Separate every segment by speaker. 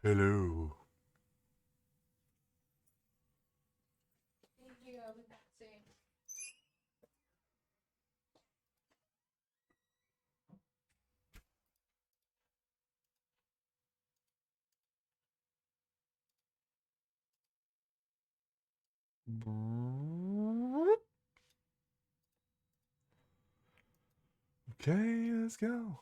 Speaker 1: Hello. Okay, let's go.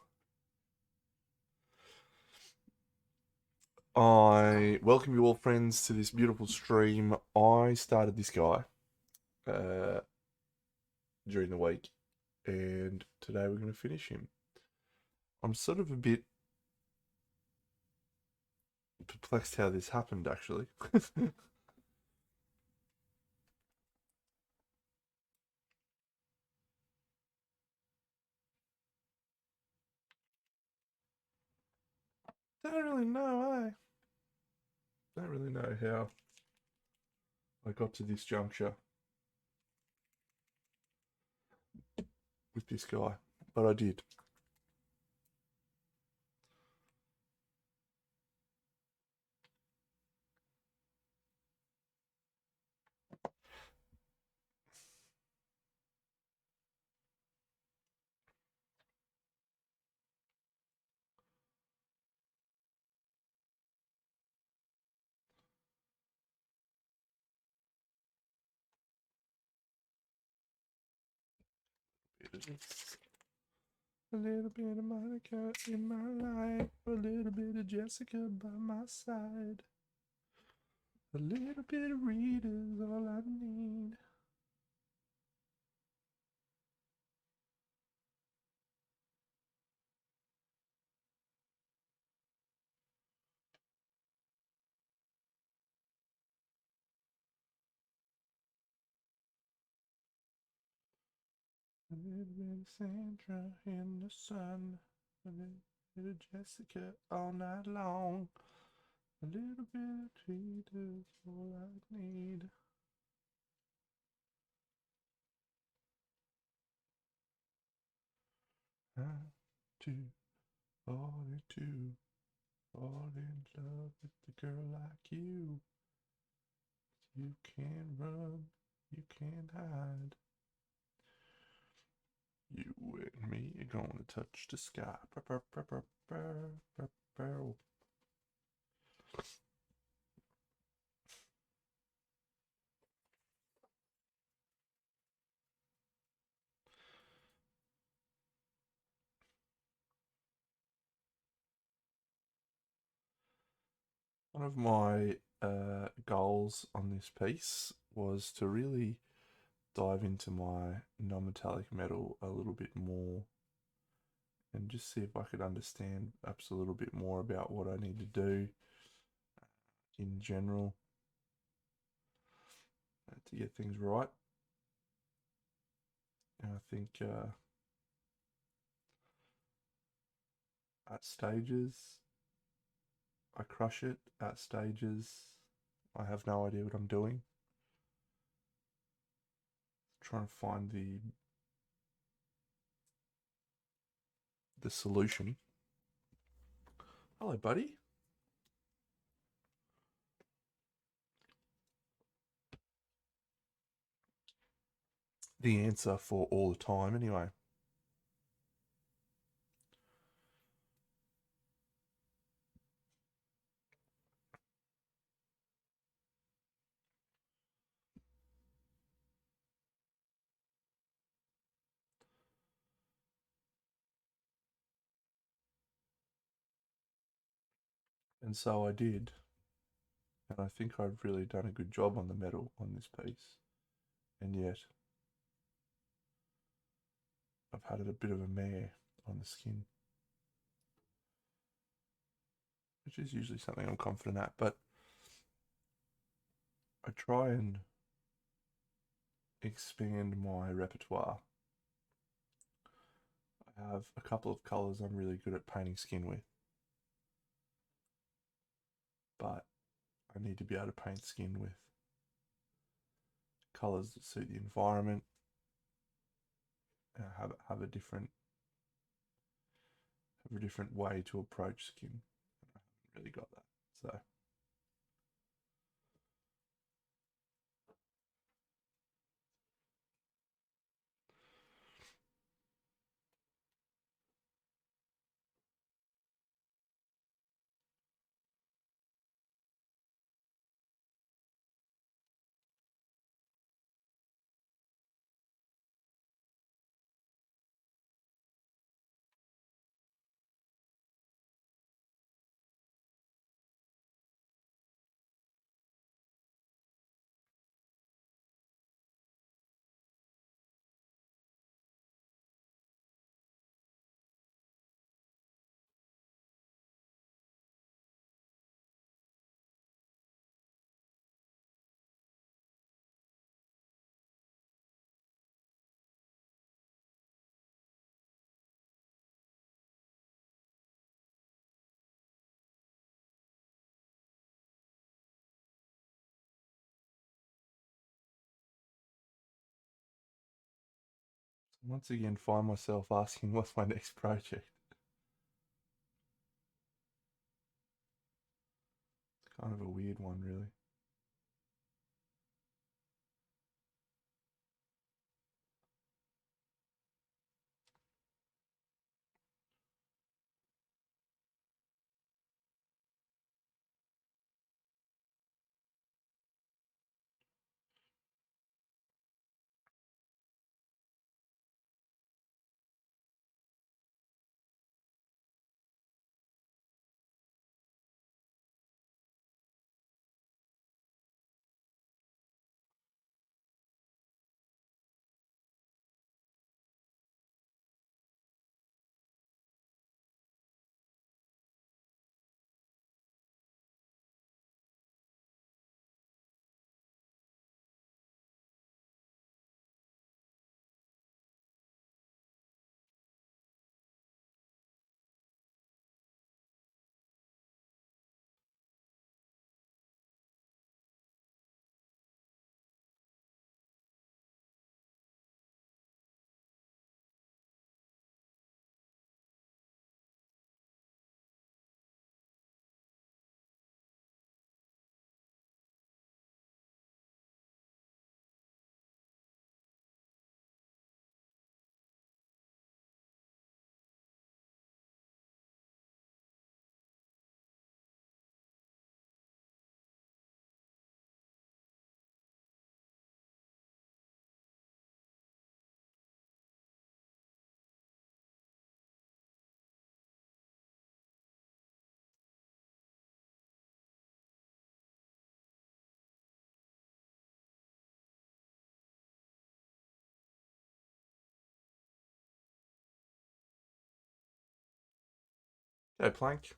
Speaker 1: I welcome you all, friends, to this beautiful stream. I started this guy uh, during the week, and today we're going to finish him. I'm sort of a bit perplexed how this happened, actually. Don't really know, eh? Don't really know how I got to this juncture with this guy, but I did. A little bit of Monica in my life, a little bit of Jessica by my side. A little bit of Rita's all I need. A little bit of Sandra in the sun. A little bit of Jessica all night long. A little bit of Rita's all I need. I'm too fall in love with a girl like you. You can't run, you can't hide. You and me are gonna touch the sky. One of my goals on this piece was to really dive into my non-metallic metal a little bit more and just see if I could understand perhaps a little bit more about what I need to do in general to get things right. And I think at stages I crush it. At stages I have no idea what I'm doing. Trying to find the solution. Hello, buddy. The answer for all the time, anyway. And so I did. And I think I've really done a good job on the metal on this piece. And yet, I've had a bit of a mare on the skin, which is usually something I'm confident at. But I try and expand my repertoire. I have a couple of colours I'm really good at painting skin with, but I need to be able to paint skin with colours that suit the environment and have a different way to approach skin. I haven't really got that. So once again, find myself asking, what's my next project? It's kind of a weird one, really. Go Plank.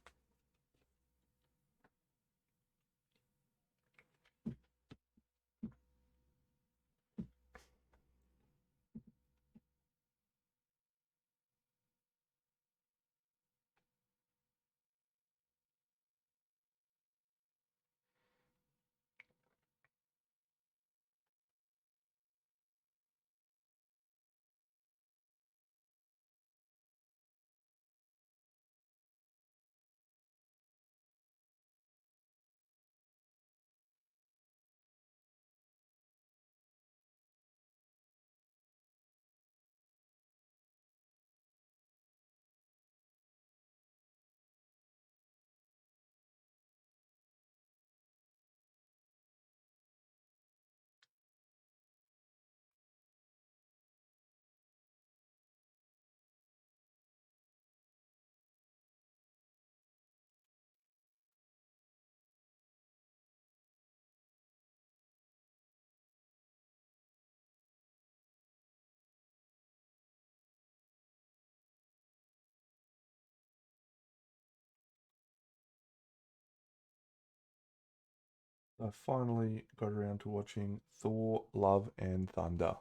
Speaker 1: I finally got around to watching Thor, Love and Thunder.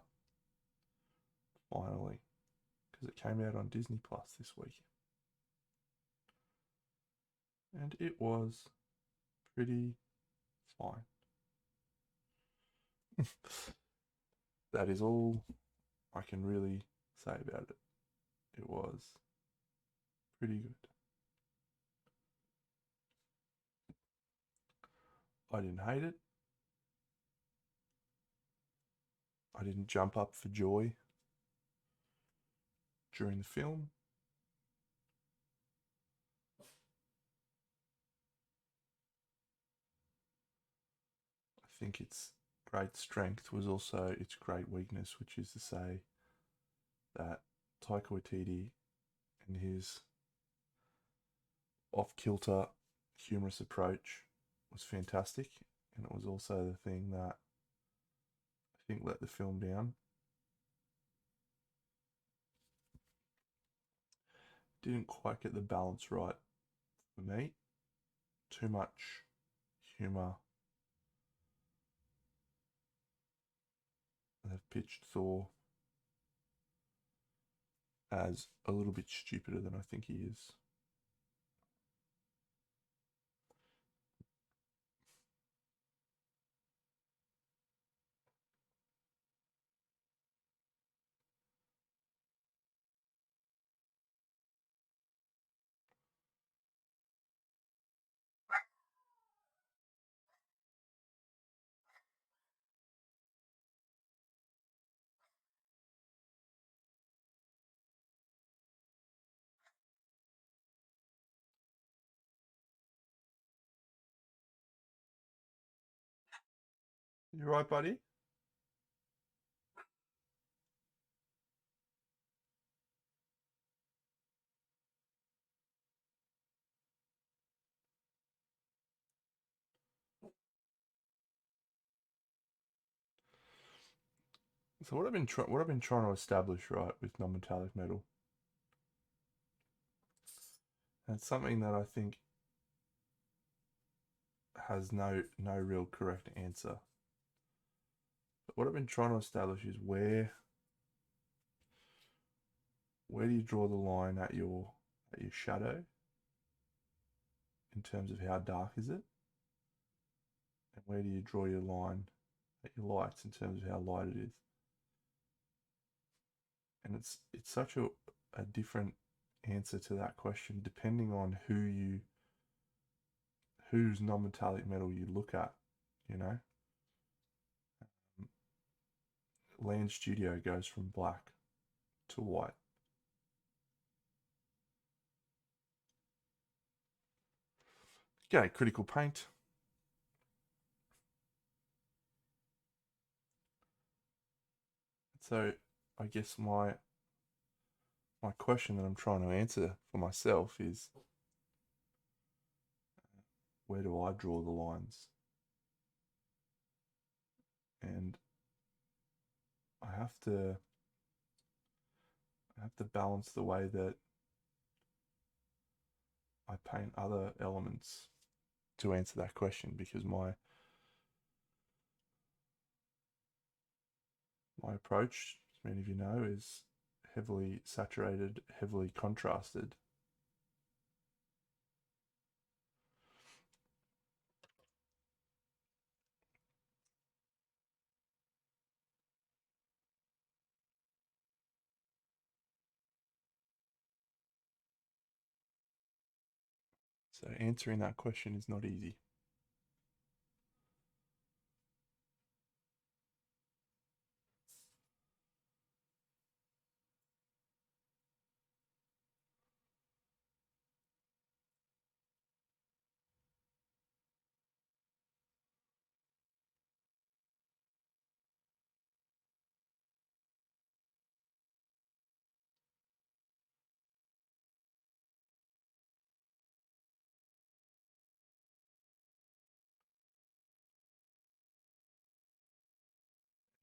Speaker 1: Finally. Because it came out on Disney Plus this week. And it was pretty fine. That is all I can really say about it. It was pretty good. I didn't hate it. I didn't jump up for joy during the film. I think its great strength was also its great weakness, which is to say that Taika Waititi and his off-kilter, humorous approach was fantastic, and it was also the thing that I think let the film down. Didn't quite get the balance right for me. Too much humour. They've pitched Thor as a little bit stupider than I think he is. You right, buddy? So what I've been trying to establish, right, with non-metallic metal, and it's something that I think has no real correct answer. But what I've been trying to establish is where do you draw the line at your shadow in terms of how dark is it, and where do you draw your line at your lights in terms of how light it is. And it's such a different answer to that question depending on whose non-metallic metal you look at, you know. Land Studio goes from black to white. Okay, Critical Paint. So I guess my question that I'm trying to answer for myself is, where do I draw the lines? And I have to balance the way that I paint other elements to answer that question, because my approach, as many of you know, is heavily saturated, heavily contrasted. So answering that question is not easy.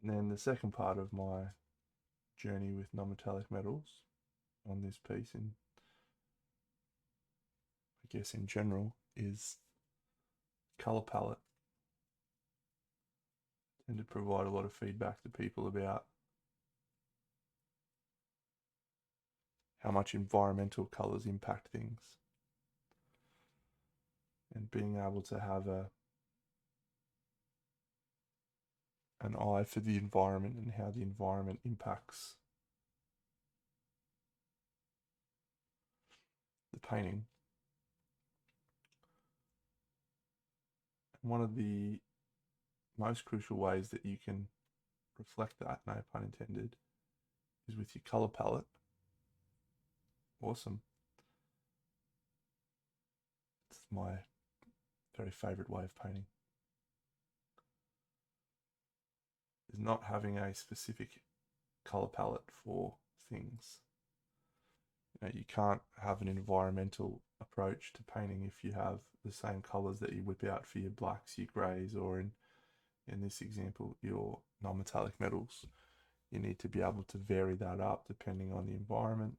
Speaker 1: And then the second part of my journey with non-metallic metals on this piece, and I guess in general, is color palette. And to provide a lot of feedback to people about how much environmental colors impact things, and being able to have an eye for the environment and how the environment impacts the painting. one of the most crucial ways that you can reflect that, no pun intended, is with your color palette. Awesome. It's my very favorite way of painting. Is not having a specific color palette for things. You can't have an environmental approach to painting if you have the same colors that you whip out for your blacks, your grays, or in this example, your non-metallic metals. You need to be able to vary that up depending on the environment.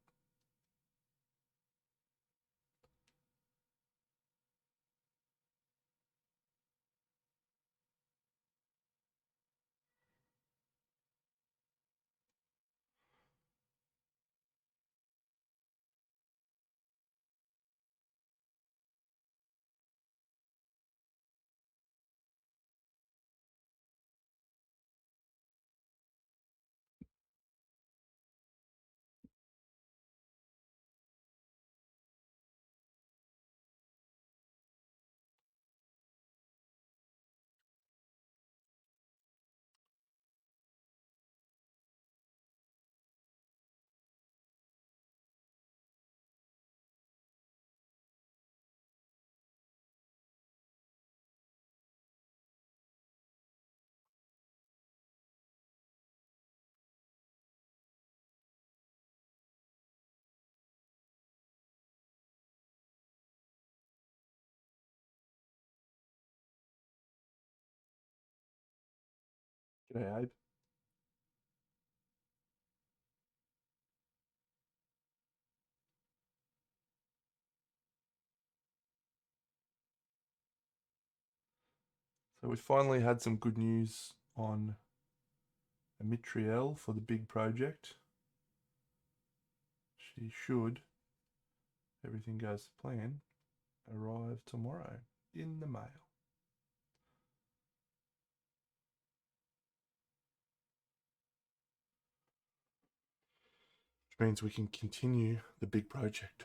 Speaker 1: G'day, Abe. So we finally had some good news on Amitriel for the big project. She should, everything goes to plan, arrive tomorrow in the mail. Which means we can continue the big project.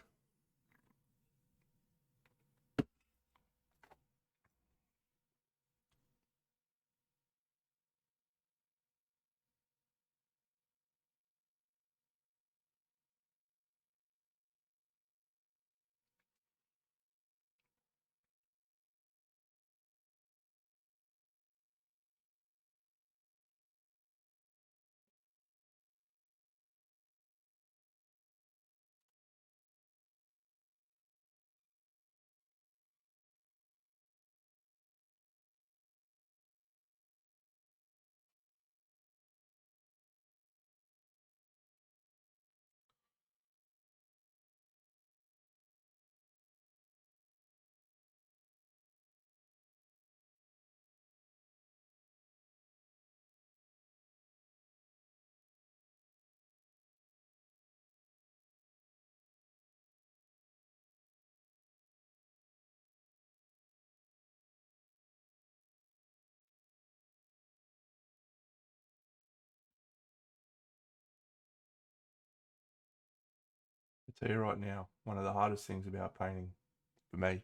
Speaker 1: I tell you right now, one of the hardest things about painting for me is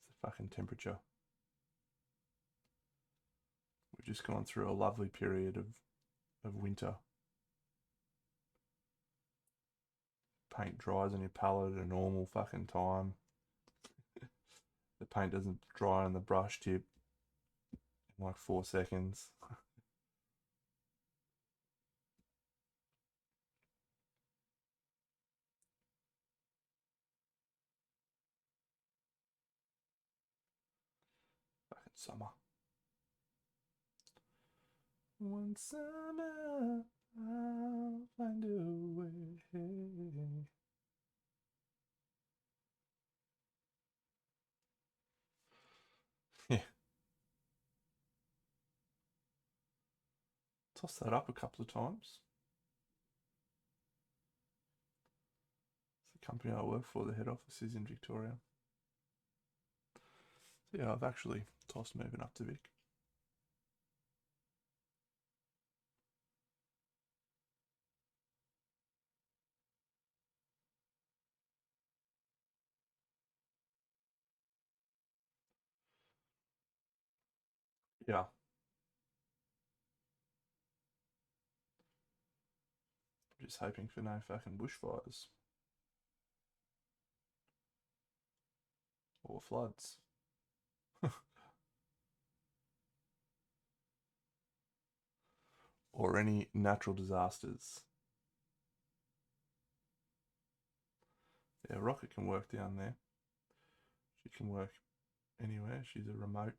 Speaker 1: the fucking temperature. We've just gone through a lovely period of winter. Paint dries on your palette at a normal fucking time. The paint doesn't dry on the brush tip in like 4 seconds. Fucking summer. One summer, I'll find a way. Yeah. Toss that up a couple of times. It's the company I work for, the head office is in Victoria. So yeah, I've actually tossed moving up to Vic. Yeah. Just hoping for no fucking bushfires or floods. Or any natural disasters. Yeah, Rocket can work down there. She can work anywhere. She's a remote.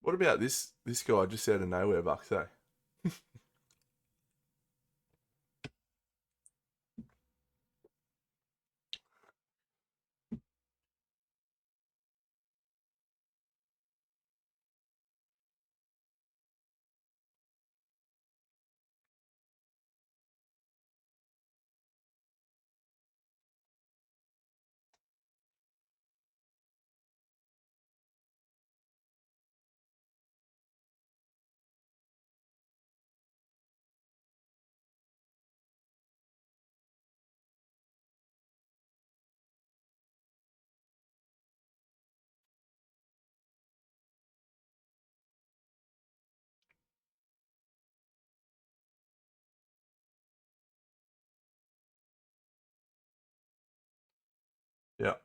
Speaker 1: What about this guy just out of nowhere, Bucks? Eh? Yeah.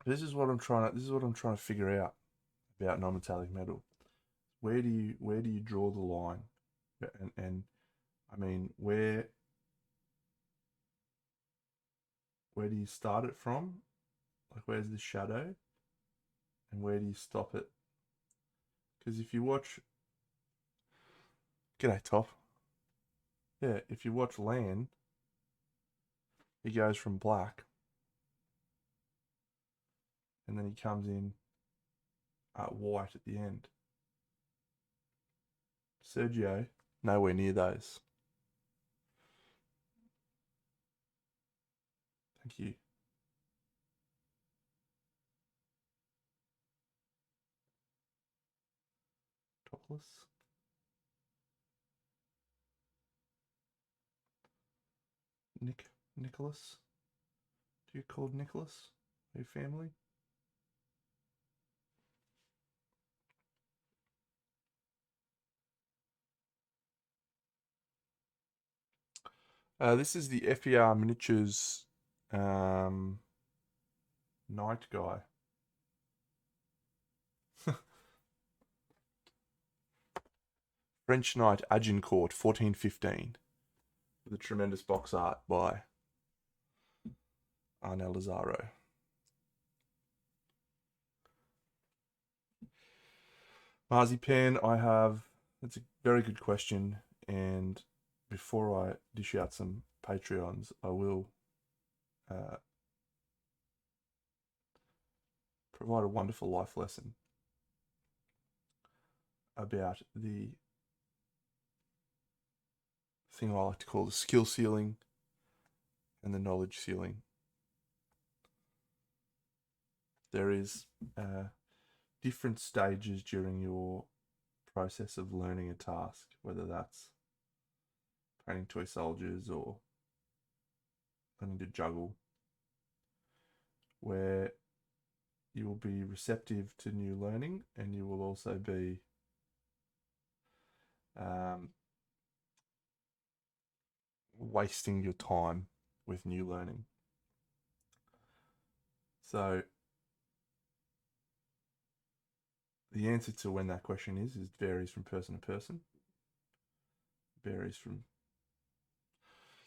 Speaker 1: This is what I'm trying to figure out about non-metallic metal. Where do you draw the line? And I mean, where do you start it from? Like, where's the shadow, and where do you stop it? Because if you watch, g'day Top. Yeah, if you watch Land, he goes from black, and then he comes in at white at the end. Sergio, nowhere near those. Thank you. Topless. Nicholas. Do you called Nicholas? Your family? This is the FER miniatures night guy. French Knight Agincourt, 1415. With a tremendous box art by Arnel Lazaro. Marzipan, that's a very good question. And before I dish out some Patreons, I will provide a wonderful life lesson about the thing I like to call the skill ceiling and the knowledge ceiling. There is different stages during your process of learning a task, whether that's painting toy soldiers or learning to juggle, where you will be receptive to new learning, and you will also be wasting your time with new learning. So the answer to when that question is varies from person to person, varies from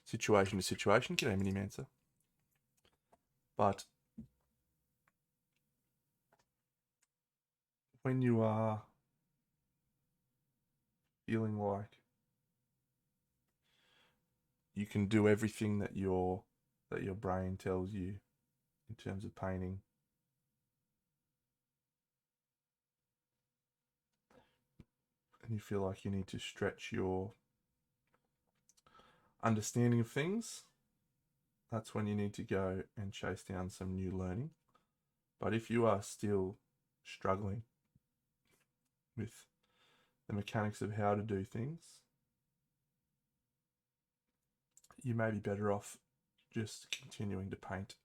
Speaker 1: situation to situation. G'day, Mini Mancer. But when you are feeling like you can do everything that your brain tells you in terms of painting, and you feel like you need to stretch your understanding of things, that's when you need to go and chase down some new learning. But if you are still struggling with the mechanics of how to do things, you may be better off just continuing to paint.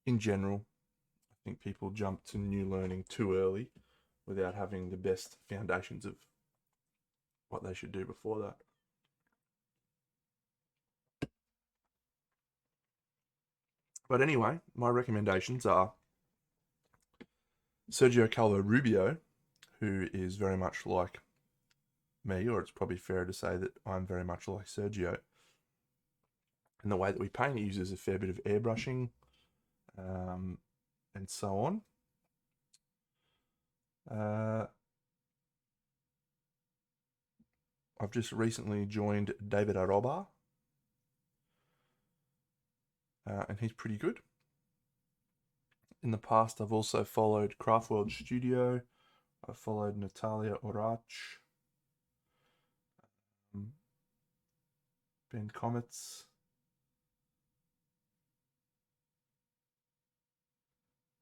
Speaker 1: In general, I think people jump to new learning too early without having the best foundations of what they should do before that. But anyway, my recommendations are Sergio Calvo Rubio, who is very much like me, or it's probably fair to say that I'm very much like Sergio. And the way that we paint, he uses a fair bit of airbrushing, and so on. I've just recently joined David Aroba, and he's pretty good. In the past, I've also followed Craftworld Studio. I've followed Natalia Orach, Ben Comets.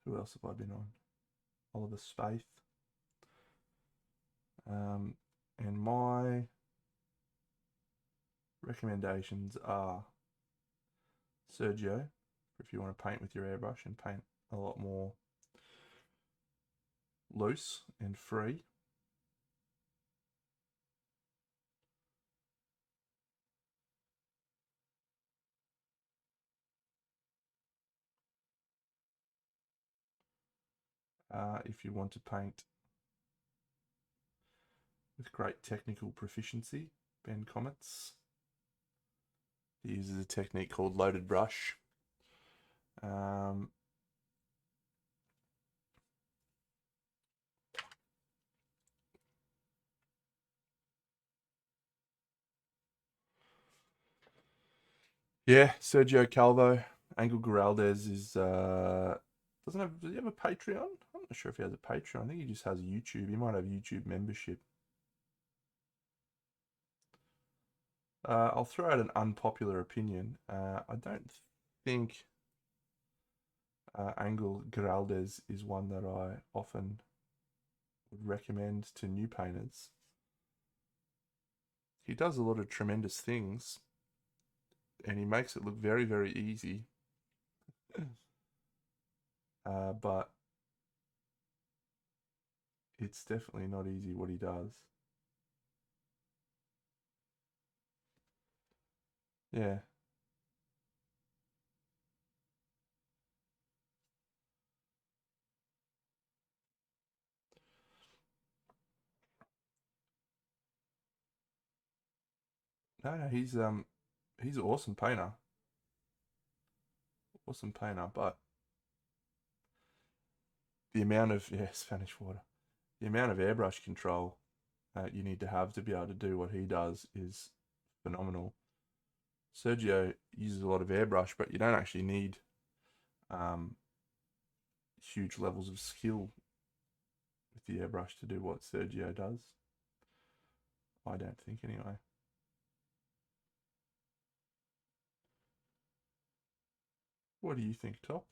Speaker 1: Who else have I been on? Oliver Spaeth. And my recommendations are Sergio, if you want to paint with your airbrush and paint a lot more loose and free. If you want to paint with great technical proficiency, Ben Comets. He uses a technique called loaded brush. Yeah, Sergio Calvo. Angel Giraldez is doesn't have. Does he have a Patreon? I'm not sure if he has a Patreon. I think he just has YouTube. He might have YouTube membership. I'll throw out an unpopular opinion. I don't think Angel Giraldez is one that I often would recommend to new painters. He does a lot of tremendous things, and he makes it look very, very easy. But it's definitely not easy what he does. Yeah. No, he's an awesome painter. Awesome painter, but the amount of Spanish water. The amount of airbrush control you need to be able to do what he does is phenomenal. Sergio uses a lot of airbrush, but you don't actually need huge levels of skill with the airbrush to do what Sergio does. I don't think, anyway. What do you think, Top?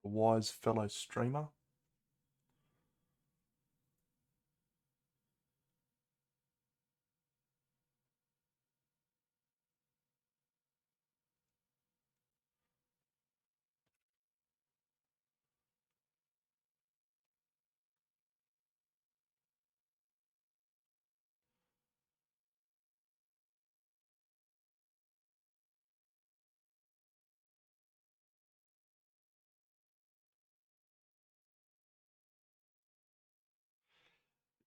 Speaker 1: A wise fellow streamer.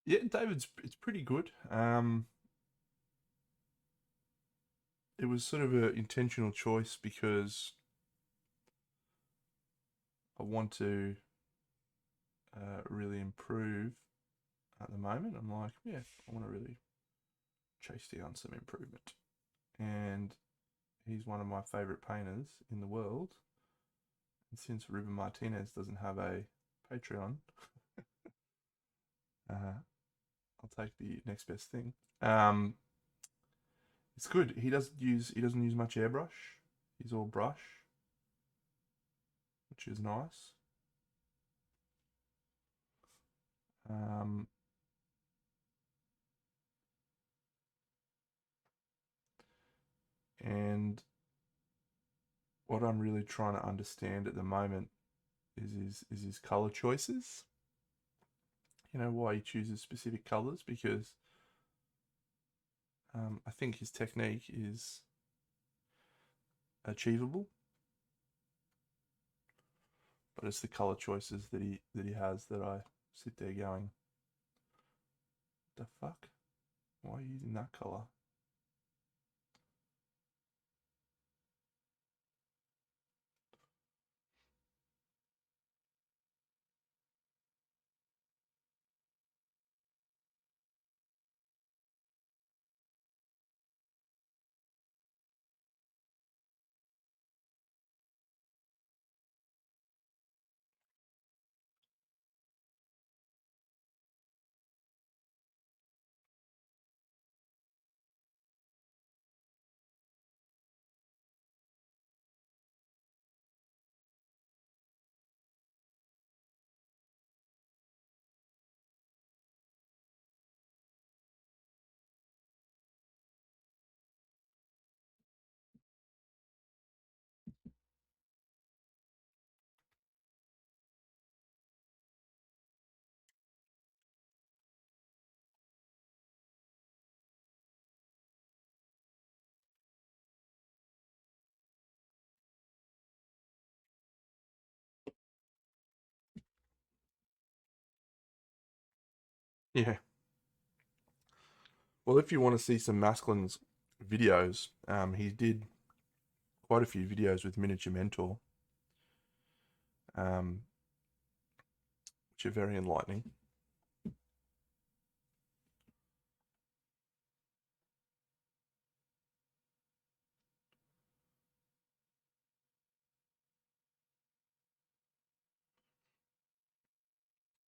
Speaker 1: Yeah, David's it's pretty good. It was sort of an intentional choice because I want to really improve at the moment. I'm like, yeah, I want to really chase down some improvement. And he's one of my favourite painters in the world. And since Ruben Martinez doesn't have a Patreon, I'll take the next best thing. It's good. He doesn't use much airbrush. He's all brush, which is nice. Um, and what I'm really trying to understand at the moment is his color choices. You know why he chooses specific colors, because I think his technique is achievable, but it's the color choices that he has that I sit there going, the fuck? Why are you using that color? Yeah. Well, if you want to see some Masculine's videos, he did quite a few videos with Miniature Mentor, um, which are very enlightening.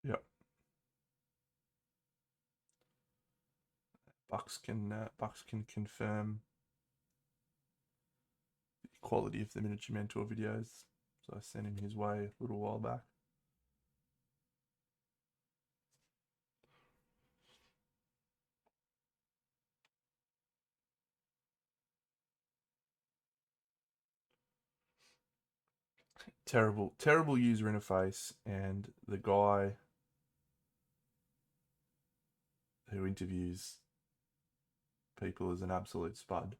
Speaker 1: Yep. Bucks can confirm the quality of the Miniature Mentor videos. So I sent him his way a little while back. Terrible, terrible user interface, and the guy who interviews people is an absolute spud.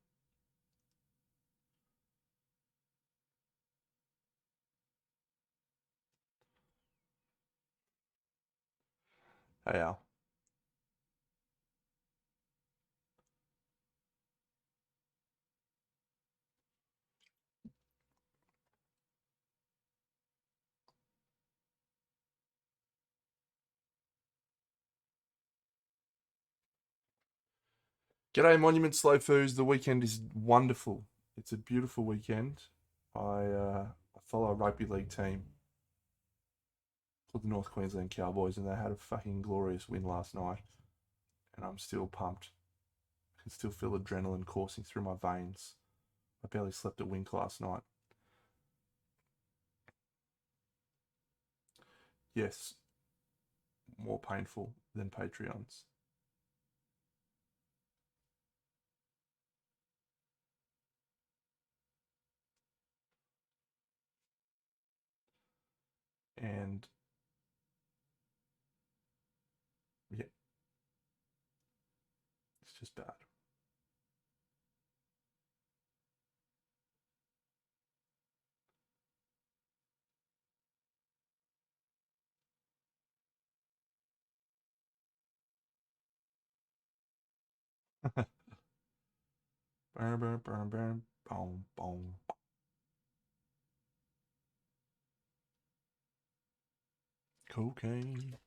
Speaker 1: Hey Al. G'day Monument Slow Foos. The weekend is wonderful. It's a beautiful weekend. I follow a rugby league team called the North Queensland Cowboys, and they had a fucking glorious win last night. And I'm still pumped. I can still feel adrenaline coursing through my veins. I barely slept a wink last night. Yes, more painful than Patreons. And yeah, it's just bad. Burn, burn, burn, burn, boom, boom. Cocaine.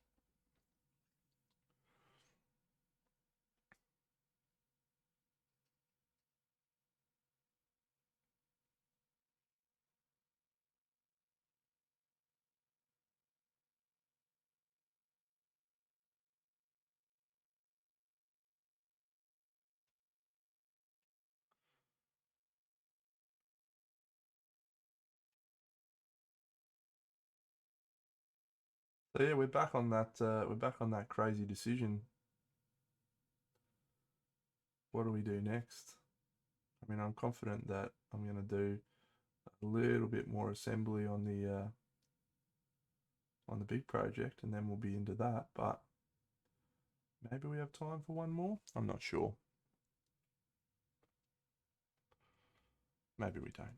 Speaker 1: So yeah, we're back on that. We're back on that crazy decision. What do we do next? I mean, I'm confident that I'm going to do a little bit more assembly on the big project, and then we'll be into that. But maybe we have time for one more. I'm not sure. Maybe we don't.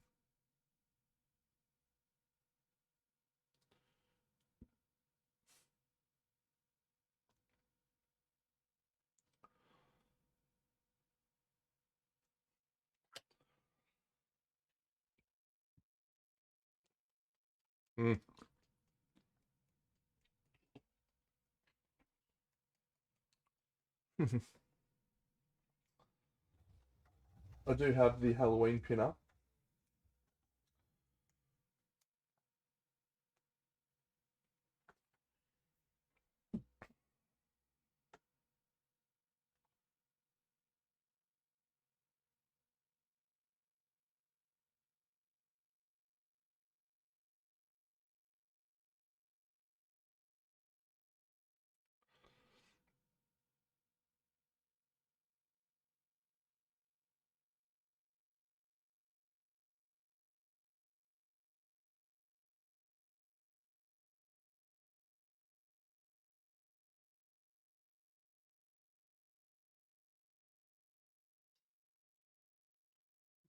Speaker 1: Mm. I do have the Halloween pin up.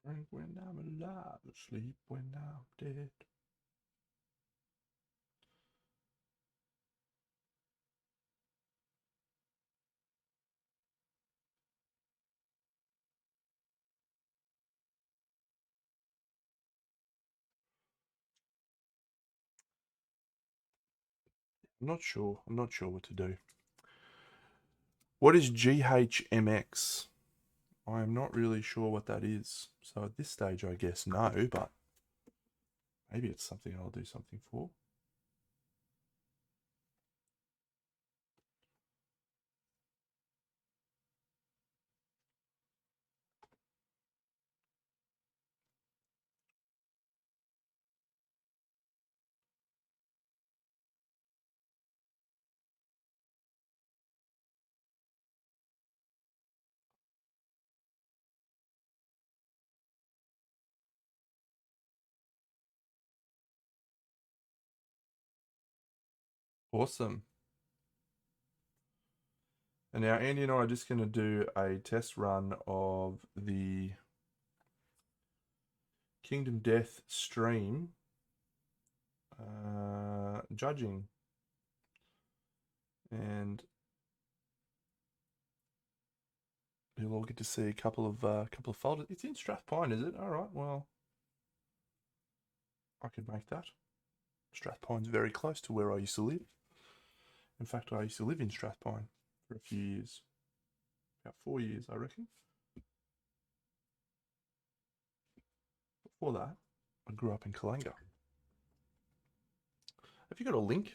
Speaker 1: Drink when I'm alive, sleep when I'm dead. I'm not sure. I'm not sure what to do. What is GHMX? I am not really sure what that is. So at this stage, I guess no, but maybe it's something I'll do something for. Awesome. And now Andy and I are just going to do a test run of the Kingdom Death stream judging. And you'll all get to see a couple of folders. It's in Strathpine, is it? All right, well, I could make that. Strathpine's very close to where I used to live. In fact, I used to live in Strathpine for a few years. About 4 years, I reckon. Before that, I grew up in Kalanga. Have you got a link?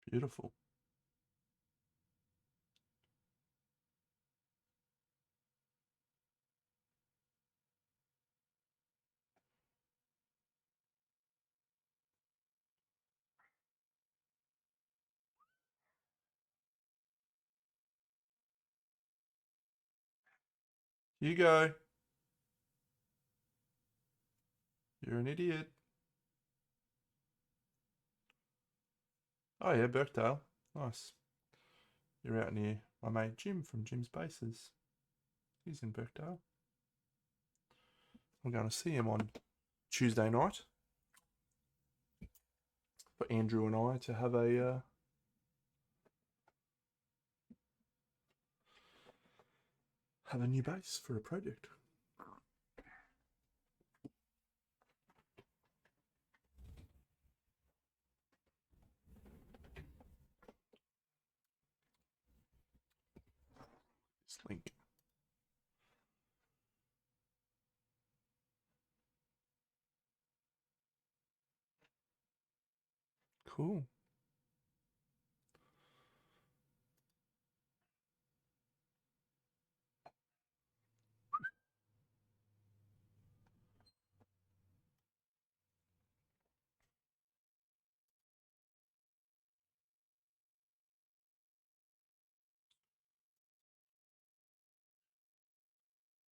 Speaker 1: Beautiful. You go. You're an idiot. Oh yeah, Birkdale. Nice. You're out near my mate Jim from Jim's Bases. He's in Birkdale. I'm going to see him on Tuesday night for Andrew and I to have a new base for a project. This link. Cool.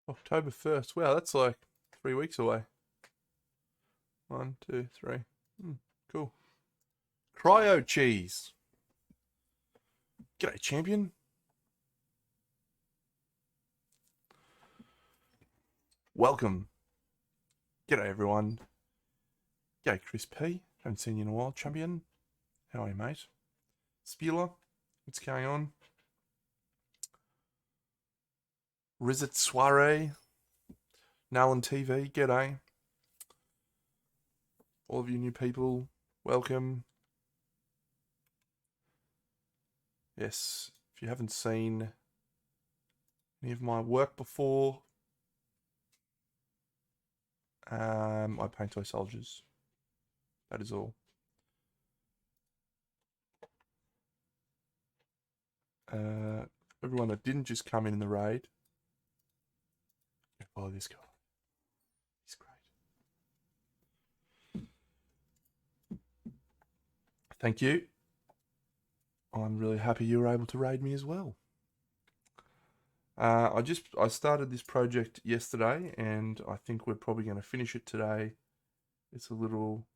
Speaker 1: October 1st. Wow, that's like 3 weeks away. 1, 2, 3. Cool. Cryo cheese. G'day, champion. Welcome. G'day, everyone. G'day, Chris P. Haven't seen you in a while, champion. How are you, mate? Spieler, what's going on? Rizit Soiree. Nalan TV, g'day. All of you new people, welcome. Yes, if you haven't seen any of my work before, I paint toy soldiers. That is all. Everyone that didn't just come in the raid, follow this guy. He's great. Thank you. I'm really happy you were able to raid me as well. I started this project yesterday, and I think we're probably going to finish it today. It's a little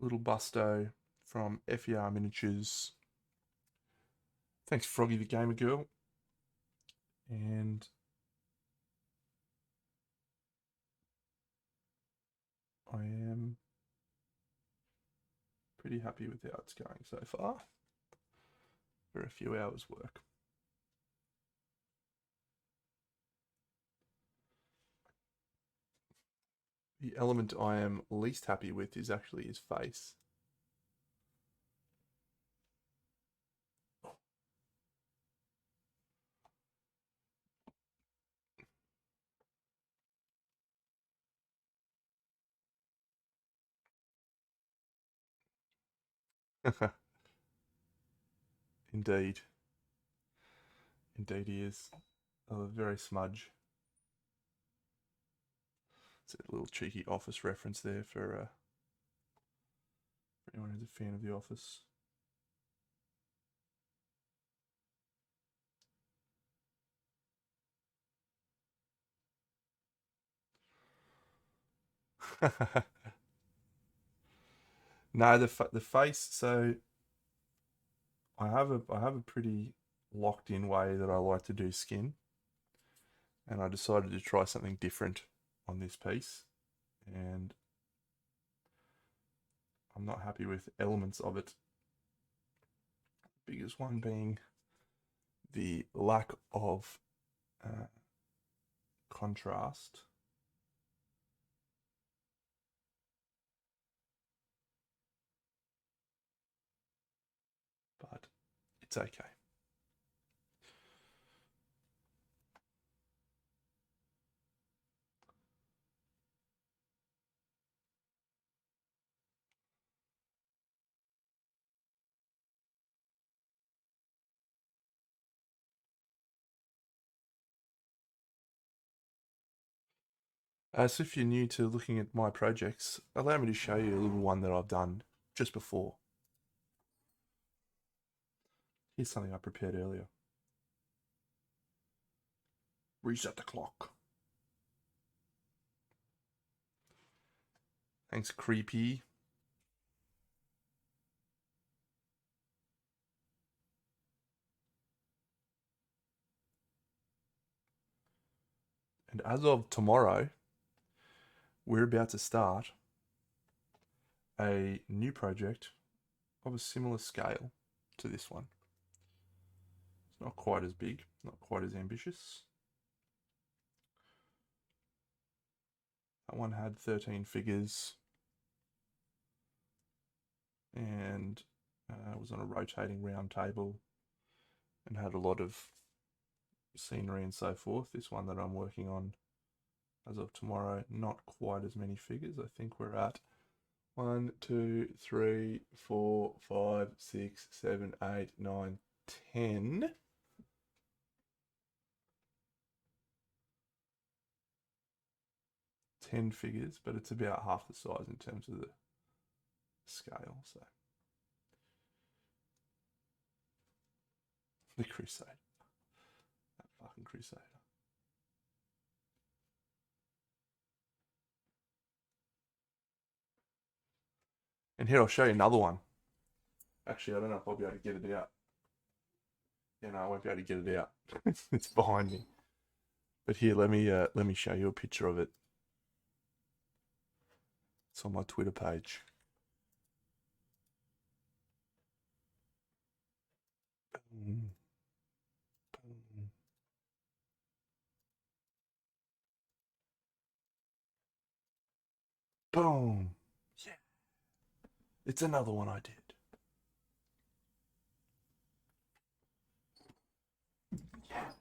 Speaker 1: busto from FER Miniatures. Thanks, Froggy the Gamer Girl. And I am pretty happy with how it's going so far. For a few hours work. The element I am least happy with is actually his face. Indeed. Indeed he is. Very smudge. It's a little cheeky Office reference there for anyone who's a fan of The Office. No, the face. So I have a pretty locked in way that I like to do skin, and I decided to try something different on this piece, and I'm not happy with elements of it. Biggest one being the lack of contrast. But it's okay. So if you're new to looking at my projects, allow me to show you a little one that I've done just before. Here's something I prepared earlier. Reset the clock. Thanks, Creepy. And as of tomorrow, we're about to start a new project of a similar scale to this one. It's not quite as big, not quite as ambitious. That one had 13 figures and was on a rotating round table and had a lot of scenery and so forth. This one that I'm working on as of tomorrow, not quite as many figures. I think we're at 1, 2, 3, 4, 5, 6, 7, 8, 9, 10. 10 figures, but it's about half the size in terms of the scale. So the Crusade, that fucking Crusader. And here I'll show you another one. Actually, I don't know if I'll be able to get it out. Yeah, no, I won't be able to get it out. It's behind me. But here, let me show you a picture of it. It's on my Twitter page. Boom. Boom. Boom. Yeah. It's another one I did. Yeah.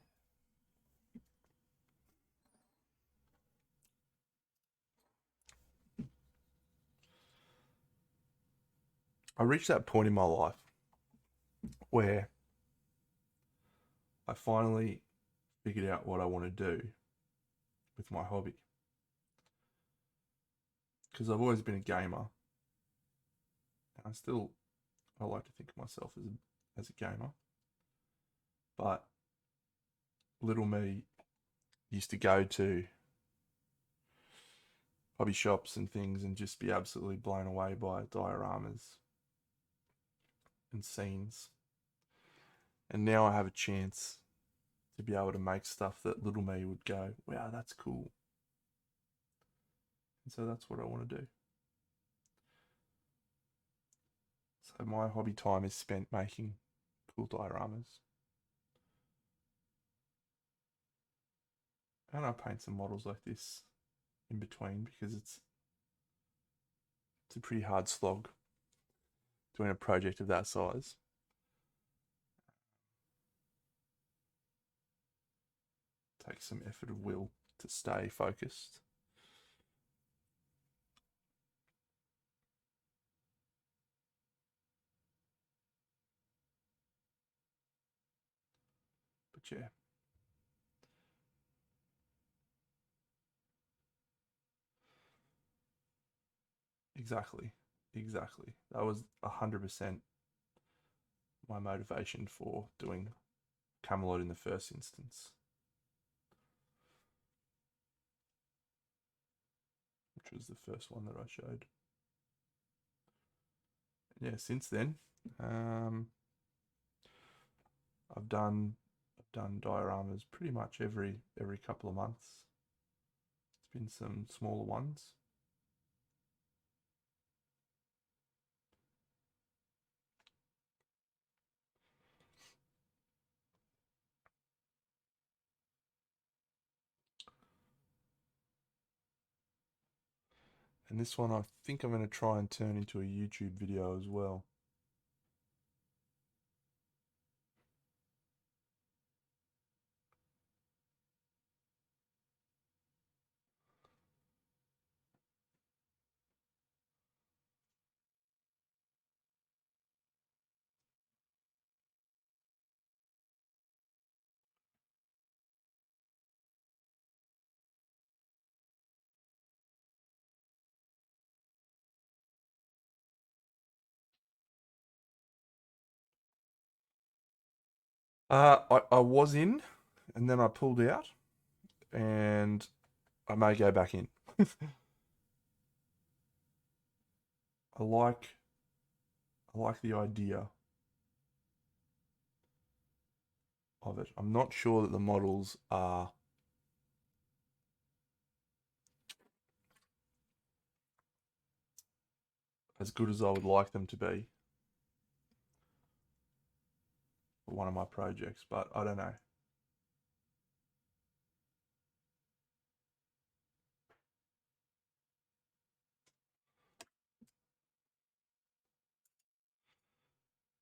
Speaker 1: I reached that point in my life where I finally figured out what I want to do with my hobby. Because I've always been a gamer. And I like to think of myself as a gamer. But little me used to go to hobby shops and things and just be absolutely blown away by dioramas and scenes. And now I have a chance to be able to make stuff that little me would go, wow, that's cool. And so that's what I want to do. So my hobby time is spent making cool dioramas. And I paint some models like this in between because it's a pretty hard slog doing a project of that size. It takes some effort of will to stay focused. But yeah. Exactly. Exactly. That was 100% my motivation for doing Camelot in the first instance, which was the first one that I showed. Yeah, since then, I've done dioramas pretty much every couple of months. It's been some smaller ones. And this one I think I'm going to try and turn into a YouTube video as well. I was in, and then I pulled out, and I may go back in. I like the idea of it. I'm not sure that the models are as good as I would like them to be for one of my projects, but I don't know.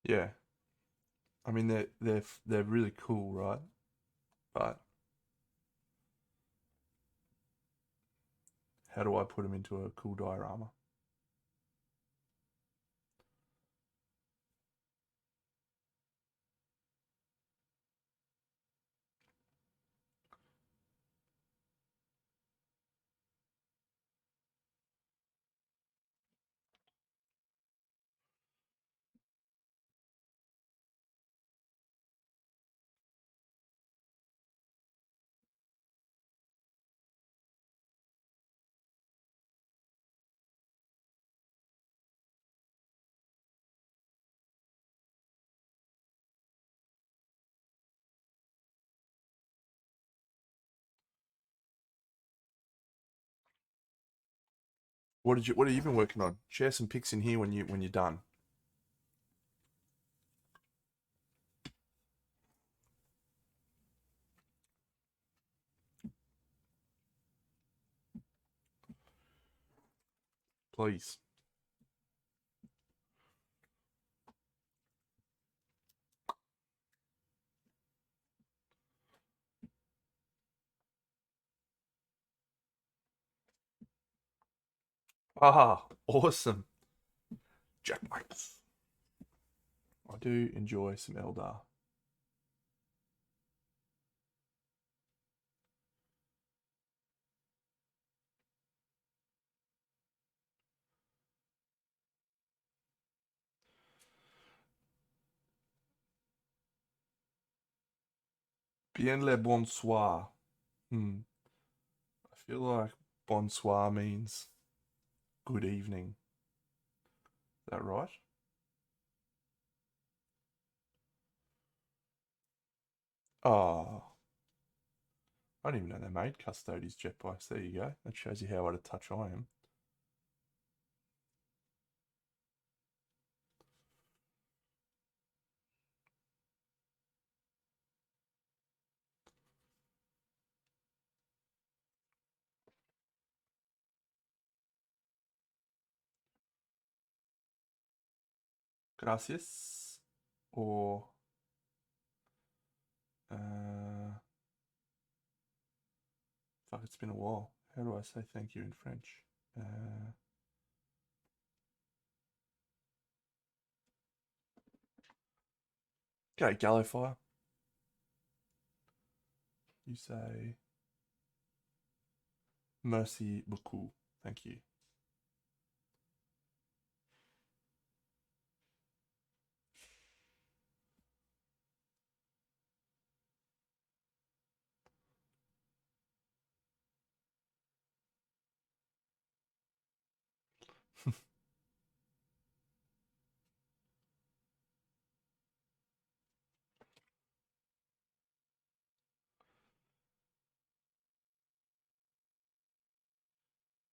Speaker 1: Yeah, I mean they're really cool, right? But how do I put them into a cool diorama? What have you been working on? Share some pics in here when you're done. Please. Ah, awesome. Jackpots. I do enjoy some Eldar. Bien le bonsoir. Hmm. I feel like bonsoir means good evening. Is that right? Oh, I didn't even know they made Custodes jet bikes. There you go. That shows you how out of touch I am. Gracias. Or uh, fuck, it's been a while. How do I say thank you in French? Uh, okay, Gallowfire. You say merci beaucoup. Thank you.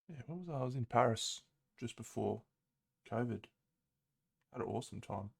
Speaker 1: Yeah, what was I? I was in Paris just before COVID. Had an awesome time.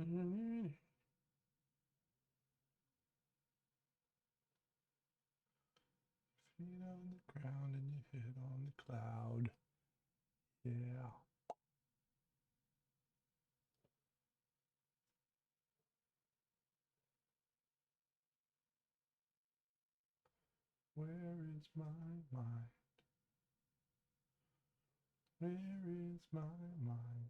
Speaker 1: Feet on the ground and your head on the cloud. Yeah. Where is my mind? Where is my mind?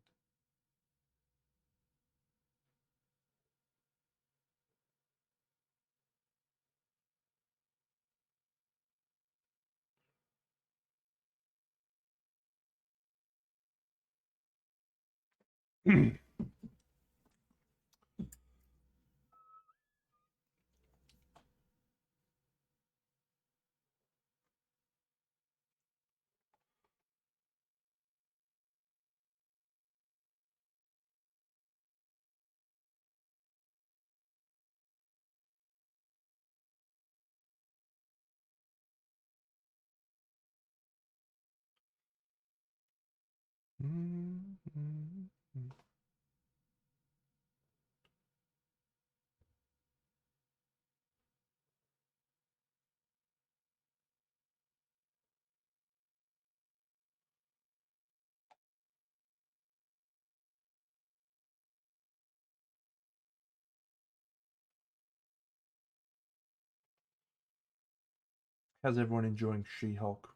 Speaker 1: How's everyone enjoying She-Hulk?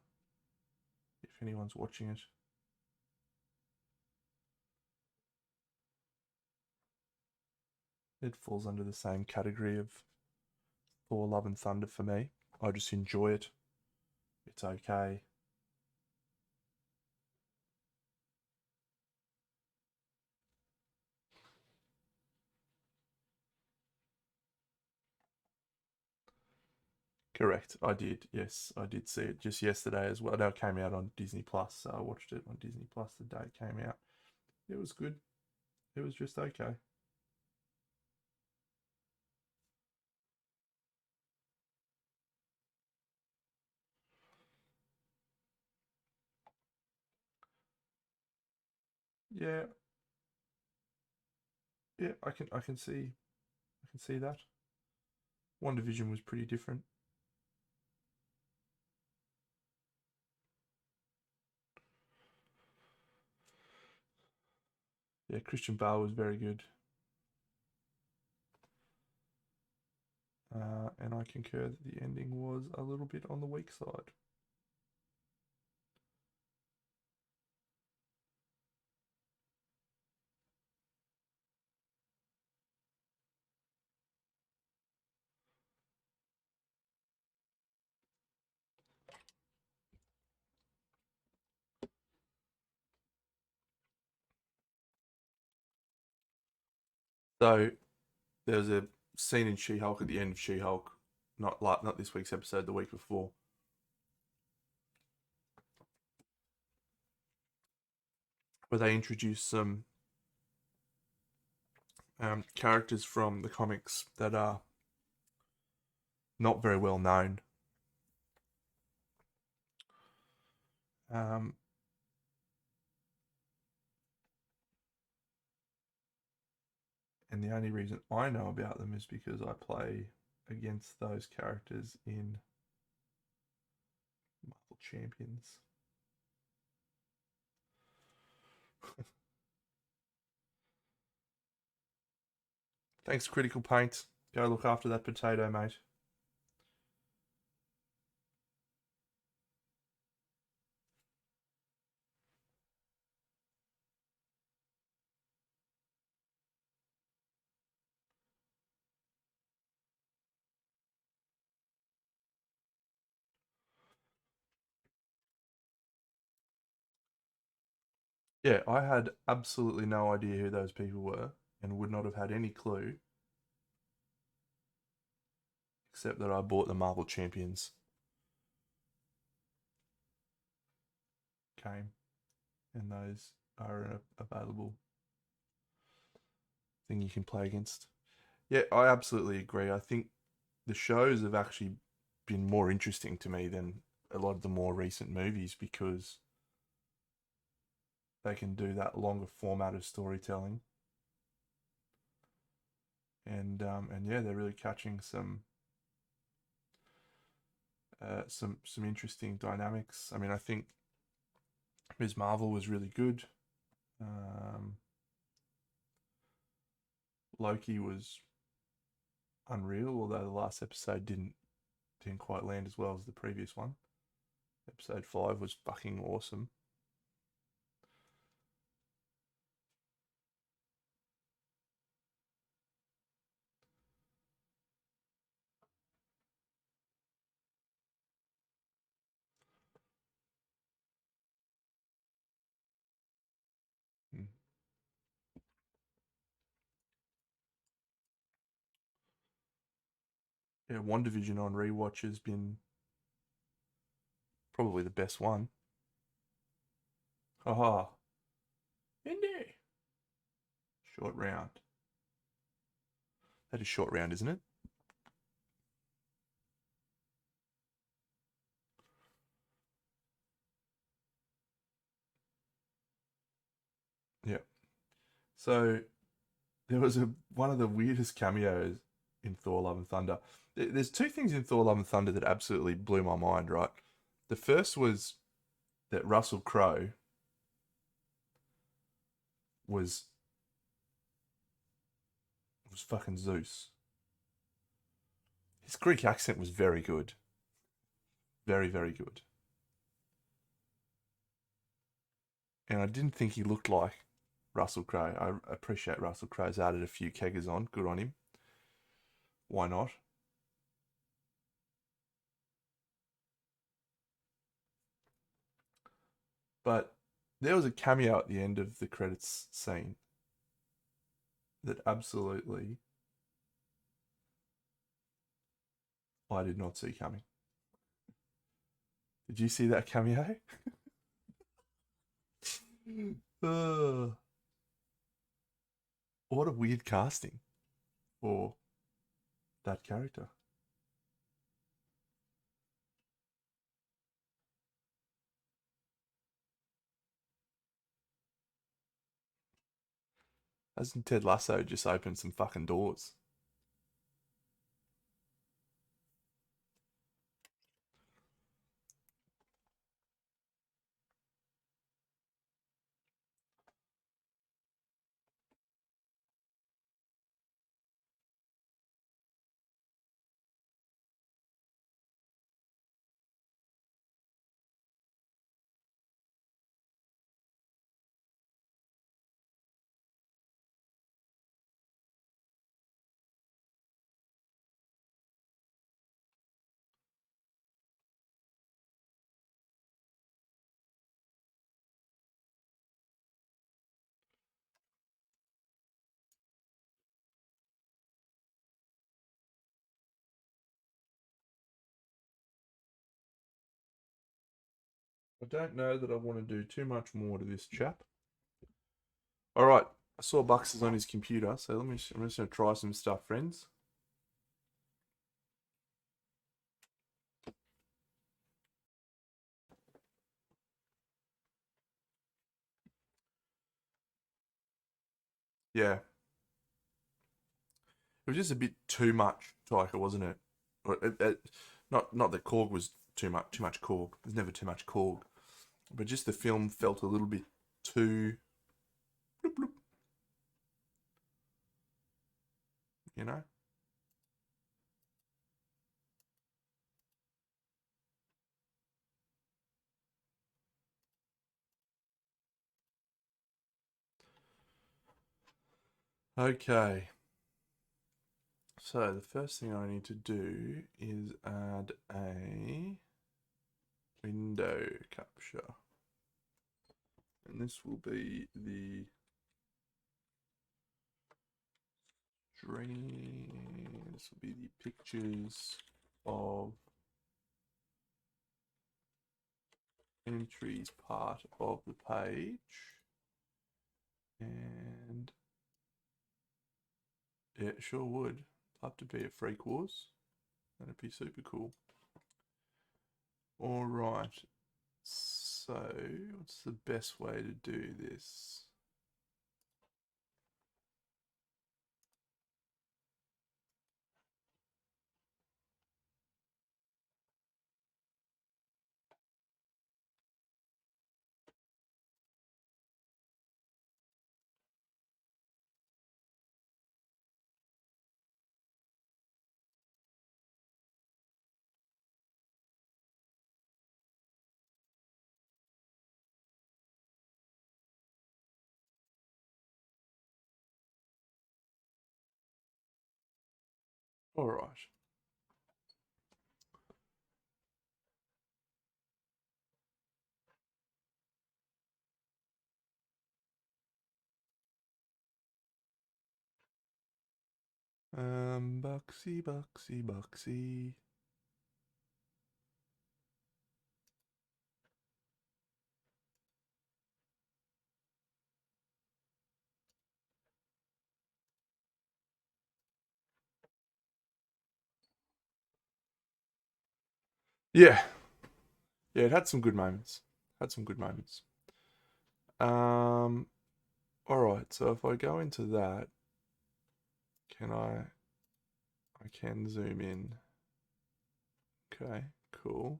Speaker 1: If anyone's watching it. It falls under the same category of Thor Love and Thunder for me. I just enjoy it. It's okay. Correct. I did. Yes, I did see it just yesterday as well. No, it came out on Disney Plus, so I watched it on Disney Plus the day it came out. It was good. It was just okay. Yeah, yeah. I can see that. One Division was pretty different. Yeah, Christian Bale was very good. And I concur that the ending was a little bit on the weak side. So there's a scene in She-Hulk at the end of She-Hulk, not this week's episode, the week before, where they introduce some characters from the comics that are not very well known. Um, and the only reason I know about them is because I play against those characters in Marvel Champions. Thanks, Critical Paint. Go look after that potato, mate. Yeah, I had absolutely no idea who those people were and would not have had any clue except that I bought the Marvel Champions game and those are an available thing you can play against. Yeah, I absolutely agree. I think the shows have actually been more interesting to me than a lot of the more recent movies because they can do that longer format of storytelling. and yeah, they're really catching some interesting dynamics. I mean, I think Ms. Marvel was really good. Loki was unreal, although the last episode didn't quite land as well as the previous one. Episode 5 was fucking awesome. Mm. Yeah, WandaVision on rewatch has been probably the best one. Haha. Indy. Short round. That is short round, isn't it? Yeah. So there was one of the weirdest cameos in Thor: Love and Thunder. There's two things in Thor: Love and Thunder that absolutely blew my mind. Right. The first was that Russell Crowe was fucking Zeus. His Greek accent was very good. Very, very good. And I didn't think he looked like Russell Crowe. I appreciate Russell Crowe's added a few keggers on. Good on him. Why not? But there was a cameo at the end of the credits scene that absolutely I did not see coming. Did you see that cameo? uh, what a weird casting for that character. Hasn't Ted Lasso just opened some fucking doors? I don't know that I want to do too much more to this chap. All right, I saw Bucks is on his computer, so I'm just going to try some stuff, friends. Yeah, it was just a bit too much, Tyker, wasn't it? Not that Korg was too much Korg. There's never too much Korg, but just the film felt a little bit too, bloop, bloop, you know. Okay, so the first thing I need to do is add a window capture, and this will be the stream. This will be the pictures of entries part of the page, and yeah, it sure would. Love to be a Freak Wars. That'd be super cool. All right. So, what's the best way to do this? All right. Buxy, Buxy, Buxy. Yeah. Yeah, it had some good moments. Had some good moments. All right. So if I go into that, can I can zoom in. Okay, cool.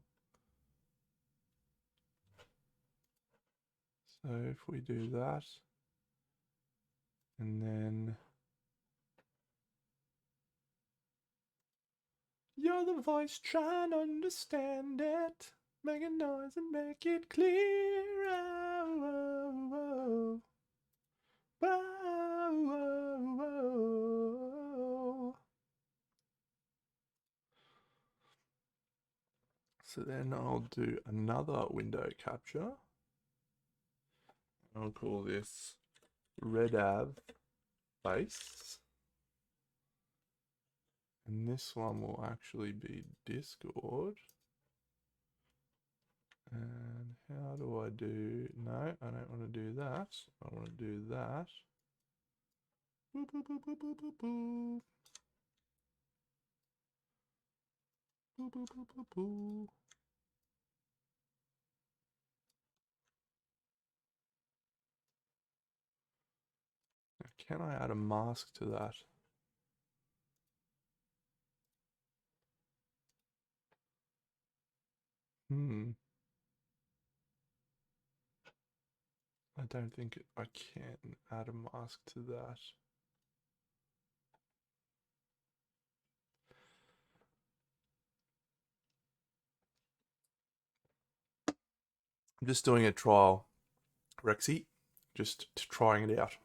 Speaker 1: So if we do that, and then you're the voice trying to understand it. Make a noise and make it clear. Oh, oh, oh, oh, oh. So then I'll do another window capture. I'll call this Red Av Base. And this one will actually be Discord. And how do I do? No, I don't want to do that. I want to do that. Boop, boop, boop, boop, boop, boop, boop. Boop, boop, boop, boop, boop. Now, can I add a mask to that? I don't think I can add a mask to that. I'm just doing a trial, Rexy, just trying it out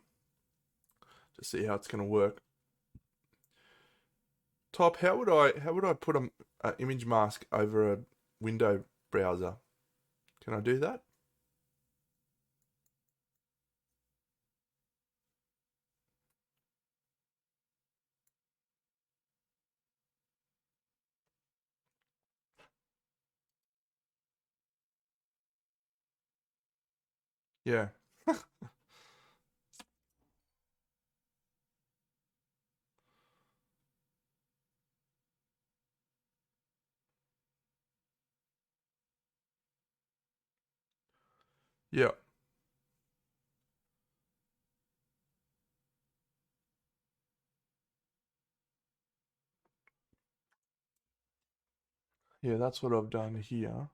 Speaker 1: to see how it's going to work. Top, how would I put an image mask over a window browser? Can I do that? Yeah. Yeah. Yeah, that's what I've done here.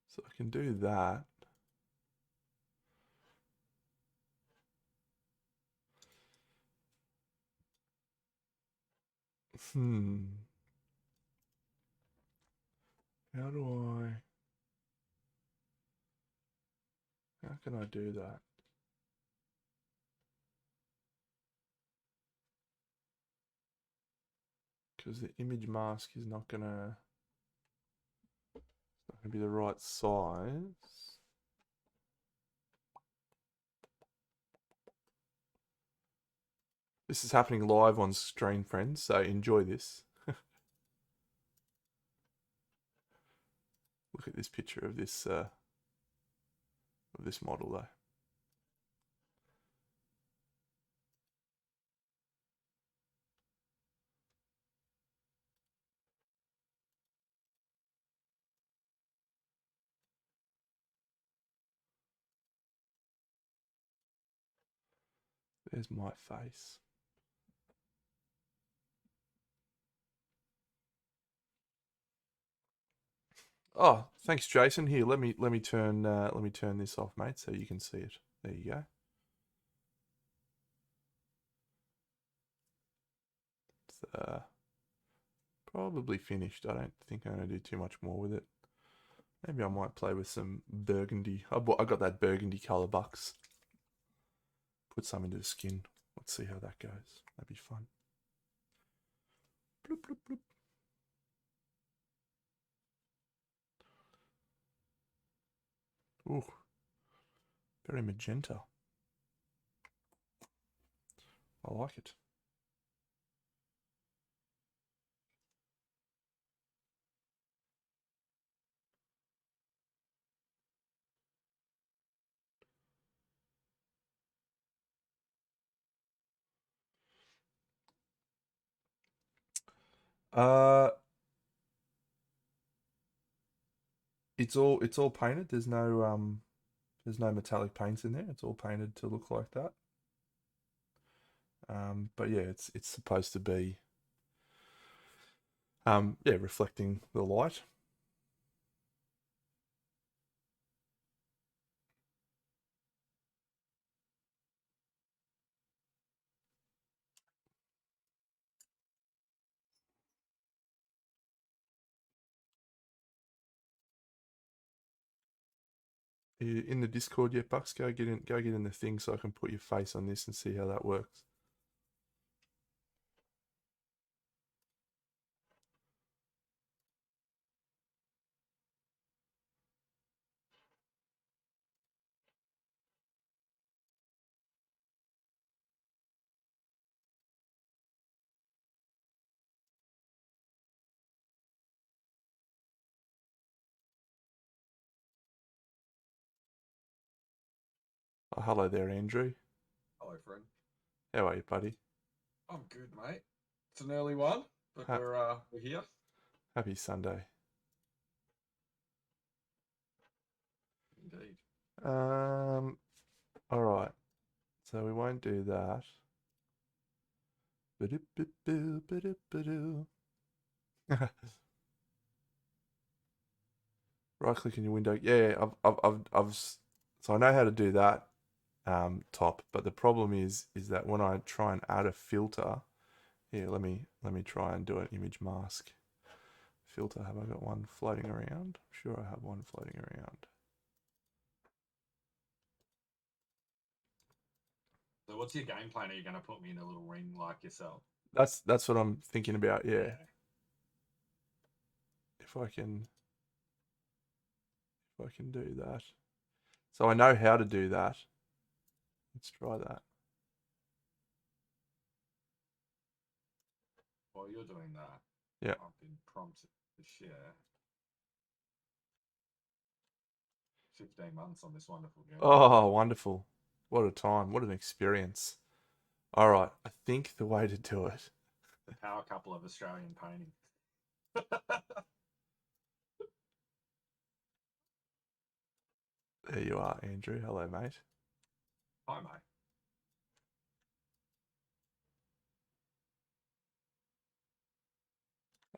Speaker 1: So I can do that. How do I... How can I do that? Because the image mask is not gonna be the right size. This is happening live on stream, friends, so enjoy this. Look at this picture of this model though. There's my face. Oh, thanks, Jason. Here, let me turn this off, mate, so you can see it. There you go. It's probably finished. I don't think I'm gonna do too much more with it. Maybe I might play with some burgundy. I got that burgundy color box put some into the skin. Let's see how that goes. That'd be fun. Bloop, bloop, bloop. Ooh, very magenta. I like it. Uh, it's all painted. There's no metallic paints in there. It's all painted to look like that. But yeah, it's supposed to be yeah, reflecting the light. Are you in the Discord yet, Bucks? Go get in the thing so I can put your face on this and see how that works. Oh, hello there, Andrew.
Speaker 2: Hello, friend.
Speaker 1: How are you, buddy?
Speaker 2: I'm good, mate. It's an early one, but
Speaker 1: Ha-
Speaker 2: we're here.
Speaker 1: Happy Sunday.
Speaker 2: Indeed.
Speaker 1: All right. So we won't do that. Right click in your window. Yeah, so I know how to do that top, but the problem is that when I try and add a filter, here, let me try and do an image mask filter. Have I got one floating around? I'm sure I have one floating around.
Speaker 2: So, what's your game plan? Are you going to put me in a little ring like yourself?
Speaker 1: That's what I'm thinking about. Yeah. If I can do that. So I know how to do that. Let's try that.
Speaker 2: While you're doing that,
Speaker 1: Yeah.
Speaker 2: I've been prompted to share 15 months on this wonderful game.
Speaker 1: Oh, wonderful. What a time. What an experience. All right. I think the way to do it.
Speaker 2: The power couple of Australian painting.
Speaker 1: There you are, Andrew. Hello, mate.
Speaker 2: Hi, mate.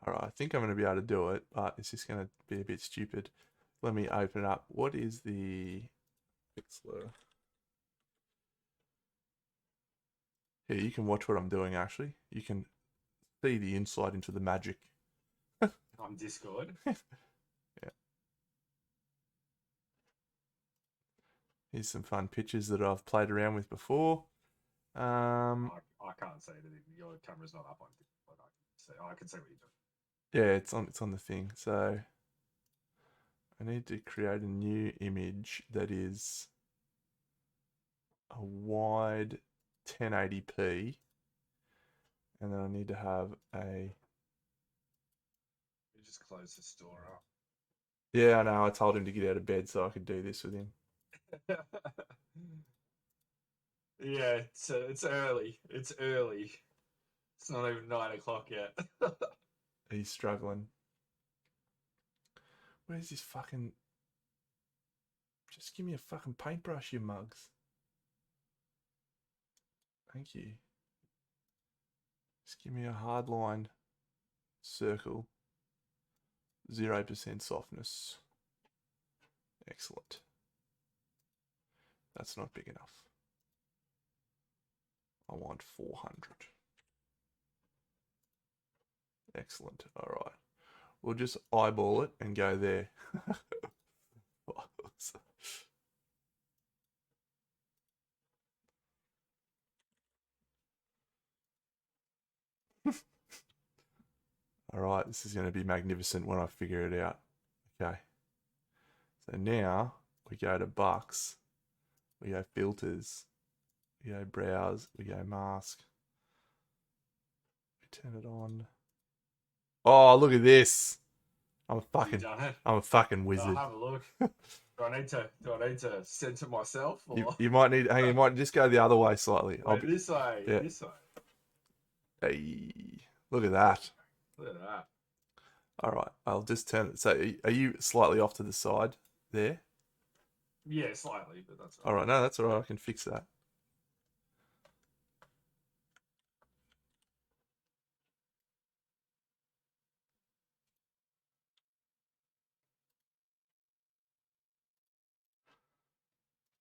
Speaker 1: All right. I think I'm going to be able to do it, but it's just going to be a bit stupid. Let me open it up. What is the Pixlr? Here, you can watch what I'm doing, actually. You can see the insight into the magic.
Speaker 2: On Discord.
Speaker 1: Yeah. Here's some fun pictures that I've played around with before.
Speaker 2: I can't see it. Your camera's not up on Discord. I can see what you're doing.
Speaker 1: Yeah, it's on the thing. So I need to create a new image that is a wide 1080p, and then I need to have a.
Speaker 2: You just close the store up.
Speaker 1: Yeah, I know. I told him to get out of bed so I could do this with him.
Speaker 2: Yeah, it's early. It's early. It's not even 9 o'clock yet.
Speaker 1: He's struggling. Where's this fucking? Just give me a fucking paintbrush, you mugs. Thank you. Just give me a hard line circle. 0% softness. Excellent. That's not big enough. I want 400. Excellent. All right. We'll just eyeball it and go there. All right, this is going to be magnificent when I figure it out. Okay. So now we go to bucks, we go filters, we go browse, we go mask. We turn it on. Oh, look at this! I'm a
Speaker 2: You
Speaker 1: fucking,
Speaker 2: done it?
Speaker 1: I'm a fucking
Speaker 2: I'll
Speaker 1: wizard.
Speaker 2: have a look. Do I need to censor myself or
Speaker 1: You might need. Hang on, you might just go the other way slightly. I'll
Speaker 2: wait
Speaker 1: be.
Speaker 2: this way?
Speaker 1: Yeah.
Speaker 2: This way.
Speaker 1: Hey, look at that.
Speaker 2: Look at that.
Speaker 1: All right, I'll just turn it. So, are you slightly off to the side there?
Speaker 2: Yeah, slightly, but that's
Speaker 1: All
Speaker 2: all
Speaker 1: right, no, that's all right. I can fix that.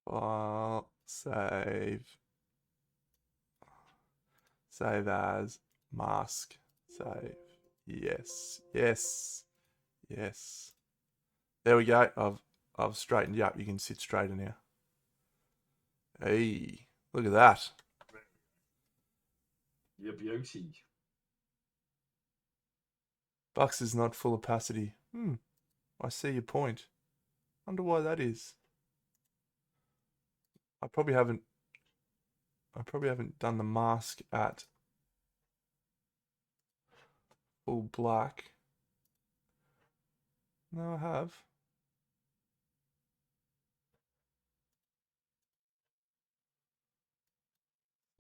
Speaker 1: File, save, save as, mask, save. Yes, yes, yes. There we go. I've straightened you up. You can sit straighter now. Hey, look at that.
Speaker 2: right. Your beauty.
Speaker 1: Bucks is not full opacity. I see your point. Wonder why that is. I probably haven't done the mask at full black. No, I have.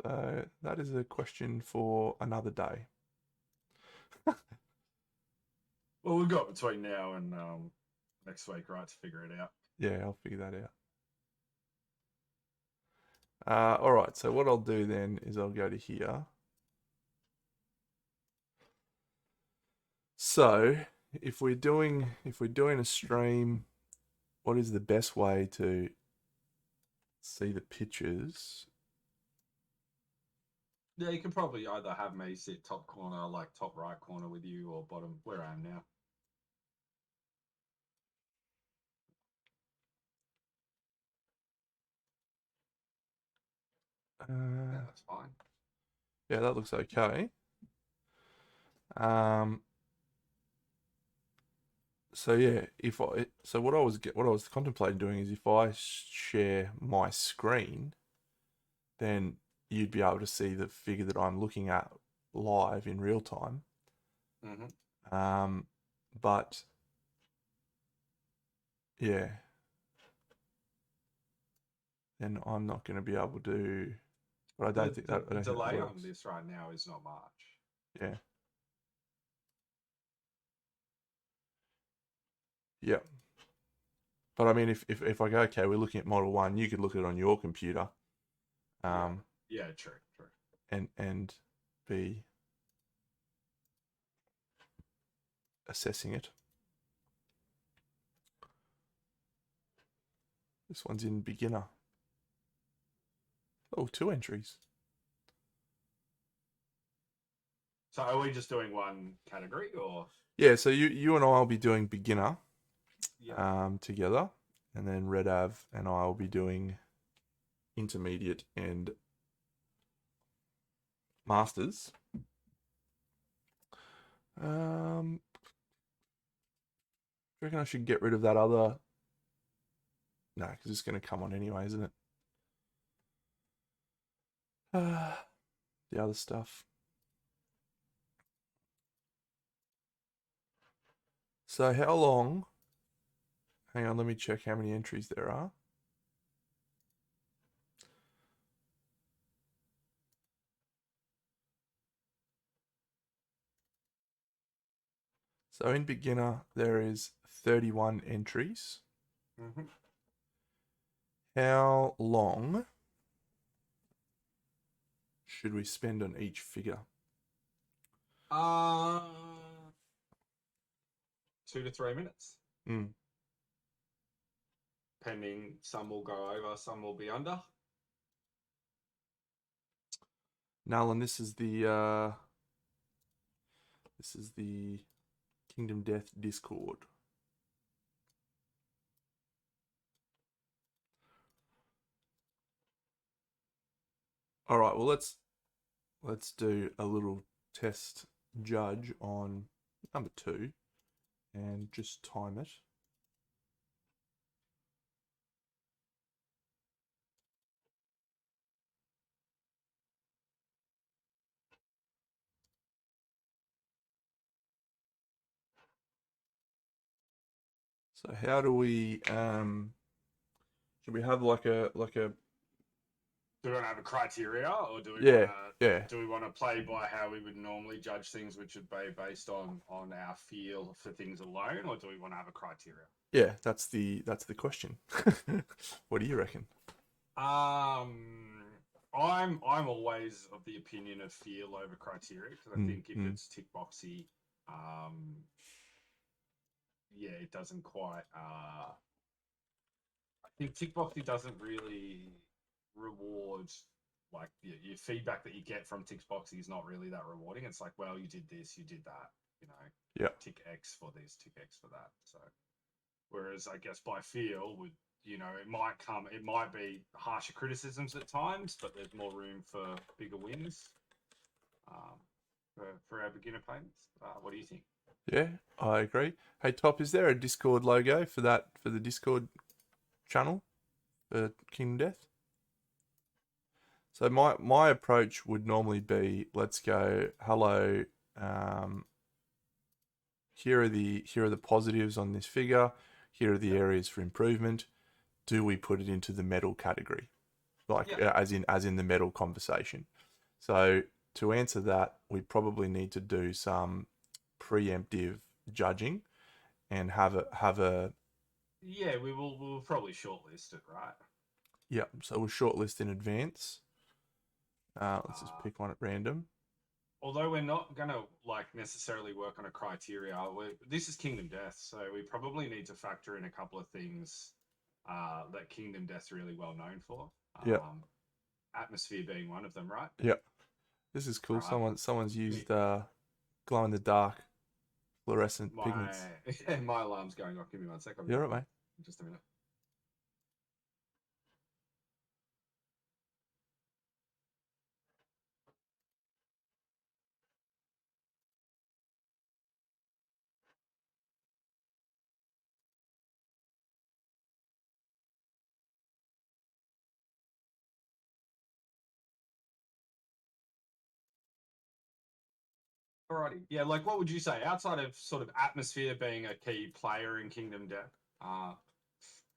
Speaker 1: So that is a question for another day.
Speaker 2: Well, we've got between now and next week, right, to figure it out.
Speaker 1: Yeah, I'll figure that out. All right, so what I'll do then is I'll go to here. So if we're doing a stream, what is the best way to see the pictures?
Speaker 2: Yeah, you can probably either have me sit top corner, like top right corner with you, or bottom where I am now. Yeah, that's fine.
Speaker 1: Yeah, that looks okay. So yeah, what I was contemplating doing is if I share my screen, then you'd be able to see the figure that I'm looking at live in real time.
Speaker 2: Mm-hmm.
Speaker 1: But yeah, then I'm not going to be able to. But I don't think that
Speaker 2: The delay on
Speaker 1: works.
Speaker 2: this right now is not much.
Speaker 1: Yeah. Yeah. But I mean, if I go, okay, we're looking at model one, you could look at it on your computer,
Speaker 2: Yeah, true.
Speaker 1: and be assessing it. This one's in beginner. Oh, 2 entries.
Speaker 2: So are we just doing one category or?
Speaker 1: Yeah, so you and I will be doing beginner
Speaker 2: Yeah.
Speaker 1: together, and then Red Av and I will be doing intermediate and masters. I reckon I should get rid of that other. No, because it's going to come on anyway, isn't it? The other stuff. So how long? Hang on, let me check how many entries there are. So in beginner, there is 31 entries.
Speaker 2: Mm-hmm.
Speaker 1: How long should we spend on each figure?
Speaker 2: 2 to 3 minutes.
Speaker 1: Mm.
Speaker 2: Pending, some will go over, some will be under.
Speaker 1: Nalan, this is the Kingdom Death Discord. All right, well let's do a little test judge on number 2 and just time it. So how do we should we have like a
Speaker 2: Do we want to have a criteria, or do we
Speaker 1: yeah, yeah.
Speaker 2: do we want to play by how we would normally judge things, which would be based on our feel for things alone, or do we want to have a criteria?
Speaker 1: Yeah, that's the question. What do you reckon?
Speaker 2: I'm always of the opinion of feel over criteria, because I think if it's tick boxy, yeah, it doesn't quite. I think tick boxy doesn't really reward, like your feedback that you get from tick boxy is not really that rewarding. It's like, well, you did this, you did that,
Speaker 1: Yeah.
Speaker 2: tick X for this, tick X for that. So, whereas I guess by feel would, it might be harsher criticisms at times, but there's more room for bigger wins for our beginner payments. What do you think?
Speaker 1: Yeah, I agree. Hey, Top, is there a Discord logo for the Discord channel for Kingdom Death? So my approach would normally be, let's go, hello, here are the positives on this figure, here are the areas for improvement. Do we put it into the medal category? Like as in the medal conversation. So to answer that, we probably need to do some preemptive judging and have a
Speaker 2: Yeah, we'll probably shortlist it, right?
Speaker 1: yeah. So we'll shortlist in advance. Let's just pick one at random.
Speaker 2: Although we're not gonna necessarily work on a criteria, this is Kingdom Death, so we probably need to factor in a couple of things that Kingdom Death's really well known for.
Speaker 1: Yeah.
Speaker 2: Atmosphere being one of them, right?
Speaker 1: Yeah. This is cool.
Speaker 2: Right.
Speaker 1: Someone's used glow in the dark fluorescent pigments.
Speaker 2: My alarm's going off. Give me 1 second.
Speaker 1: You're right, mate.
Speaker 2: Just a minute. Alrighty. Yeah, what would you say outside of sort of atmosphere being a key player in Kingdom Death?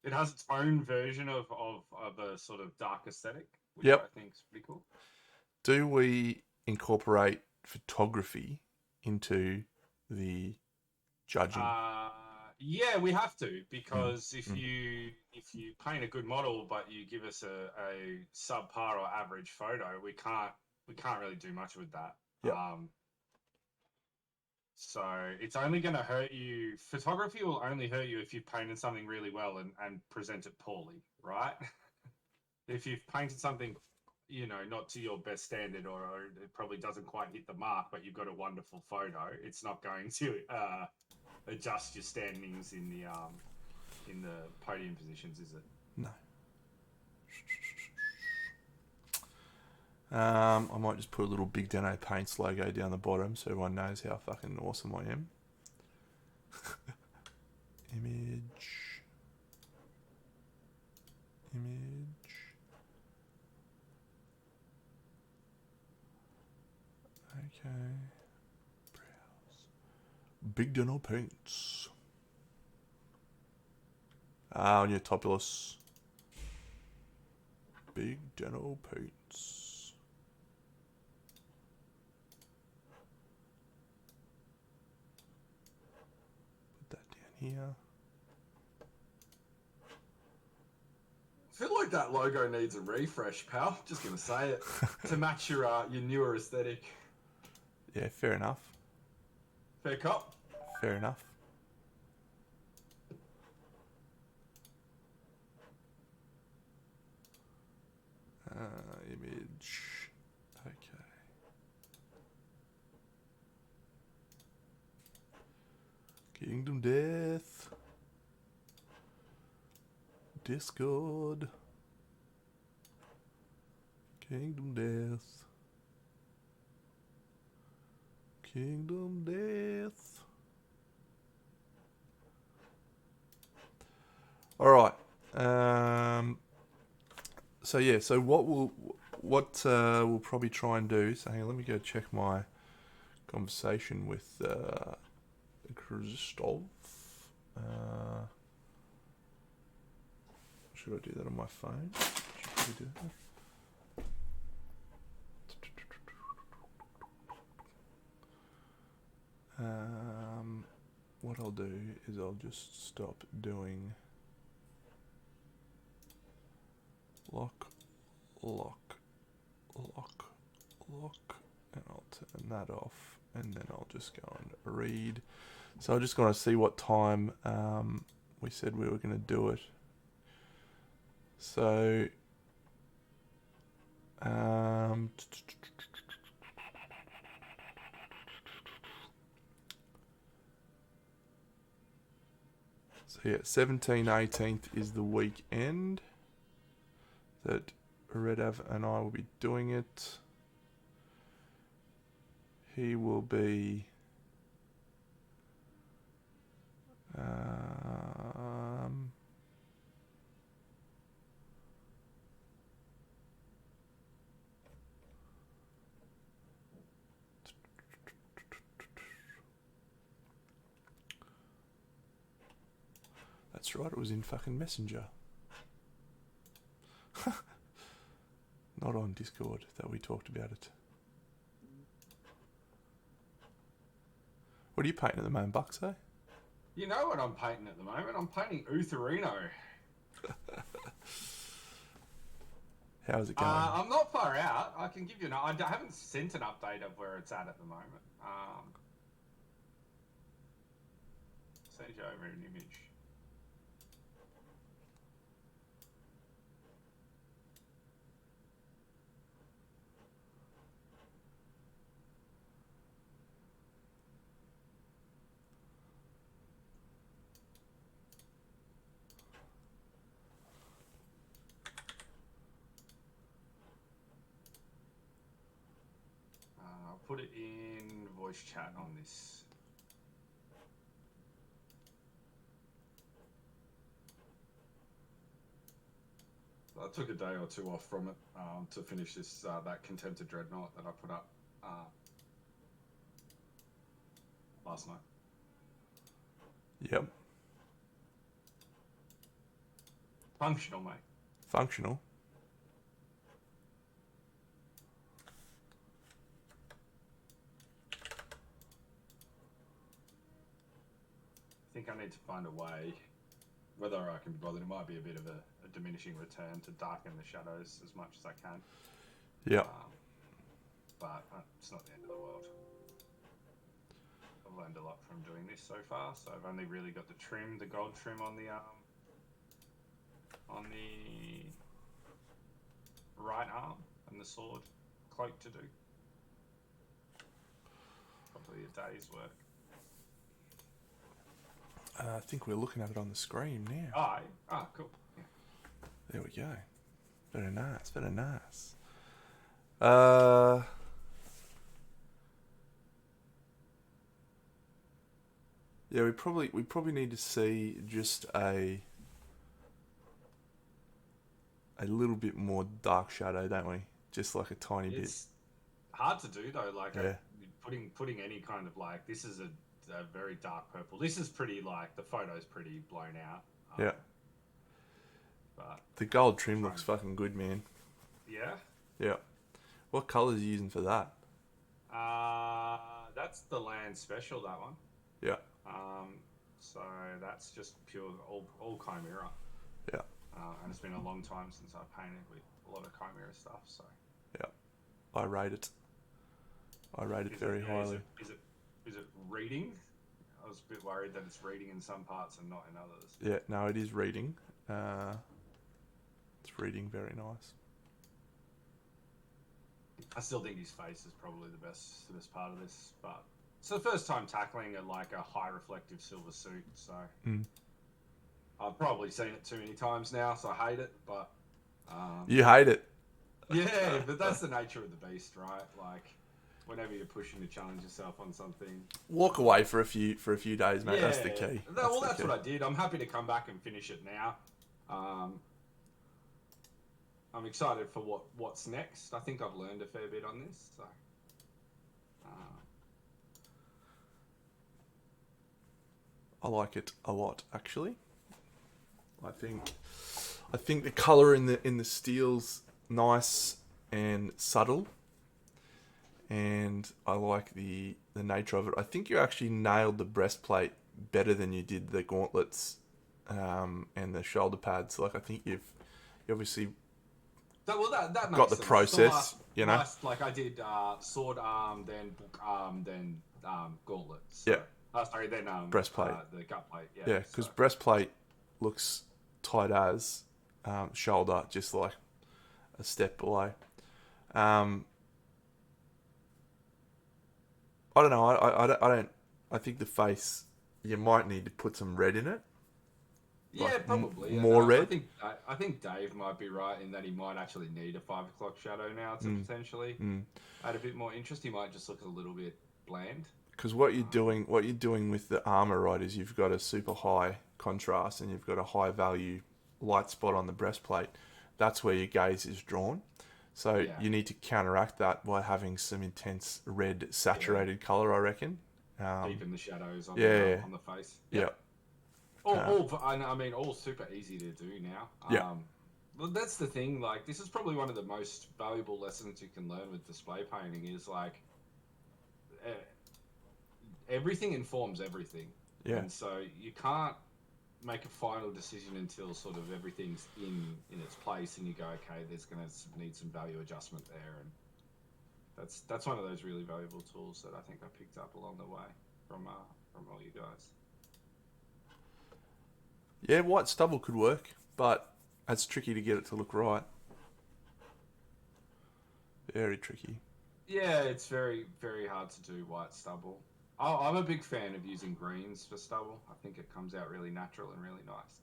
Speaker 2: It has its own version of a sort of dark aesthetic, which I think is pretty cool.
Speaker 1: Do we incorporate photography into the judging?
Speaker 2: Yeah, we have to, because if you paint a good model but you give us a subpar or average photo, we can't really do much with that.
Speaker 1: Yep.
Speaker 2: So it's only going to hurt you. Photography will only hurt you if you've painted something really well and present it poorly, right? If you've painted something, not to your best standard, or it probably doesn't quite hit the mark, but you've got a wonderful photo, it's not going to adjust your standings in the podium positions, is it?
Speaker 1: No. I might just put a little Big Dano Paints logo down the bottom so everyone knows how fucking awesome I am. Image. Okay. Browse. Big Dano Paints. On your Topulus. Big Dano Paints. Put that down here.
Speaker 2: I feel like that logo needs a refresh, pal. Just gonna say it to match your newer aesthetic.
Speaker 1: Yeah, fair enough.
Speaker 2: Fair cop.
Speaker 1: Fair enough. Image. Okay. Kingdom Death. Discord. Kingdom Death. Kingdom Death. All right. So yeah. So what we'll probably try and do. So hang on, let me go check my conversation with Christoph. Should I do that on my phone? Should probably do that. What I'll do is I'll just stop doing lock, and I'll turn that off, and then I'll just go and read. So I'm just going to see what time we said we were going to do it. So yeah, 17th, 18th is the weekend that Redav and I will be doing it. He will be that's right, it was in fucking Messenger. Not on Discord that we talked about it. What are you painting at the moment, Bucks, eh?
Speaker 2: You know what I'm painting at the moment? I'm painting Utherino.
Speaker 1: How's it going?
Speaker 2: I'm not far out. I can give you I haven't sent an update of where it's at the moment. Send you over an image. I'll put it in voice chat on this. I took a day or two off from it to finish this that Contempted Dreadnought that I put up last night.
Speaker 1: Yep.
Speaker 2: Functional, mate.
Speaker 1: Functional.
Speaker 2: I think I need to find a way, whether I can be bothered. It might be a bit of a diminishing return to darken the shadows as much as I can.
Speaker 1: Yeah.
Speaker 2: But it's not the end of the world. I've learned a lot from doing this so far. So I've only really got the trim, the gold trim on the right arm and the sword cloak to do. Probably a day's work.
Speaker 1: I think we're looking at it on the screen now.
Speaker 2: Cool. Yeah.
Speaker 1: There we go. Very nice, very nice. Yeah, we probably need to see just a little bit more dark shadow, don't we? Just like a tiny bit.
Speaker 2: It's hard to do though. Like
Speaker 1: Yeah.
Speaker 2: putting any kind of like, this is a very dark purple. This is pretty, like, the photo's pretty blown out.
Speaker 1: Yeah.
Speaker 2: But
Speaker 1: The gold trim looks fucking good, man.
Speaker 2: yeah.
Speaker 1: Yeah. What colours are you using for that?
Speaker 2: That's the land special, that one.
Speaker 1: Yeah.
Speaker 2: So that's just pure all Chimera.
Speaker 1: Yeah.
Speaker 2: And it's been a long time since I've painted with a lot of Chimera stuff. So
Speaker 1: yeah, I rate it. Very highly.
Speaker 2: Is it reading? I was a bit worried that it's reading in some parts and not in others.
Speaker 1: Yeah, no, it is reading. It's reading very nice.
Speaker 2: I still think his face is probably the best part of this, but it's the first time tackling a high reflective silver suit, so I've probably seen it too many times now, so I hate it. But
Speaker 1: you hate it?
Speaker 2: Yeah, but that's the nature of the beast, right? Like, whenever you're pushing to challenge yourself on something.
Speaker 1: Walk away for a few days, mate.
Speaker 2: Yeah,
Speaker 1: That's the key.
Speaker 2: that's what I did. I'm happy to come back and finish it now. I'm excited for what's next. I think I've learned a fair bit on this. So,
Speaker 1: I like it a lot, actually. I think the color in the steel's nice and subtle, and I like the nature of it. I think you actually nailed the breastplate better than you did the gauntlets and the shoulder pads. Like I think you obviously
Speaker 2: that makes
Speaker 1: got the
Speaker 2: sense.
Speaker 1: process.
Speaker 2: So
Speaker 1: you know,
Speaker 2: like I did sword arm, then book arm, then gauntlets.
Speaker 1: Yeah.
Speaker 2: Sorry, then
Speaker 1: breastplate.
Speaker 2: The gut plate.
Speaker 1: Yeah, because breastplate looks tight as shoulder, just like a step below. I don't know. I don't. I think the face. You might need to put some red in it.
Speaker 2: Yeah,
Speaker 1: like
Speaker 2: probably.
Speaker 1: more red.
Speaker 2: I think Dave might be right in that he might actually need a 5 o'clock shadow now to potentially add a bit more interest. He might just look a little bit bland.
Speaker 1: Because what you're doing with the armor, right, is you've got a super high contrast and you've got a high value light spot on the breastplate. That's where your gaze is drawn. So you need to counteract that by having some intense red saturated color, I reckon.
Speaker 2: Deepen the shadows on the face.
Speaker 1: Yeah.
Speaker 2: All super easy to do now.
Speaker 1: Yeah.
Speaker 2: Well, that's the thing. Like, this is probably one of the most valuable lessons you can learn with display painting. Is like, everything informs everything.
Speaker 1: Yeah.
Speaker 2: And so you can't make a final decision until sort of everything's in its place, and you go, okay, there's going to need some value adjustment there, and that's one of those really valuable tools that I think I picked up along the way from all you guys.
Speaker 1: Yeah, white stubble could work, but it's tricky to get it to look right. Very tricky.
Speaker 2: Yeah, it's very, very hard to do white stubble. I'm a big fan of using greens for stubble. I think it comes out really natural and really nice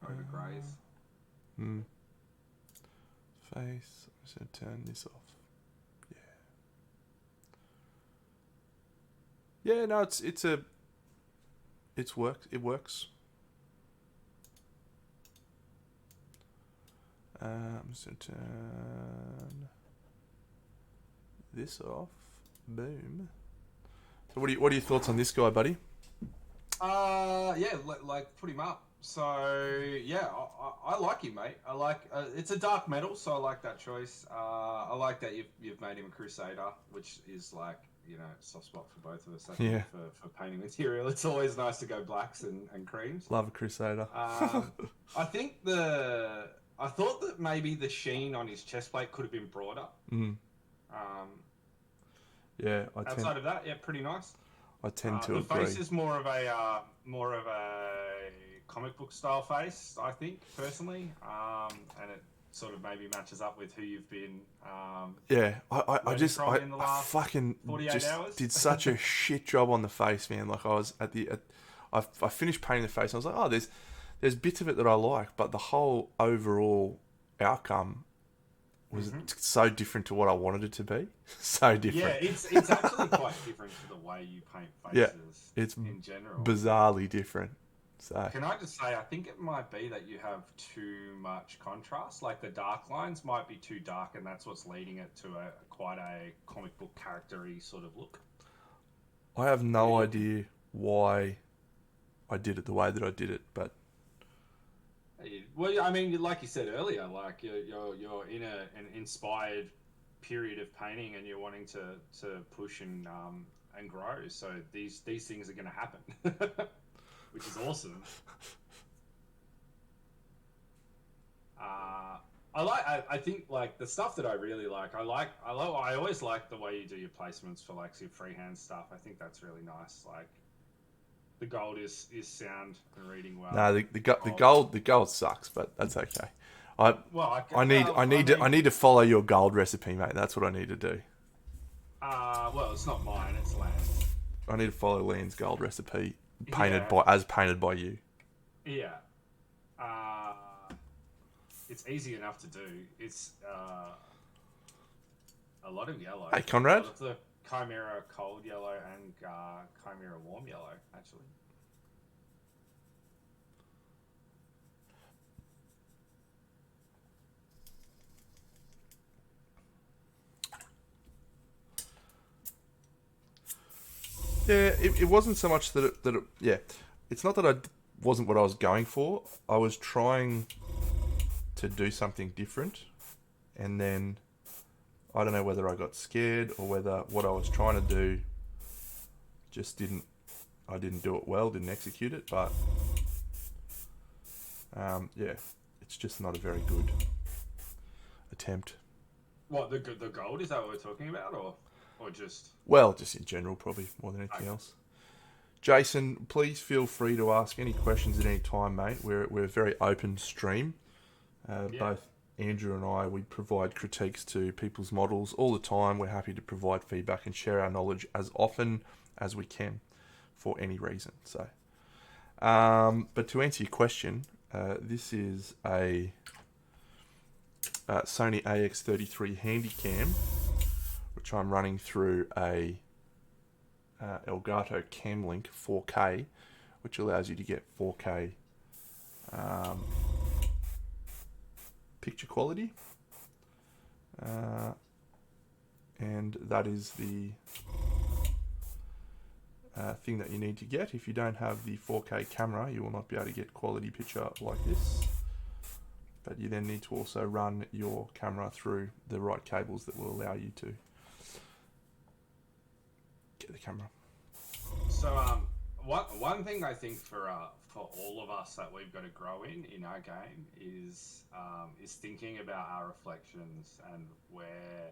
Speaker 2: over greys.
Speaker 1: Face. I'm just going to turn this off. Yeah. Yeah, no, it works. I'm just going to turn this off. Boom. So what are your thoughts on this guy, buddy?
Speaker 2: Like put him up. So yeah, I like him, mate. I like it's a dark metal, so I like that choice. I like that you've made him a Crusader, which is like, soft spot for both of us. I think for painting material, it's always nice to go blacks and creams.
Speaker 1: Love a Crusader.
Speaker 2: I thought that maybe the sheen on his chest plate could have been broader.
Speaker 1: Yeah,
Speaker 2: outside of that, pretty nice.
Speaker 1: I tend to
Speaker 2: the
Speaker 1: agree.
Speaker 2: face is more of a comic book style face, I think, personally, and it sort of maybe matches up with who you've been.
Speaker 1: I fucking
Speaker 2: 48 hours?
Speaker 1: did such a shit job on the face, man. Like I was I finished painting the face, and I was like, oh, there's bits of it that I like, but the whole overall outcome was so different to what I wanted it to be. So different.
Speaker 2: Yeah, it's actually quite different to the way you paint faces.
Speaker 1: It's
Speaker 2: in general
Speaker 1: bizarrely different. So
Speaker 2: can I just say, I think it might be that you have too much contrast. Like the dark lines might be too dark, and that's what's leading it to quite a comic book character-y sort of look.
Speaker 1: I have no idea why I did it the way that I did it, but
Speaker 2: well, I mean, like you said earlier, like you're in an inspired period of painting, and you're wanting to push and grow. So these things are going to happen, which is awesome. I think like the stuff that I really like. I always like the way you do your placements for like your freehand stuff. I think that's really nice. Like, the gold is sound and reading well.
Speaker 1: No, the gold sucks, but that's okay. I need to follow your gold recipe, mate. That's what I need to do.
Speaker 2: Well, it's not mine; it's Lance.
Speaker 1: I need to follow Lean's gold recipe, painted by you.
Speaker 2: Yeah. It's easy enough to do. It's a lot of yellow.
Speaker 1: Hey, Conrad.
Speaker 2: A lot of the Chimera cold yellow and Chimera warm yellow, actually.
Speaker 1: Yeah, it wasn't so much that it yeah, it's not that wasn't what I was going for. I was trying to do something different, and then I don't know whether I got scared or whether what I was trying to do just didn't. I didn't do it well, didn't execute it, but yeah, it's just not a very good attempt.
Speaker 2: What, the gold? Is that what we're talking about, or just?
Speaker 1: Well, just in general, probably more than anything
Speaker 2: Okay.
Speaker 1: else. Jason, please feel free to ask any questions at any time, mate. We're a very open stream.
Speaker 2: Yeah.
Speaker 1: Both Andrew and I, we provide critiques to people's models all the time. We're happy to provide feedback and share our knowledge as often as we can for any reason. So, but to answer your question, this is a Sony AX33 Handycam, which I'm running through a Elgato Camlink 4K, which allows you to get 4K picture quality, and that is the thing that you need to get. If you don't have the 4K camera, you will not be able to get quality picture like this, but you then need to also run your camera through the right cables that will allow you to get the camera.
Speaker 2: So, one thing I think for all of us that we've got to grow in our game is thinking about our reflections and where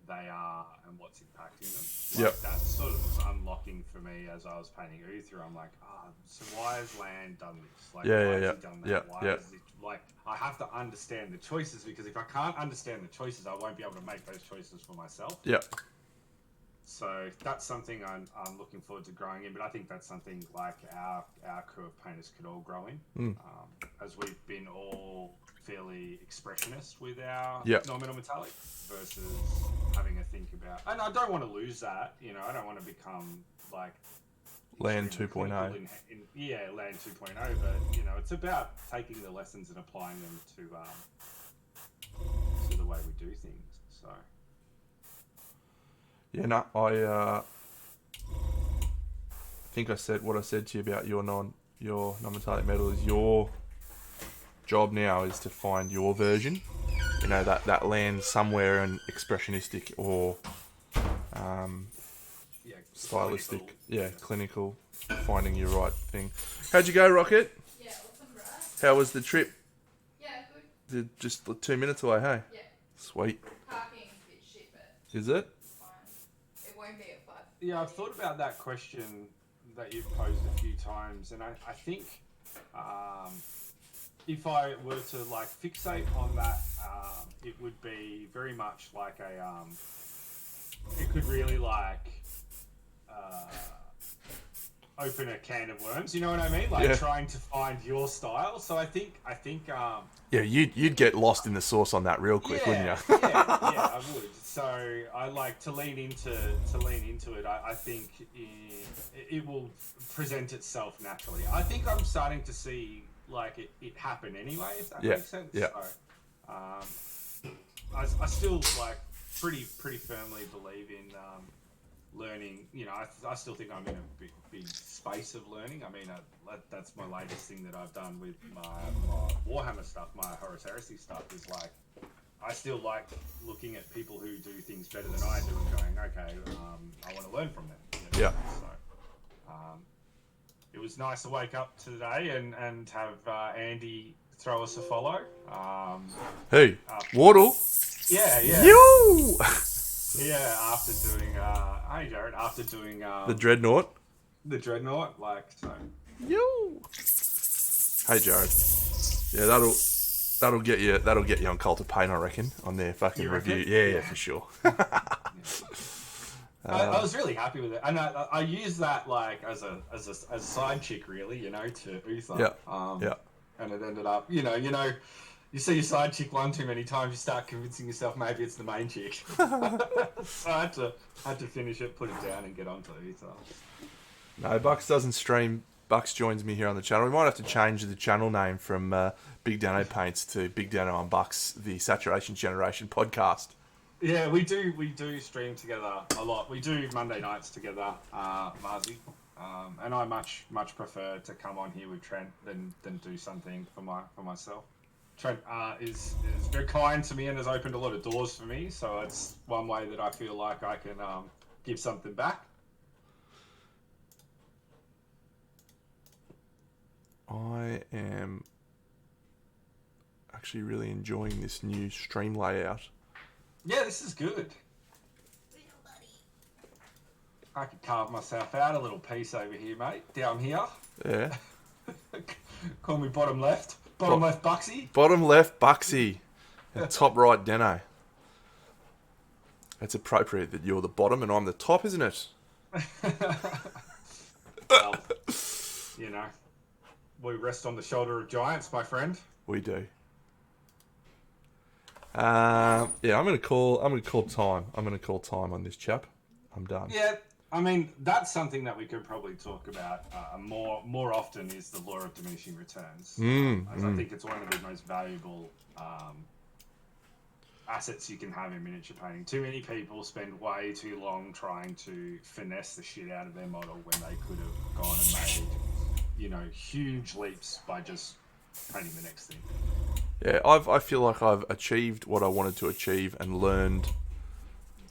Speaker 2: they are and what's impacting them.
Speaker 1: Yep.
Speaker 2: That's sort of unlocking for me as I was painting Uther. I'm like, so why has Land done this? Like, why has he done that? Why is it, like, I have to understand the choices, because if I can't understand the choices, I won't be able to make those choices for myself.
Speaker 1: Yeah.
Speaker 2: So that's something I'm looking forward to growing in, but I think that's something like our crew of painters could all grow in, as we've been all fairly expressionist with our non-metal metallic versus having a think about. And I don't want to lose that, I don't want to become like
Speaker 1: Land 2.0.
Speaker 2: Land 2.0, but it's about taking the lessons and applying them to the way we do things. So.
Speaker 1: Yeah, no, I think I said what I said to you about your non-metallic metal is your job now is to find your version. That lands somewhere in expressionistic or stylistic, clinical, finding your right thing. How'd you go, Rocket?
Speaker 3: Yeah, awesome, right?
Speaker 1: How was the trip?
Speaker 3: Yeah, good.
Speaker 1: Just 2 minutes away, hey?
Speaker 3: Yeah.
Speaker 1: Sweet.
Speaker 3: Parking's a bit shit, but
Speaker 1: Is it?
Speaker 3: it's fine. It won't be at 5.
Speaker 2: Yeah, I've thought about that question that you've posed a few times, and I think if I were to fixate on that, it would be very much like it could really open a can of worms. You know what I mean? Trying to find your style. So I think.
Speaker 1: Yeah, you'd get lost in the sauce on that real quick, wouldn't you?
Speaker 2: yeah, I would. So I like to lean into it. I think it will present itself naturally. I think I'm starting to see it happen anyway, if that makes sense.
Speaker 1: Yeah.
Speaker 2: So, I still pretty firmly believe in learning. I still think I'm in a big space of learning. I mean, that's my latest thing that I've done with my Warhammer stuff, my Horus Heresy stuff. Is I still like looking at people who do things better than I do and going, okay, I want to learn from them.
Speaker 1: Yeah.
Speaker 2: So, it was nice to wake up today and have Andy throw us a follow.
Speaker 1: Hey, Wardle.
Speaker 2: Yeah.
Speaker 1: Yo!
Speaker 2: Yeah, after doing, hey Jared, after doing
Speaker 1: The Dreadnought.
Speaker 2: The Dreadnought, so.
Speaker 1: Yo! Hey, Jared. Yeah, that'll get you on Cult of Pain, I reckon, on their fucking review. Yeah, for sure.
Speaker 2: I was really happy with it, and I used that as a side chick, really, to Uther.
Speaker 1: Yeah.
Speaker 2: And it ended up, You see your side chick one too many times, you start convincing yourself maybe it's the main chick. So I had to finish it, put it down, and get onto it. So.
Speaker 1: No, Bucks doesn't stream. Bucks joins me here on the channel. We might have to change the channel name from Big Dano Paints to Big Dano and Bucks, the Saturation Generation podcast.
Speaker 2: Yeah, we do stream together a lot. We do Monday nights together, Marzi. And I much prefer to come on here with Trent than do something for myself. Trent is very kind to me and has opened a lot of doors for me, so it's one way that I feel like I can give something back.
Speaker 1: I am actually really enjoying this new stream layout.
Speaker 2: Yeah, this is good. I could carve myself out a little piece over here, mate. Down here.
Speaker 1: Yeah.
Speaker 2: Call me bottom left. Bottom left Bucksy.
Speaker 1: Bottom left Bucksy. And top right Dano. It's appropriate that you're the bottom and I'm the top, isn't it?
Speaker 2: Well, you know, we rest on the shoulder of giants, my friend.
Speaker 1: We do. Yeah, I'm gonna call time. I'm gonna call time on this chap. I'm done.
Speaker 2: Yeah, I mean that's something that we could probably talk about more often is the law of diminishing returns. I think it's one of the most valuable assets you can have in miniature painting. Too many people spend way too long trying to finesse the shit out of their model when they could have gone and made, you know, huge leaps by just painting the next thing.
Speaker 1: Yeah, I feel like I've achieved what I wanted to achieve and learned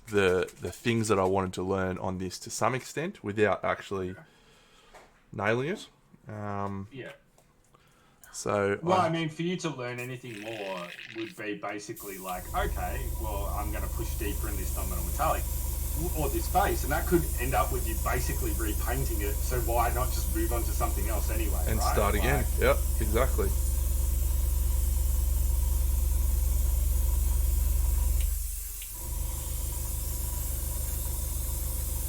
Speaker 1: the things that I wanted to learn on this to some extent without actually nailing it.
Speaker 2: Yeah.
Speaker 1: So
Speaker 2: well, I mean, for you to learn anything more would be basically like, okay, well, I'm going to push deeper in this nominal metallic or this base, and that could end up with you basically repainting it. So why not just move on to something else anyway?
Speaker 1: And
Speaker 2: right?
Speaker 1: start again. Yep, exactly.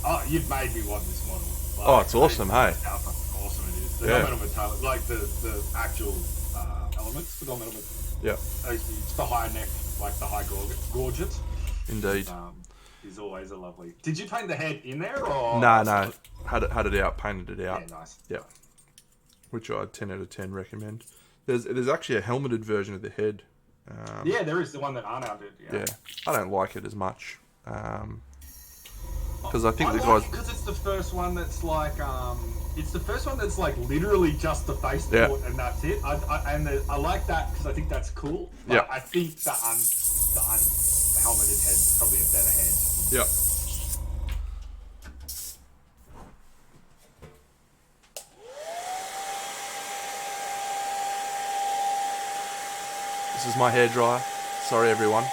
Speaker 2: Oh, you've made me want this model. Like,
Speaker 1: oh, it's awesome, hey?
Speaker 2: How fucking awesome it is. The nominal metallic, like the actual elements, the nominal metallic.
Speaker 1: Yeah.
Speaker 2: It's the high neck, like the high gorget.
Speaker 1: Indeed.
Speaker 2: Is always a lovely. Did you paint the head in there or?
Speaker 1: No. Had it out, painted it out.
Speaker 2: Yeah, nice.
Speaker 1: Yeah. Which I'd 10 out of 10 recommend. There's actually a helmeted version of the head.
Speaker 2: Yeah, there is the one that Arnold did.
Speaker 1: Yeah. I don't like it as much. Because I think the guys.
Speaker 2: Because it's the first one that's like literally just the face port and that's it. I like that because I think that's cool. But
Speaker 1: yeah.
Speaker 2: I think the helmeted head's probably a better head.
Speaker 1: Yeah. This is my hairdryer. Sorry, everyone.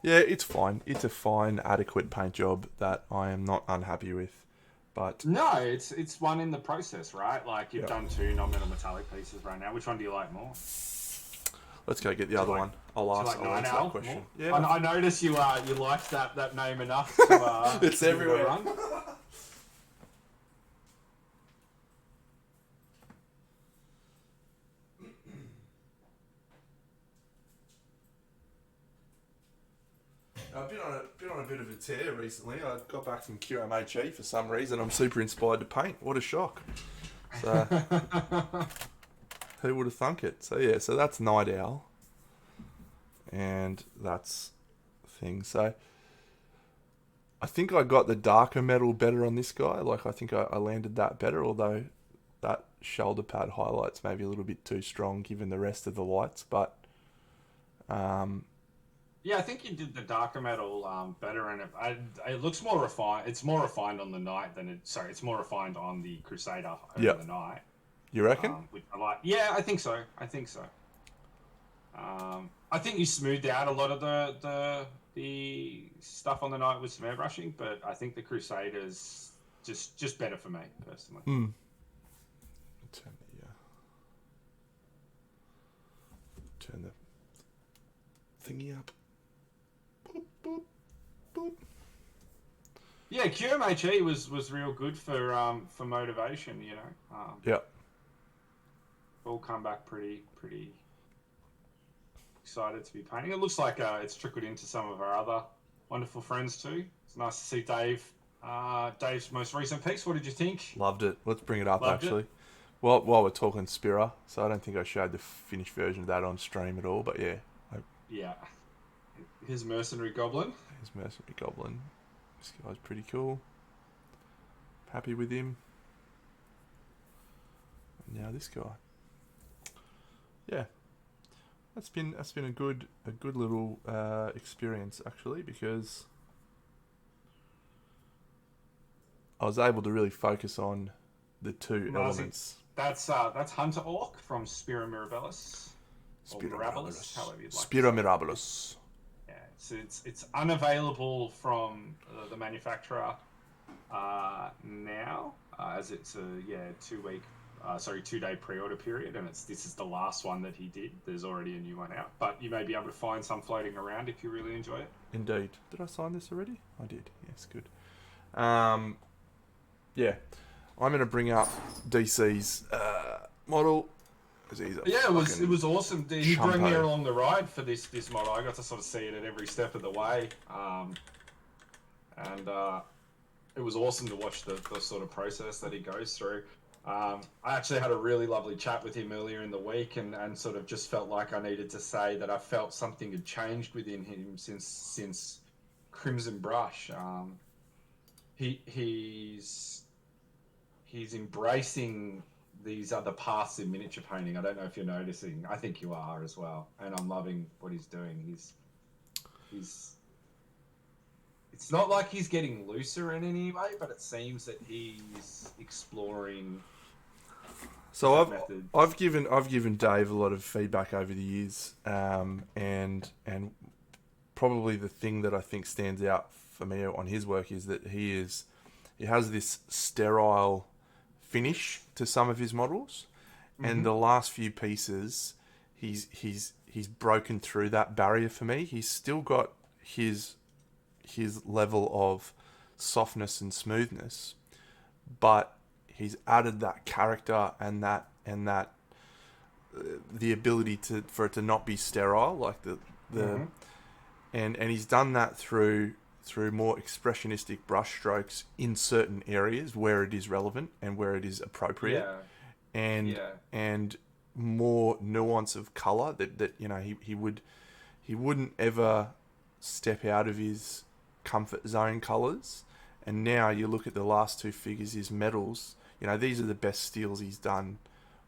Speaker 1: Yeah, it's fine. It's a fine, adequate paint job that I am not unhappy with. But
Speaker 2: no, it's one in the process, right? Like you've done 2 nominal metallic pieces right now. Which one do you like more?
Speaker 1: Let's go get the other one. I'll answer that question. Yeah,
Speaker 2: I notice you liked that name enough. To,
Speaker 1: it's everywhere. I've been on a bit of a tear recently. I got back from QMHE for some reason. I'm super inspired to paint. What a shock! So, who would have thunk it? So yeah, so that's Night Owl, and that's thing. So I think I got the darker metal better on this guy. Like I think I landed that better, although that shoulder pad highlight's maybe a little bit too strong given the rest of the lights, but.
Speaker 2: Yeah, I think you did the darker metal better, and it looks more refined. It's more refined on the Night than it's more refined on the Crusader over the Night.
Speaker 1: You reckon?
Speaker 2: Which I like. Yeah, I think so. I think you smoothed out a lot of the stuff on the Night with some airbrushing, but I think the Crusader's just better for me personally.
Speaker 1: Turn the thingy up. Boop, boop, boop.
Speaker 2: Yeah, QMHE was real good for motivation.
Speaker 1: Yeah.
Speaker 2: All come back pretty excited to be painting. It looks like it's trickled into some of our other wonderful friends too. It's nice to see Dave. Dave's most recent piece. What did you think?
Speaker 1: Loved it. Let's bring it up,
Speaker 2: Loved it.
Speaker 1: actually. Well, while we're talking Spira, so I don't think I showed the finished version of that on stream at all, but yeah.
Speaker 2: Yeah. His mercenary goblin.
Speaker 1: His mercenary goblin. This guy's pretty cool. Happy with him. And now this guy. Yeah. That's been a good little experience, actually, because I was able to really focus on the two elements.
Speaker 2: That's Hunter Orc from Spira Mirabilis.
Speaker 1: Spira
Speaker 2: Mirabilis, however you'd like
Speaker 1: Spira
Speaker 2: to say it.
Speaker 1: Mirabilis.
Speaker 2: Yeah, so it's unavailable from the manufacturer now, as it's a 2-day pre-order period, and this is the last one that he did. There's already a new one out, but you may be able to find some floating around if you really enjoy it.
Speaker 1: Indeed. Did I sign this already? I did. Yes, good. Yeah, I'm going to bring up DC's model.
Speaker 2: Yeah, it was awesome. He drove me
Speaker 1: chumpo.
Speaker 2: along the ride for this model. I got to sort of see it at every step of the way, and it was awesome to watch the sort of process that he goes through. I actually had a really lovely chat with him earlier in the week, and sort of just felt like I needed to say that I felt something had changed within him since Crimson Brush. He's embracing these other paths in miniature painting. I don't know if you're noticing. I think you are as well, and I'm loving what he's doing. He's it's not like he's getting looser in any way, but it seems that he's exploring.
Speaker 1: So
Speaker 2: methods.
Speaker 1: I've given Dave a lot of feedback over the years, and probably the thing that I think stands out for me on his work is that he has this sterile finish to some of his models, and the last few pieces he's broken through that barrier for me. He's still got his level of softness and smoothness, but he's added that character and that the ability for it to not be sterile, like and he's done that through more expressionistic brush strokes in certain areas where it is relevant and where it is appropriate, and more nuance of color that he wouldn't ever step out of his comfort zone colors. And now you look at the last two figures, his medals, these are the best steals he's done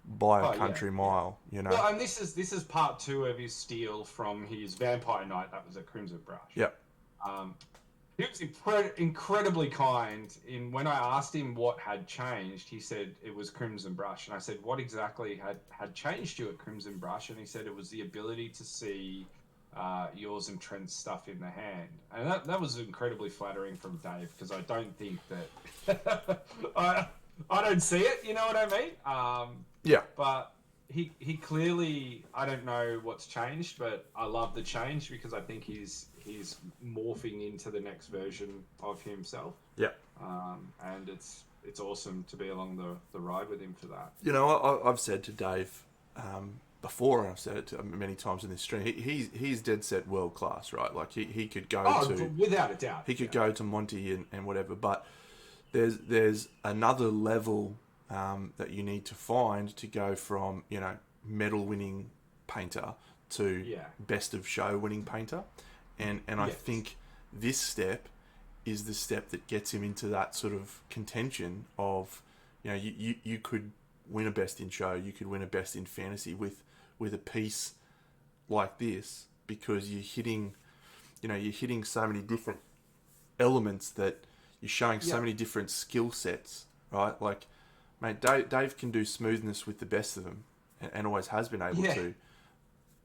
Speaker 1: by a country mile.
Speaker 2: Well, and this is part 2 of his steal from his Vampire Knight. That was a Crimson Brush.
Speaker 1: Yep.
Speaker 2: He was incredibly kind. When I asked him what had changed, he said it was Crimson Brush, and I said, "What exactly had changed you at Crimson Brush?" And he said it was the ability to see yours and Trent's stuff in the hand, and that was incredibly flattering from Dave, because I don't think that I don't see it. You know what I mean?
Speaker 1: Yeah.
Speaker 2: But he clearly, I don't know what's changed, but I love the change, because I think he's morphing into the next version of himself.
Speaker 1: Yeah.
Speaker 2: And it's awesome to be along the ride with him for that.
Speaker 1: I've said to Dave before, and I've said it to him many times in this stream, he's dead set world class, right? Like he could go
Speaker 2: without a doubt.
Speaker 1: He could go to Monty and whatever, but there's another level that you need to find to go from medal winning painter to best of show winning painter, and I think this step is the step that gets him into that sort of contention of you could win a best in show, you could win a best in fantasy with a piece like this, because you're hitting so many different elements, that you're showing so many different skill sets, right? Like, mate, Dave can do smoothness with the best of them, and always has been able to.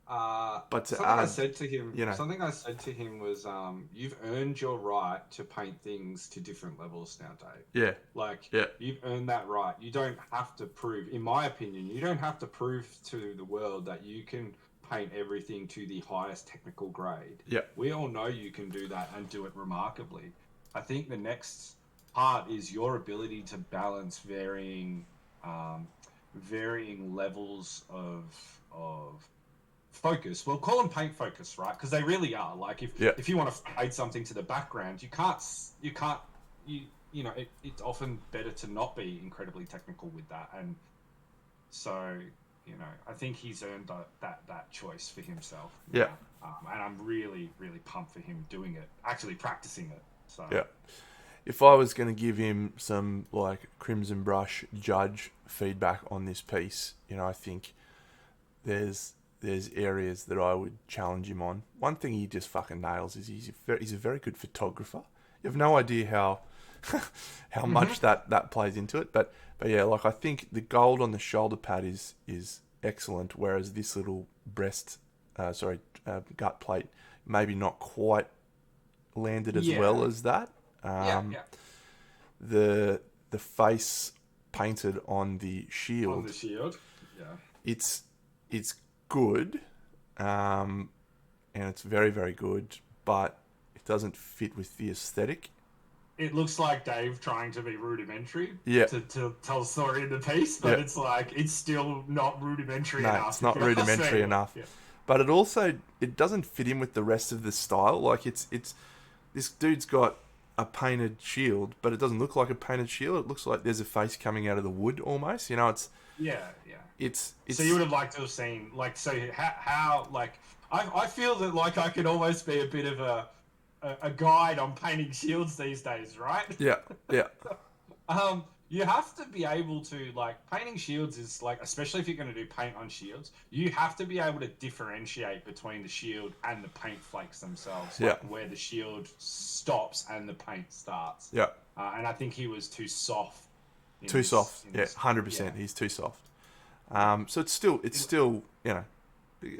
Speaker 1: But to
Speaker 2: something
Speaker 1: add,
Speaker 2: I said to him was, you've earned your right to paint things to different levels now, Dave. You've earned that right. You don't have to prove, in my opinion, to the world that you can paint everything to the highest technical grade.
Speaker 1: Yeah.
Speaker 2: We all know you can do that and do it remarkably. I think the next part is your ability to balance varying levels of focus. We'll call them paint focus, right? Because they really are. Like if you want to fade something to the background, it's often better to not be incredibly technical with that. And so, I think he's earned that choice for himself.
Speaker 1: Yeah.
Speaker 2: And I'm really, really pumped for him doing it, actually practicing it. So
Speaker 1: yeah. If I was going to give him some like Crimson Brush judge feedback on this piece, I think there's areas that I would challenge him on. One thing he just fucking nails is he's a very good photographer. You have no idea how much that plays into it, but yeah, like I think the gold on the shoulder pad is excellent, whereas this little gut plate maybe not quite landed as well as that. The face painted on the shield.
Speaker 2: On the shield, yeah.
Speaker 1: It's good, and it's very, very good, but it doesn't fit with the aesthetic.
Speaker 2: It looks like Dave trying to be rudimentary to tell a story in the piece, but it's like it's still not rudimentary enough.
Speaker 1: No, it's not rudimentary enough. Yeah. But it doesn't fit in with the rest of the style. Like it's this dude's got a painted shield, but it doesn't look like a painted shield. It looks like there's a face coming out of the wood almost. It's It's
Speaker 2: so you would have liked to have seen how I feel that like I could almost be a bit of a guide on painting shields these days, right?
Speaker 1: Yeah.
Speaker 2: You have to be able to painting shields is especially if you're going to do paint on shields, you have to be able to differentiate between the shield and the paint flakes themselves, where the shield stops and the paint starts.
Speaker 1: Yeah.
Speaker 2: And I think he was too soft.
Speaker 1: 100%. He's too soft. So it's still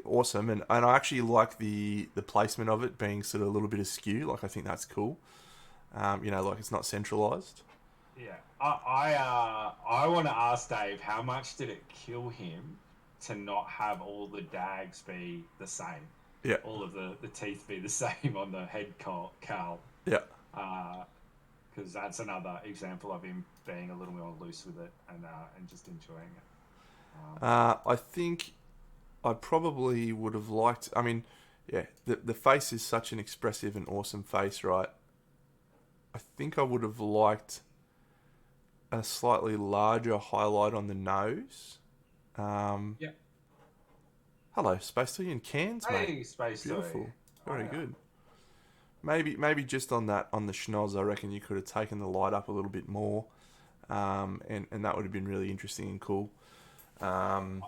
Speaker 1: awesome, and I actually like the placement of it being sort of a little bit askew. Like I think that's cool. It's not centralized.
Speaker 2: Yeah, I want to ask Dave, how much did it kill him to not have all the dags be the same?
Speaker 1: Yeah,
Speaker 2: all of the teeth be the same on the head cowl.
Speaker 1: Yeah.
Speaker 2: Because that's another example of him being a little more loose with it and just enjoying it.
Speaker 1: I think I probably would have liked... I mean, the face is such an expressive and awesome face, right? I think I would have liked a slightly larger highlight on the nose. Hello, Space Toy in cans, mate.
Speaker 2: Hey, Space Toy.
Speaker 1: Beautiful. Very good. Maybe just on the schnoz, I reckon you could have taken the light up a little bit more, and that would have been really interesting and cool.
Speaker 2: I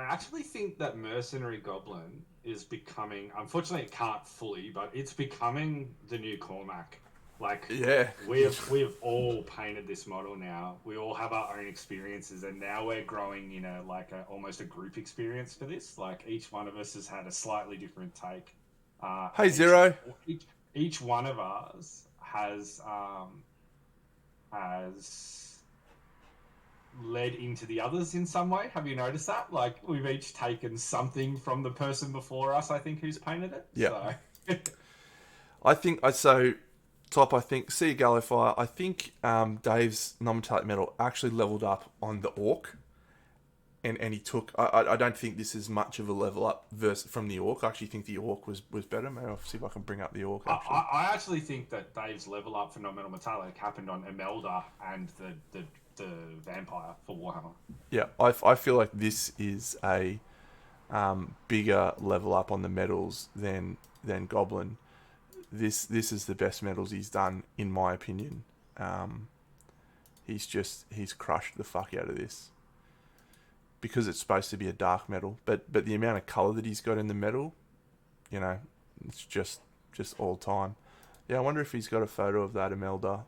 Speaker 2: actually think that Mercenary Goblin is becoming... Unfortunately, it can't fully, but it's becoming the new Cormac. We've all painted this model now. We all have our own experiences, and now we're growing in almost a group experience for this. Like each one of us has had a slightly different take.
Speaker 1: Hey, Zero.
Speaker 2: Each one of us has led into the others in some way. Have you noticed that? Like we've each taken something from the person before us, I think, who's painted it.
Speaker 1: Yeah. So. I think so. Top, I think, see you, Gallifire. I think Dave's non-metallic metal actually leveled up on the Orc, and he took. I don't think this is much of a level up from the Orc. I actually think the Orc was better. Maybe I'll see if I can bring up the Orc. Actually,
Speaker 2: I actually think that Dave's level up for non-metal metallic happened on Imelda and the vampire for Warhammer.
Speaker 1: Yeah, I feel like this is a bigger level up on the metals than Goblin. This is the best metals he's done, in my opinion. He's crushed the fuck out of this. Because it's supposed to be a dark metal, but the amount of colour that he's got in the metal, it's just all time. Yeah, I wonder if he's got a photo of that Imelda.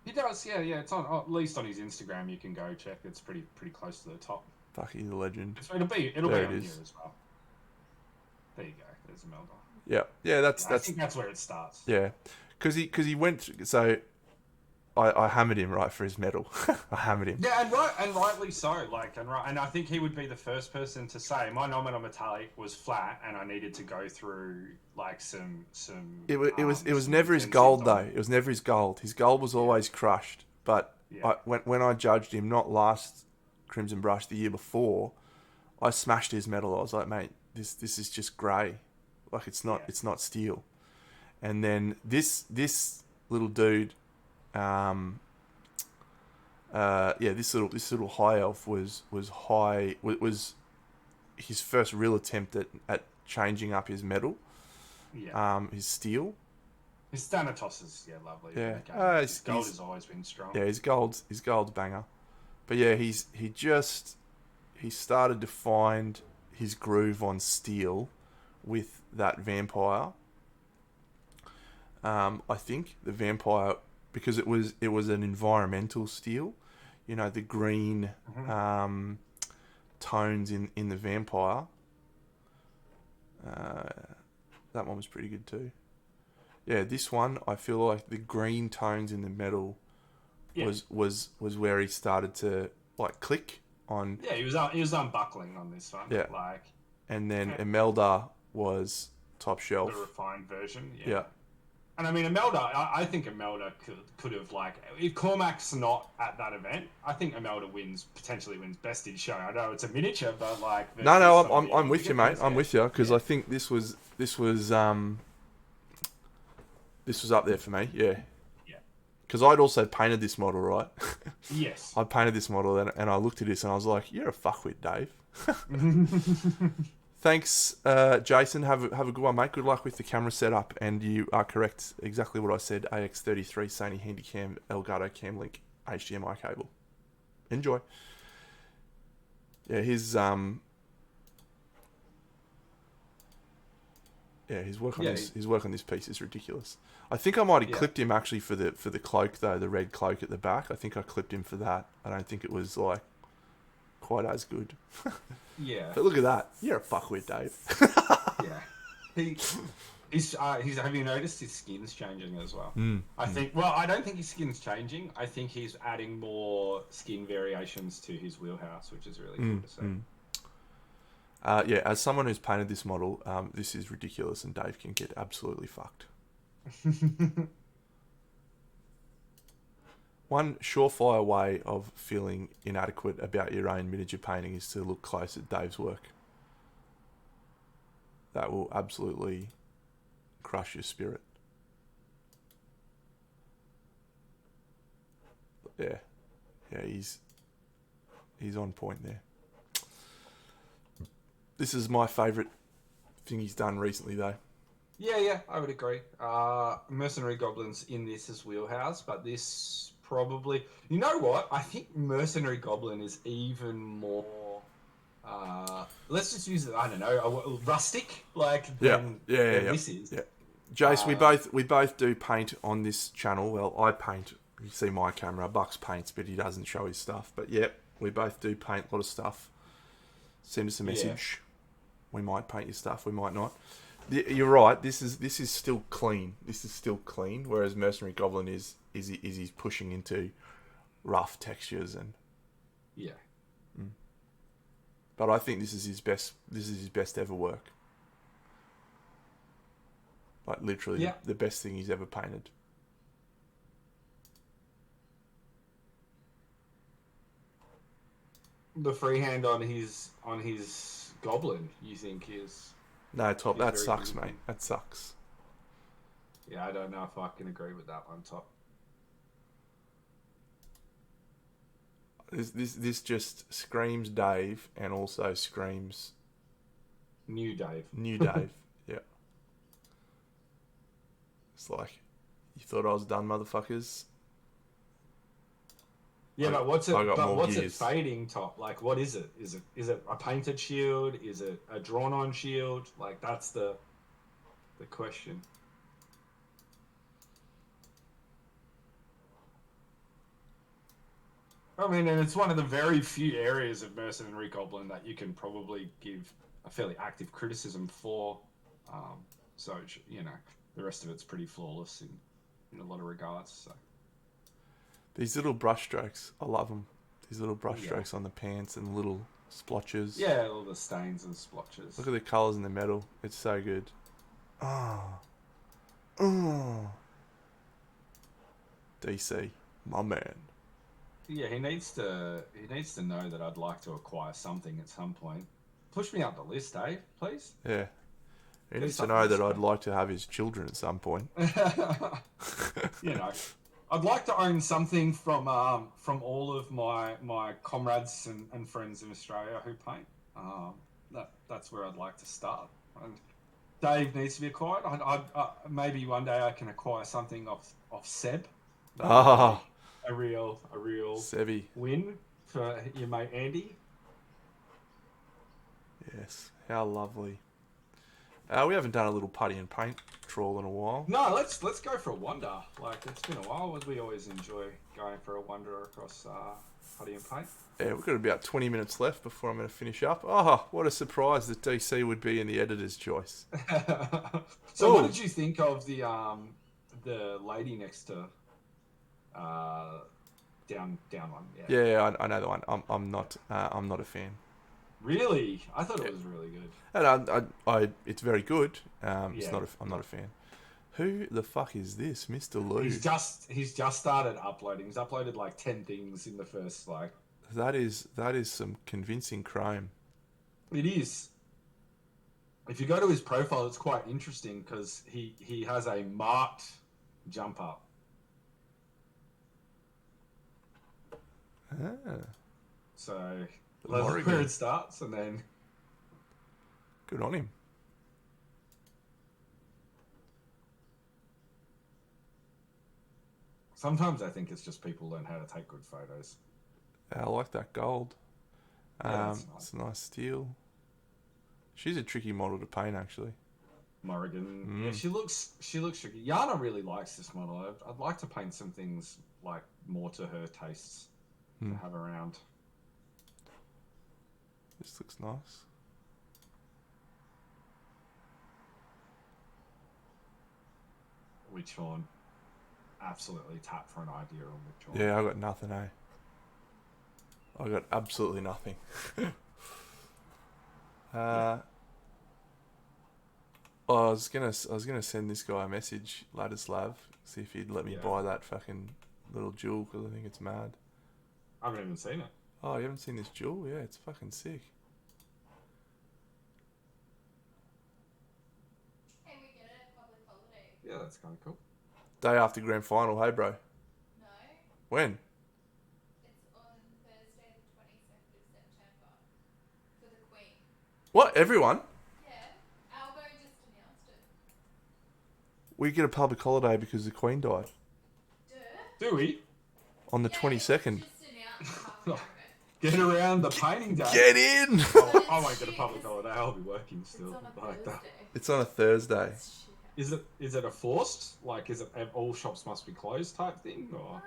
Speaker 2: He does, yeah. It's on, at least on his Instagram. You can go check. It's pretty close to the top.
Speaker 1: Fuck, he's a legend.
Speaker 2: It'll be on here as well. There you go. There's Imelda.
Speaker 1: Yeah. I think
Speaker 2: that's where it starts.
Speaker 1: Yeah, because he went. So I hammered him right for his medal. I hammered him.
Speaker 2: Yeah, and rightly so. And I think he would be the first person to say my nominal metallic was flat, and I needed to go through like some.
Speaker 1: It was
Speaker 2: some
Speaker 1: never his
Speaker 2: intensive
Speaker 1: gold though.
Speaker 2: on
Speaker 1: It was never his gold. His gold was always crushed. But
Speaker 2: Yeah.
Speaker 1: when I judged him, not last Crimson Brush, the year before, I smashed his medal. I was like, mate, this is just grey, like it's not steel. And then this little dude, this little high elf was his first real attempt at changing up his metal, his steel.
Speaker 2: His Thanatos is lovely.
Speaker 1: Yeah,
Speaker 2: his gold has always been strong.
Speaker 1: Yeah, his gold's banger. But yeah, he started to find his groove on steel with that vampire. I think the vampire, because it was an environmental steel, you know, the green tones in the vampire. That one was pretty good too. Yeah, this one, I feel like the green tones in the metal was where he started to like click on.
Speaker 2: Yeah, he was unbuckling on this one.
Speaker 1: Yeah, and then Imelda was top shelf,
Speaker 2: the refined version.
Speaker 1: Yeah.
Speaker 2: And I mean, Imelda, I think Imelda could have, like, if Cormac's not at that event, I think Imelda potentially wins Best in Show. I know it's a miniature, but like,
Speaker 1: no, I'm with you, mate. I'm with you because I think this was up there for me. Yeah. Because I'd also painted this model, right?
Speaker 2: Yes.
Speaker 1: I painted this model and I looked at this and I was like, "You're a fuckwit, Dave." Thanks, Jason. Have a good one, mate. Good luck with the camera setup. And you are correct. Exactly what I said. AX33 Sony Handycam Elgato Cam Link HDMI cable. Enjoy. Yeah, his work on this piece is ridiculous. I think I might have clipped him actually for the cloak though, the red cloak at the back. I think I clipped him for that. I don't think it was like quite as good.
Speaker 2: Yeah.
Speaker 1: But look at that. You're a fuckwit, Dave.
Speaker 2: He's have you noticed his skin's changing as well? I don't think his skin's changing. I think he's adding more skin variations to his wheelhouse, which is really cool to see.
Speaker 1: As someone who's painted this model, this is ridiculous and Dave can get absolutely fucked. One surefire way of feeling inadequate about your own miniature painting is to look close at Dave's work. That will absolutely crush your spirit. Yeah, he's on point there. This is my favourite thing he's done recently, though.
Speaker 2: Yeah, I would agree. Mercenary Goblins in this is wheelhouse, but this probably... You know what? I think Mercenary Goblin is even more... let's just use it, I don't know, rustic, than this is.
Speaker 1: Yeah. Jace, we both do paint on this channel. Well, I paint. You see my camera. Bucks paints, but he doesn't show his stuff. But yeah, we both do paint a lot of stuff. Send us a message. We might paint your stuff. We might not. You're right. This is still clean. This is still clean. Whereas Mercenary Goblin is he's pushing into rough textures and But I think this is his best. This is his best ever work. Like literally the best thing he's ever painted.
Speaker 2: The freehand on his goblin, you think is...
Speaker 1: No, Top, that sucks, mate. That sucks.
Speaker 2: Yeah, I don't know if I can agree with that one, Top.
Speaker 1: This just screams Dave and also screams...
Speaker 2: New Dave.
Speaker 1: New Dave, yeah. It's like, you thought I was done, motherfuckers?
Speaker 2: Yeah, but what's it fading, Top? Like, what is it? Is it a painted shield? Is it a drawn-on shield? Like, that's the question. I mean, and it's one of the very few areas of Mercenary Goblin that you can probably give a fairly active criticism for. So, you know, the rest of it's pretty flawless in a lot of regards. So.
Speaker 1: These little brush strokes, I love them. These little brush
Speaker 2: Yeah.
Speaker 1: strokes on the pants and little splotches.
Speaker 2: Yeah, all the stains and splotches.
Speaker 1: Look at the colours in the metal. It's so good. Oh. Oh. DC, my man.
Speaker 2: Yeah, he needs to know that I'd like to acquire something at some point. Push me up the list, Dave, please.
Speaker 1: Yeah. He
Speaker 2: Get
Speaker 1: needs to
Speaker 2: stuff
Speaker 1: know
Speaker 2: on
Speaker 1: that
Speaker 2: this
Speaker 1: I'd
Speaker 2: guy.
Speaker 1: like to have his children at some point.
Speaker 2: You know, I'd like to own something from all of my comrades and friends in Australia who paint. That's where I'd like to start. And Dave needs to be acquired. Maybe one day I can acquire something off Seb. That would be a real
Speaker 1: Sevi.
Speaker 2: win for your mate Andy.
Speaker 1: Yes. How lovely. We haven't done a little putty and paint trawl in a while.
Speaker 2: No, let's go for a wander. Like, it's been a while. We always enjoy going for a wander across Putty and Paint.
Speaker 1: Yeah, we've got about 20 minutes left before I'm going to finish up. Oh, what a surprise that DC would be in the editor's choice.
Speaker 2: So, what did you think of the lady next to down one?
Speaker 1: Yeah, I know the one. I'm not a fan.
Speaker 2: Really, I thought it was really good.
Speaker 1: And it's very good. I'm
Speaker 2: Yeah.
Speaker 1: not a fan. Who the fuck is this, Mr. Lou?
Speaker 2: He's just started uploading. He's uploaded like 10 things in the first like.
Speaker 1: That is some convincing crime.
Speaker 2: It is. If you go to his profile, it's quite interesting because he has a marked jump up. So that's where it starts, and then
Speaker 1: good on him.
Speaker 2: sometimes I think it's just people learn how to take good photos.
Speaker 1: I like that gold.
Speaker 2: Yeah, that's nice.
Speaker 1: It's a nice steel. She's a tricky model to paint, actually.
Speaker 2: Morrigan. Yeah, she looks tricky. Yana really likes this model. I'd like to paint some things like more to her tastes to have around.
Speaker 1: This looks nice.
Speaker 2: Which one? Absolutely tap for an idea on which one.
Speaker 1: Yeah, I got nothing, eh? I got absolutely nothing. I was gonna send this guy a message, Ladislav, see if he'd let me buy that fucking little jewel because I think it's mad.
Speaker 2: I haven't even seen it.
Speaker 1: Oh, you haven't seen this jewel? Yeah, it's fucking sick.
Speaker 3: Hey, we get it. Public holiday.
Speaker 2: Yeah, that's kind of cool.
Speaker 1: Day after grand final, hey bro.
Speaker 3: No,
Speaker 1: When?
Speaker 3: it's on Thursday, the 22nd of September, for the Queen.
Speaker 1: What? Everyone?
Speaker 3: Yeah, Albo just announced it.
Speaker 1: We get a public holiday because the Queen died
Speaker 3: Duh.
Speaker 2: Do we?
Speaker 1: on the
Speaker 3: Yeah,
Speaker 1: 22nd.
Speaker 3: Just announced half an hour ago.
Speaker 2: Get around the painting day.
Speaker 1: Get in!
Speaker 2: I won't get a public holiday. I'll be working still.
Speaker 3: It's on a
Speaker 2: Like that.
Speaker 3: Thursday.
Speaker 1: It's on a Thursday.
Speaker 2: Is it a forced? Like, is it all shops must be closed type thing? Or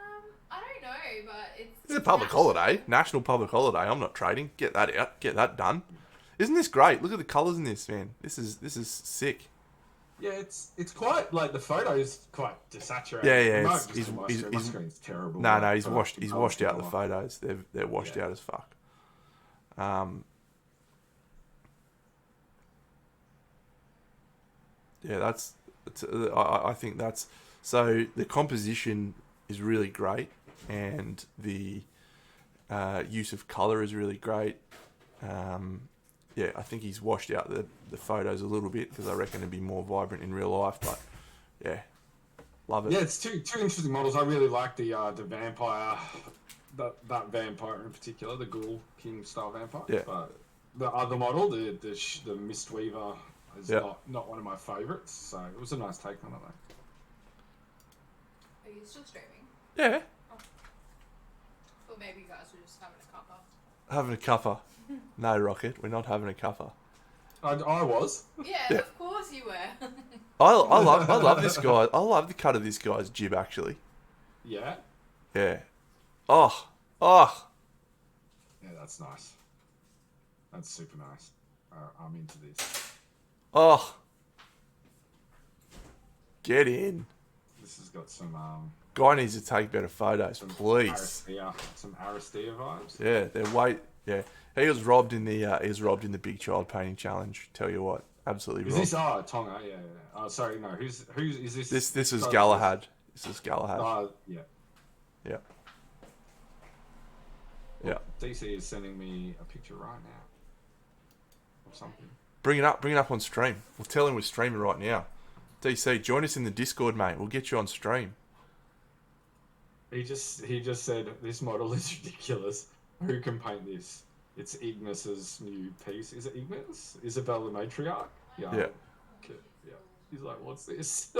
Speaker 3: I don't know, but
Speaker 1: It's a public holiday. National public holiday. I'm not trading. Get that out. Get that done. Isn't this great? Look at the colours in this, man. This is sick.
Speaker 2: yeah, it's quite like the photo's quite desaturated.
Speaker 1: Yeah,
Speaker 2: My
Speaker 1: he's
Speaker 2: screen's terrible.
Speaker 1: No, he's
Speaker 2: But
Speaker 1: washed out the
Speaker 2: colour.
Speaker 1: photos. They're washed out as fuck. Yeah, I think that's so. The composition is really great, and the use of color is really great. Yeah, I think he's washed out the photos a little bit because I reckon it'd be more vibrant in real life. But yeah, love it.
Speaker 2: Yeah, it's two interesting models. I really like the vampire, that vampire in particular, the Ghoul King style vampire.
Speaker 1: Yeah.
Speaker 2: But the other model, the Mistweaver, is not one of my favourites. So it was a nice take on it though.
Speaker 3: Are you still streaming?
Speaker 1: Yeah,
Speaker 3: Or maybe you guys were just having a cuppa.
Speaker 1: having a cuppa. No, Rocket, we're not having a cuppa.
Speaker 2: I was.
Speaker 3: Yeah, of course you were.
Speaker 1: I love this guy. I love the cut of this guy's jib actually.
Speaker 2: Yeah.
Speaker 1: Yeah. Oh.
Speaker 2: Yeah, that's nice. That's super nice. I'm into this.
Speaker 1: Oh. Get in.
Speaker 2: This has got some
Speaker 1: Guy needs to take better photos,
Speaker 2: Some
Speaker 1: please.
Speaker 2: Some Aristia vibes.
Speaker 1: Yeah, they're way. Yeah, he was robbed in the big child painting challenge. Tell you what, absolutely
Speaker 2: Is
Speaker 1: robbed.
Speaker 2: this Tonga? Yeah. Oh, sorry, no. Who's is this?
Speaker 1: This is
Speaker 2: guy-
Speaker 1: Galahad. This is Galahad.
Speaker 2: Yeah.
Speaker 1: Yeah.
Speaker 2: Oh,
Speaker 1: Yeah.
Speaker 2: DC is sending me a picture right now of something.
Speaker 1: Bring it up on stream. We'll tell him we're streaming right now. DC, join us in the Discord, mate. We'll get you on stream.
Speaker 2: He just said this model is ridiculous. Who can paint this? It's Ignis's new piece. Is it Ignis? Isabel the matriarch?
Speaker 1: Yeah.
Speaker 2: Okay, yeah. He's like, what's this?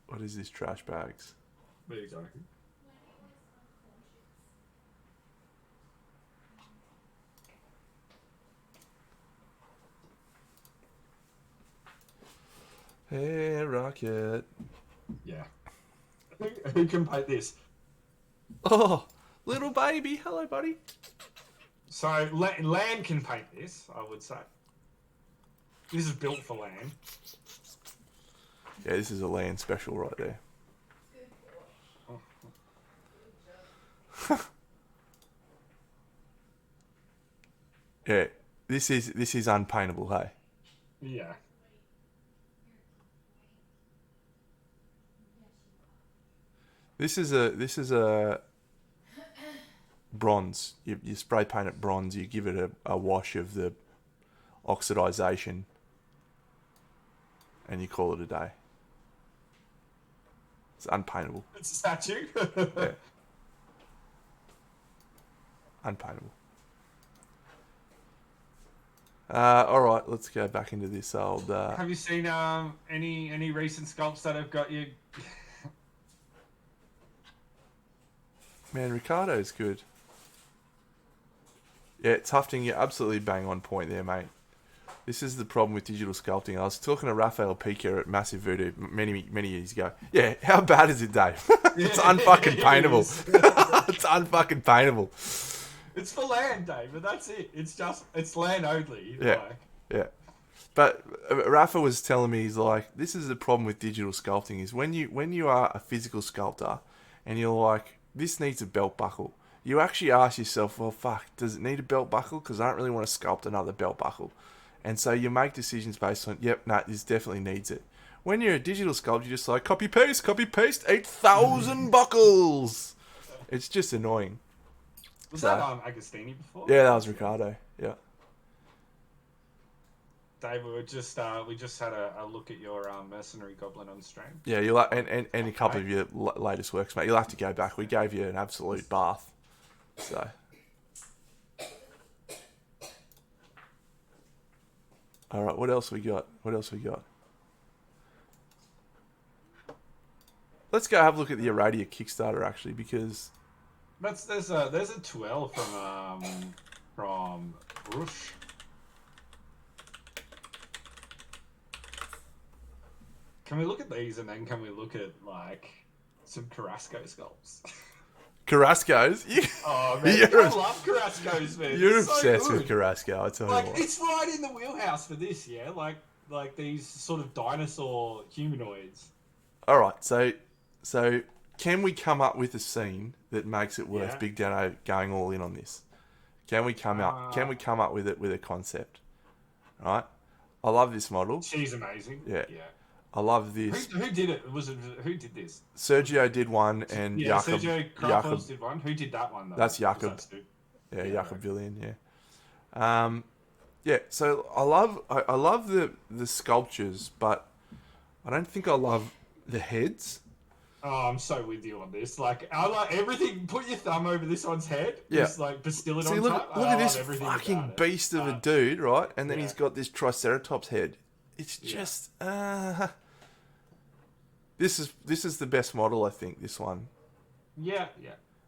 Speaker 1: What is this trash bags?
Speaker 2: There you go.
Speaker 1: Hey, Rocket.
Speaker 2: Yeah. Who can paint this?
Speaker 1: Oh, little baby. Hello, buddy.
Speaker 2: So Land can paint this, I would say. This is built for Land.
Speaker 1: Yeah, this is a land special right there. Yeah, this is unpaintable, hey.
Speaker 2: Yeah.
Speaker 1: This is a bronze. You spray paint it bronze. You give it a wash of the oxidization, and you call it a day. It's unpaintable.
Speaker 2: It's a statue.
Speaker 1: Yeah. Unpaintable. All right, let's go back into this old.
Speaker 2: Have you seen any recent sculpts that have got you?
Speaker 1: Man, Ricardo's good. Yeah, Tufting, you're absolutely bang on point there, mate. This is the problem with digital sculpting. I was talking to Raphael Pica at Massive Voodoo many years ago. Yeah, how bad is it, Dave? It's unfucking paintable. It's unfucking paintable.
Speaker 2: It's for Land, Dave, but that's it. It's Land only.
Speaker 1: Yeah,
Speaker 2: Like.
Speaker 1: yeah. But Rafa was telling me, he's like, this is the problem with digital sculpting is when you are a physical sculptor and you're like, this needs a belt buckle. You actually ask yourself, well, fuck, does it need a belt buckle? Because I don't really want to sculpt another belt buckle. And so you make decisions based on, yep, no, this definitely needs it. When you're a digital sculptor, you're just like, copy paste, 8,000 buckles. It's just annoying.
Speaker 2: Was that Agostini before?
Speaker 1: Yeah, that was Ricardo. Yeah.
Speaker 2: Dave, we just had a look at your mercenary goblin on stream.
Speaker 1: Yeah, you like and a couple of your latest works, mate. You'll have to go back. We gave you an absolute bath. So. All right, what else we got? Let's go have a look at the Aradia Kickstarter actually, because
Speaker 2: there's a 12 from Rush. Can we look at these and then can we look at like some Carrasco sculpts?
Speaker 1: Carrasco's?
Speaker 2: Oh man, I love Carrasco's, man.
Speaker 1: You're
Speaker 2: It's so
Speaker 1: obsessed
Speaker 2: good.
Speaker 1: with Carrasco, I tell you what.
Speaker 2: It's right in the wheelhouse for this, yeah. Like these sort of dinosaur humanoids.
Speaker 1: All right, so can we come up with a scene that makes it worth
Speaker 2: Yeah.
Speaker 1: Big Dano going all in on this? Can we come up with it with a concept? All right, I love this model.
Speaker 2: She's amazing.
Speaker 1: Yeah.
Speaker 2: Yeah.
Speaker 1: I love this.
Speaker 2: Who did it? Who did this?
Speaker 1: Sergio did one, and
Speaker 2: Sergio Krafos did one. Who did that one though?
Speaker 1: That's Jakob. Yeah, Jakob Villian. Yeah. Yeah. So I love the sculptures, but I don't think I love the heads.
Speaker 2: Oh, I'm so with you on this. Like, I like everything. Put your thumb over this one's head.
Speaker 1: Yeah.
Speaker 2: Just like Bastillid
Speaker 1: See,
Speaker 2: on
Speaker 1: look
Speaker 2: top.
Speaker 1: at this
Speaker 2: everything
Speaker 1: fucking
Speaker 2: about it.
Speaker 1: beast of a dude, right? And then
Speaker 2: yeah.
Speaker 1: he's got this Triceratops head. It's just This is the best model, I think, this one.
Speaker 2: Yeah.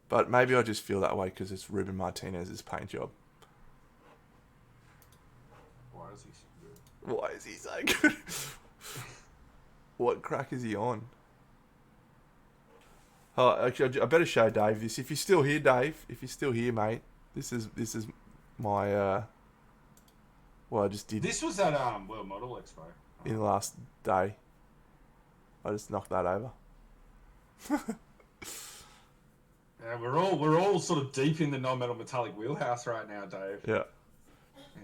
Speaker 1: But maybe I just feel that way because it's Ruben Martinez's paint job.
Speaker 2: Why is he so good?
Speaker 1: Why is he so good? What crack is he on? Oh, actually, I better show Dave this. If you're still here, Dave, mate, this is my what I just did
Speaker 2: This was at World Model Expo.
Speaker 1: in the last day. I just knocked that over.
Speaker 2: Yeah, we're all sort of deep in the non-metal metallic wheelhouse right now, Dave.
Speaker 1: Yeah.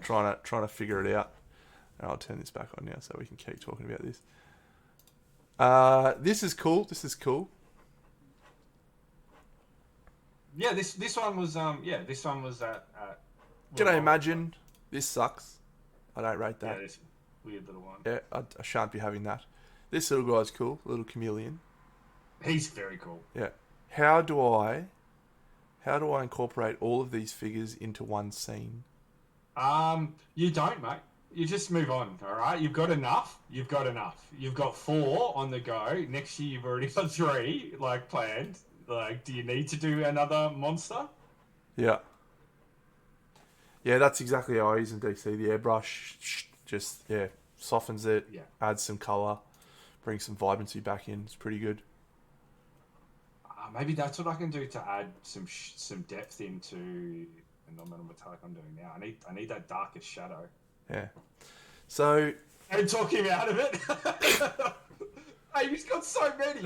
Speaker 1: Trying to figure it out. And I'll turn this back on now so we can keep talking about this. This is cool.
Speaker 2: Yeah, this one was this one was at
Speaker 1: Can I imagine? This sucks. I don't rate that.
Speaker 2: Yeah, this weird little one.
Speaker 1: Yeah, I shan't be having that. This little guy's cool. Little chameleon.
Speaker 2: He's very cool.
Speaker 1: Yeah. How do I incorporate all of these figures into one scene?
Speaker 2: You don't, mate. You just move on, all right? You've got enough. You've got 4 on the go. Next year, you've already got 3, like, planned. Like, do you need to do another monster?
Speaker 1: Yeah. Yeah, that's exactly how I use in DC. The airbrush just, softens it, adds some colour, brings some vibrancy back in. It's pretty good.
Speaker 2: Maybe that's what I can do to add some depth into the non-metal metallic I'm doing now. I need that darkest shadow.
Speaker 1: Yeah. So...
Speaker 2: Don't talk him out of it. Hey, he's got so many.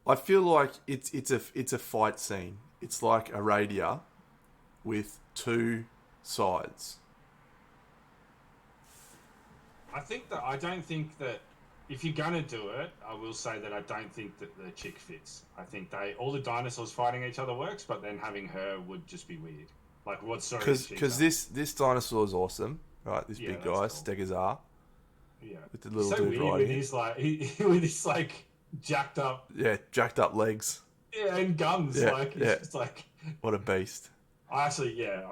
Speaker 1: I feel like it's a fight scene. It's like a radia with 2 sides.
Speaker 2: I don't think that if you're gonna do it, I will say that I don't think that the chick fits. I think all the dinosaurs fighting each other works, but then having her would just be weird. Like, what story?
Speaker 1: Because this dinosaur is awesome, right? This big guy,
Speaker 2: cool.
Speaker 1: Stegosaur.
Speaker 2: Yeah,
Speaker 1: with the little
Speaker 2: so
Speaker 1: dude
Speaker 2: weird
Speaker 1: riding.
Speaker 2: With his with his like jacked up.
Speaker 1: Yeah, jacked up legs.
Speaker 2: Yeah, and guns.
Speaker 1: Yeah,
Speaker 2: It's just like.
Speaker 1: What a beast.
Speaker 2: I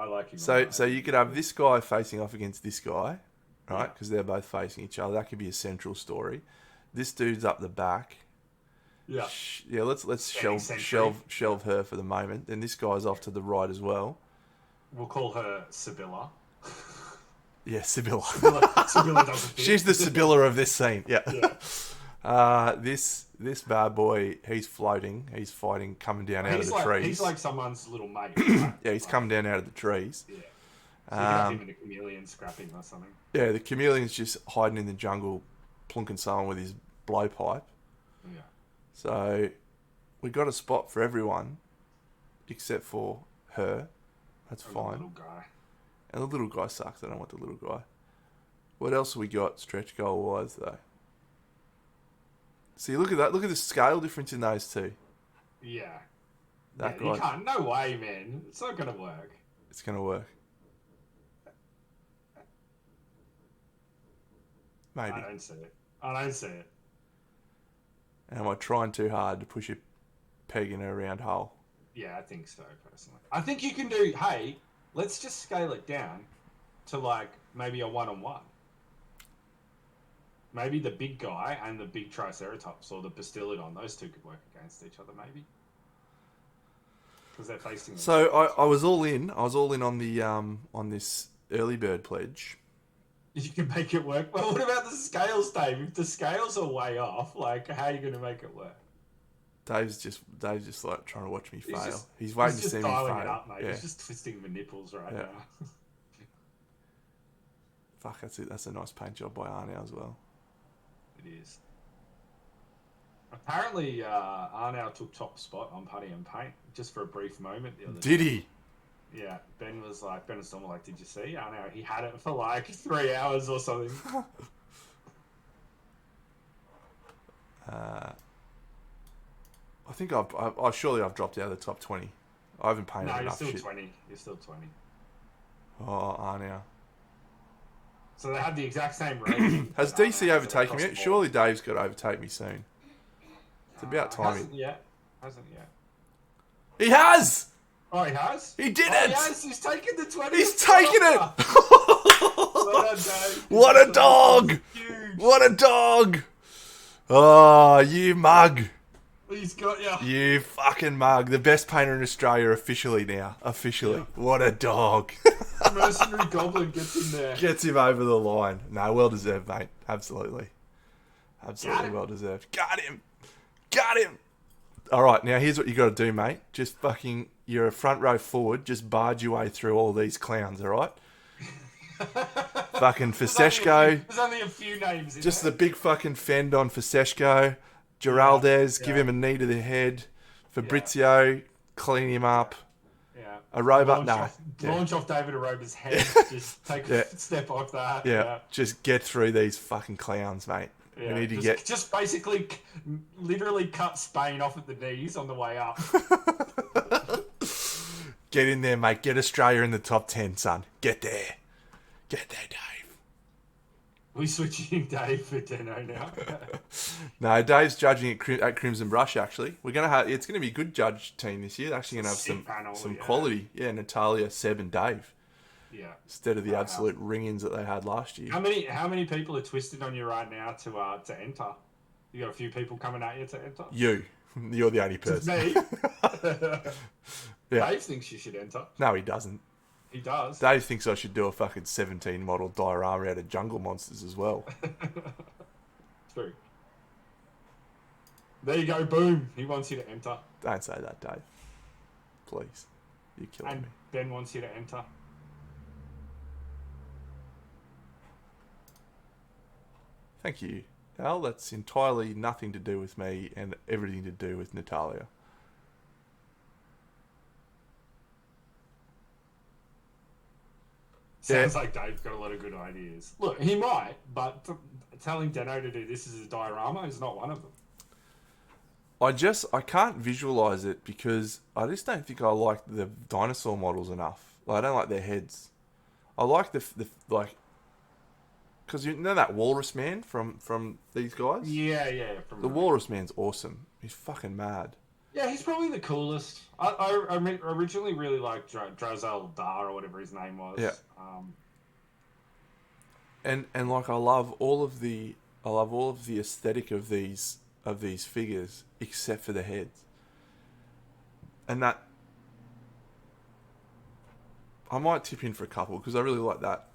Speaker 2: like him.
Speaker 1: So you could have this guy facing off against this guy, right? Because they're both facing each other. That could be a central story. This dude's up the back.
Speaker 2: Yeah.
Speaker 1: Yeah. Let's shelve her for the moment. Then this guy's off to the right as well.
Speaker 2: We'll call her Sibylla.
Speaker 1: Yeah, Sibylla.
Speaker 2: Sibylla doesn't fit.
Speaker 1: She's the Sibylla of this scene. Yeah. This bad boy, he's floating. He's fighting, coming down out of the trees.
Speaker 2: He's like someone's little mate. Right?
Speaker 1: Yeah, he's coming down out of the trees.
Speaker 2: Yeah. So you got him and a chameleon scrapping or something.
Speaker 1: Yeah, the chameleon's just hiding in the jungle, plunking someone with his blowpipe.
Speaker 2: Yeah.
Speaker 1: So we got a spot for everyone, except for her. That's fine.
Speaker 2: The little guy.
Speaker 1: And the little guy sucks. I don't want the little guy. What else have we got stretch goal wise though? See, look at that. Look at the scale difference in those two.
Speaker 2: Yeah.
Speaker 1: That guy.
Speaker 2: You can't. No way, man. It's not gonna work.
Speaker 1: It's gonna work. Maybe.
Speaker 2: I don't see it.
Speaker 1: And am I trying too hard to push a peg in a round hole?
Speaker 2: Yeah, I think so, personally. I think you can do, hey, let's just scale it down to, like, maybe a 1-on-1. Maybe the big guy and the big Triceratops or the Bastillodon, those two could work against each other, maybe. Because they're facing...
Speaker 1: So I was all in. I was all in on the on this early bird pledge.
Speaker 2: You can make it work. Well, what about the scales, Dave? If the scales are way off, like, how are you going to make it work?
Speaker 1: Dave's just like trying to watch me fail. He's waiting to see me fail.
Speaker 2: It up, mate.
Speaker 1: Yeah.
Speaker 2: He's just twisting my nipples right now.
Speaker 1: Fuck, that's it. That's a nice paint job by Arnow as well.
Speaker 2: It is. Apparently, Arnow took top spot on Putty and Paint just for a brief moment the other day.
Speaker 1: Did he?
Speaker 2: Yeah, Ben was Storm like, did you see? Arnow, he had it for like 3 hours or something.
Speaker 1: I think I've dropped out of the top 20. I haven't painted enough shit.
Speaker 2: No, you're still 20.
Speaker 1: Oh, Arnow.
Speaker 2: So they had the exact same rating.
Speaker 1: Has DC overtaken me yet? Surely Dave's got to overtake me soon. It's about time.
Speaker 2: Hasn't yet.
Speaker 1: He has!
Speaker 2: Oh, he has?
Speaker 1: He did
Speaker 2: it!
Speaker 1: He
Speaker 2: has! He's taken the 20.
Speaker 1: He's taken it!
Speaker 2: Well done, Dave.
Speaker 1: What a dog!
Speaker 2: Huge.
Speaker 1: What a dog! Oh, you mug.
Speaker 2: He's got you.
Speaker 1: You fucking mug. The best painter in Australia officially now. Officially. Yeah. What a dog.
Speaker 2: Mercenary Goblin gets in there.
Speaker 1: Gets him over the line. No, well deserved, mate. Absolutely. Absolutely well deserved. Got him. All right, now here's what you got to do, mate. Just fucking, you're a front row forward. Just barge your way through all these clowns, all right? Fucking Faseshko.
Speaker 2: There's only a few names in
Speaker 1: Just
Speaker 2: there.
Speaker 1: the big fucking fend on Faseshko. Geraldez, give
Speaker 2: yeah.
Speaker 1: him a knee to the head. Fabrizio, clean him up.
Speaker 2: Yeah.
Speaker 1: A robot, no.
Speaker 2: Launch off David Aroba's head. Just take
Speaker 1: Yeah.
Speaker 2: a step off that.
Speaker 1: Yeah, just get through these fucking clowns, mate.
Speaker 2: Yeah.
Speaker 1: We need to
Speaker 2: just basically, literally cut Spain off at the knees on the way up.
Speaker 1: Get in there, mate. Get Australia in the top 10, son. Get there. Get there, Dave.
Speaker 2: We switching Dave for Deno now.
Speaker 1: No, Dave's judging at Crimson Brush. Actually, we're gonna have. It's gonna be a good judge team this year. They're actually gonna have
Speaker 2: Sick panel,
Speaker 1: some
Speaker 2: yeah.
Speaker 1: quality. Yeah, Natalia, Seb, and Dave.
Speaker 2: Yeah.
Speaker 1: Instead of the absolute ring-ins that they had last year.
Speaker 2: How many people are twisted on you right now to enter? You got a few people coming at you to enter.
Speaker 1: You're the only person.
Speaker 2: Me.
Speaker 1: Yeah.
Speaker 2: Dave thinks you should enter.
Speaker 1: No, he doesn't.
Speaker 2: He does.
Speaker 1: Dave thinks I should do a fucking 17 model diorama out of jungle monsters as well.
Speaker 2: True. There you go. Boom. He wants you to enter.
Speaker 1: Don't say that, Dave. Please. You're killing
Speaker 2: And
Speaker 1: me.
Speaker 2: Ben wants you to enter.
Speaker 1: Thank you, Al. That's entirely nothing to do with me and everything to do with Natalia.
Speaker 2: Sounds like Dave's got a lot of good ideas. Look, he might, but telling Deno to do this as a diorama is not one of them.
Speaker 1: I can't visualize it because I just don't think I like the dinosaur models enough. Like, I don't like their heads. I like the like, because you know that walrus man from these guys.
Speaker 2: Yeah.
Speaker 1: The walrus man's awesome. He's fucking mad.
Speaker 2: Yeah, he's probably the coolest. I originally really liked Drazel Dar or whatever his name was.
Speaker 1: Yeah. And like I love all of the aesthetic of these figures except for the heads. And that I might tip in for a couple because I really like that.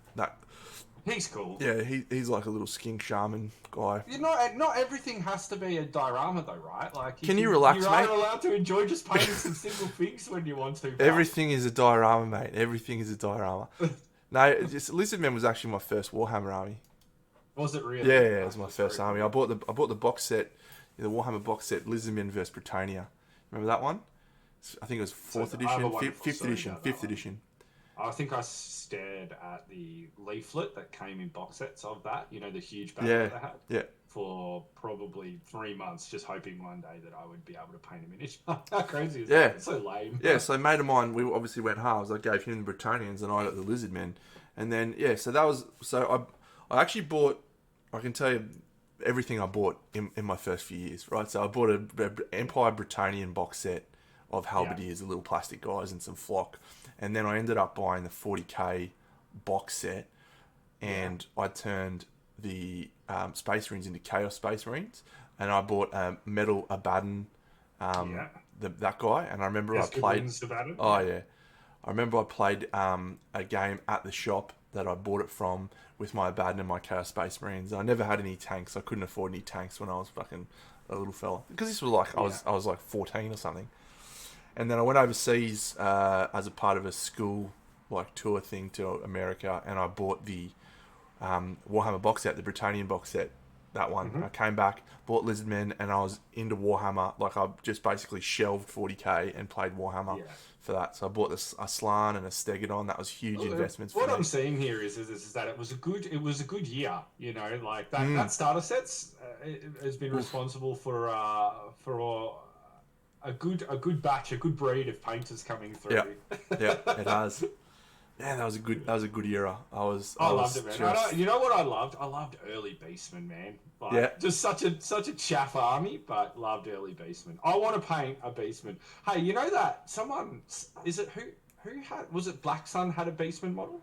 Speaker 2: He's cool.
Speaker 1: Yeah, he's like a little skink shaman guy.
Speaker 2: You know, not everything has to be a diorama though, right? Like,
Speaker 1: Can you relax,
Speaker 2: you
Speaker 1: mate?
Speaker 2: are allowed to enjoy just painting some single figs when you want to. Pal.
Speaker 1: Everything is a diorama, mate. Everything is a diorama. No, Lizardman was actually my first Warhammer army.
Speaker 2: Was it really?
Speaker 1: Yeah, it was my first army. I bought the box set, the Warhammer box set, Lizardman vs Britannia. Remember that one? I think it was fourth edition, fifth edition.
Speaker 2: I think I stared at the leaflet that came in box sets of that. You know, the huge battle that they had.
Speaker 1: Yeah.
Speaker 2: For probably 3 months, just hoping one day that I would be able to paint a miniature. How crazy is that? It's so lame.
Speaker 1: Yeah, so a mate of mine, we obviously went halves. I gave him the Bretonians and I got the Lizardmen. And then, so that was... So I actually bought... I can tell you everything I bought in my first few years, right? So I bought a Empire Bretonian box set of halberdiers, the little plastic guys, and some flock. And then I ended up buying the 40k box set, and I turned the Space Marines into Chaos Space Marines, and I bought Metal Abaddon, that guy. And I remember I played. Oh yeah, I remember I played a game at the shop that I bought it from with my Abaddon and my Chaos Space Marines. I never had any tanks. I couldn't afford any tanks when I was fucking a little fella, because this was like I was like 14 or something. And then I went overseas as a part of a school like tour thing to America, and I bought the Warhammer box set, the Britannian box set, that one. I came back, bought Lizardmen, and I was into Warhammer. Like, I just basically shelved 40k and played Warhammer for that. So I bought a Slan and a Stegodon. That was huge investments for me.
Speaker 2: What I'm seeing here is that it was a good year. You know, like that starter sets has been responsible for a good batch, a good breed of painters coming through.
Speaker 1: Yeah, it has. Man, that was a good era. I
Speaker 2: loved it, man. You know what I loved? I loved early Beastmen, man. Like, just such a chaff army, but loved early Beastmen. I want to paint a Beastman. Hey, you know that someone who had, was it Black Sun had a Beastman model?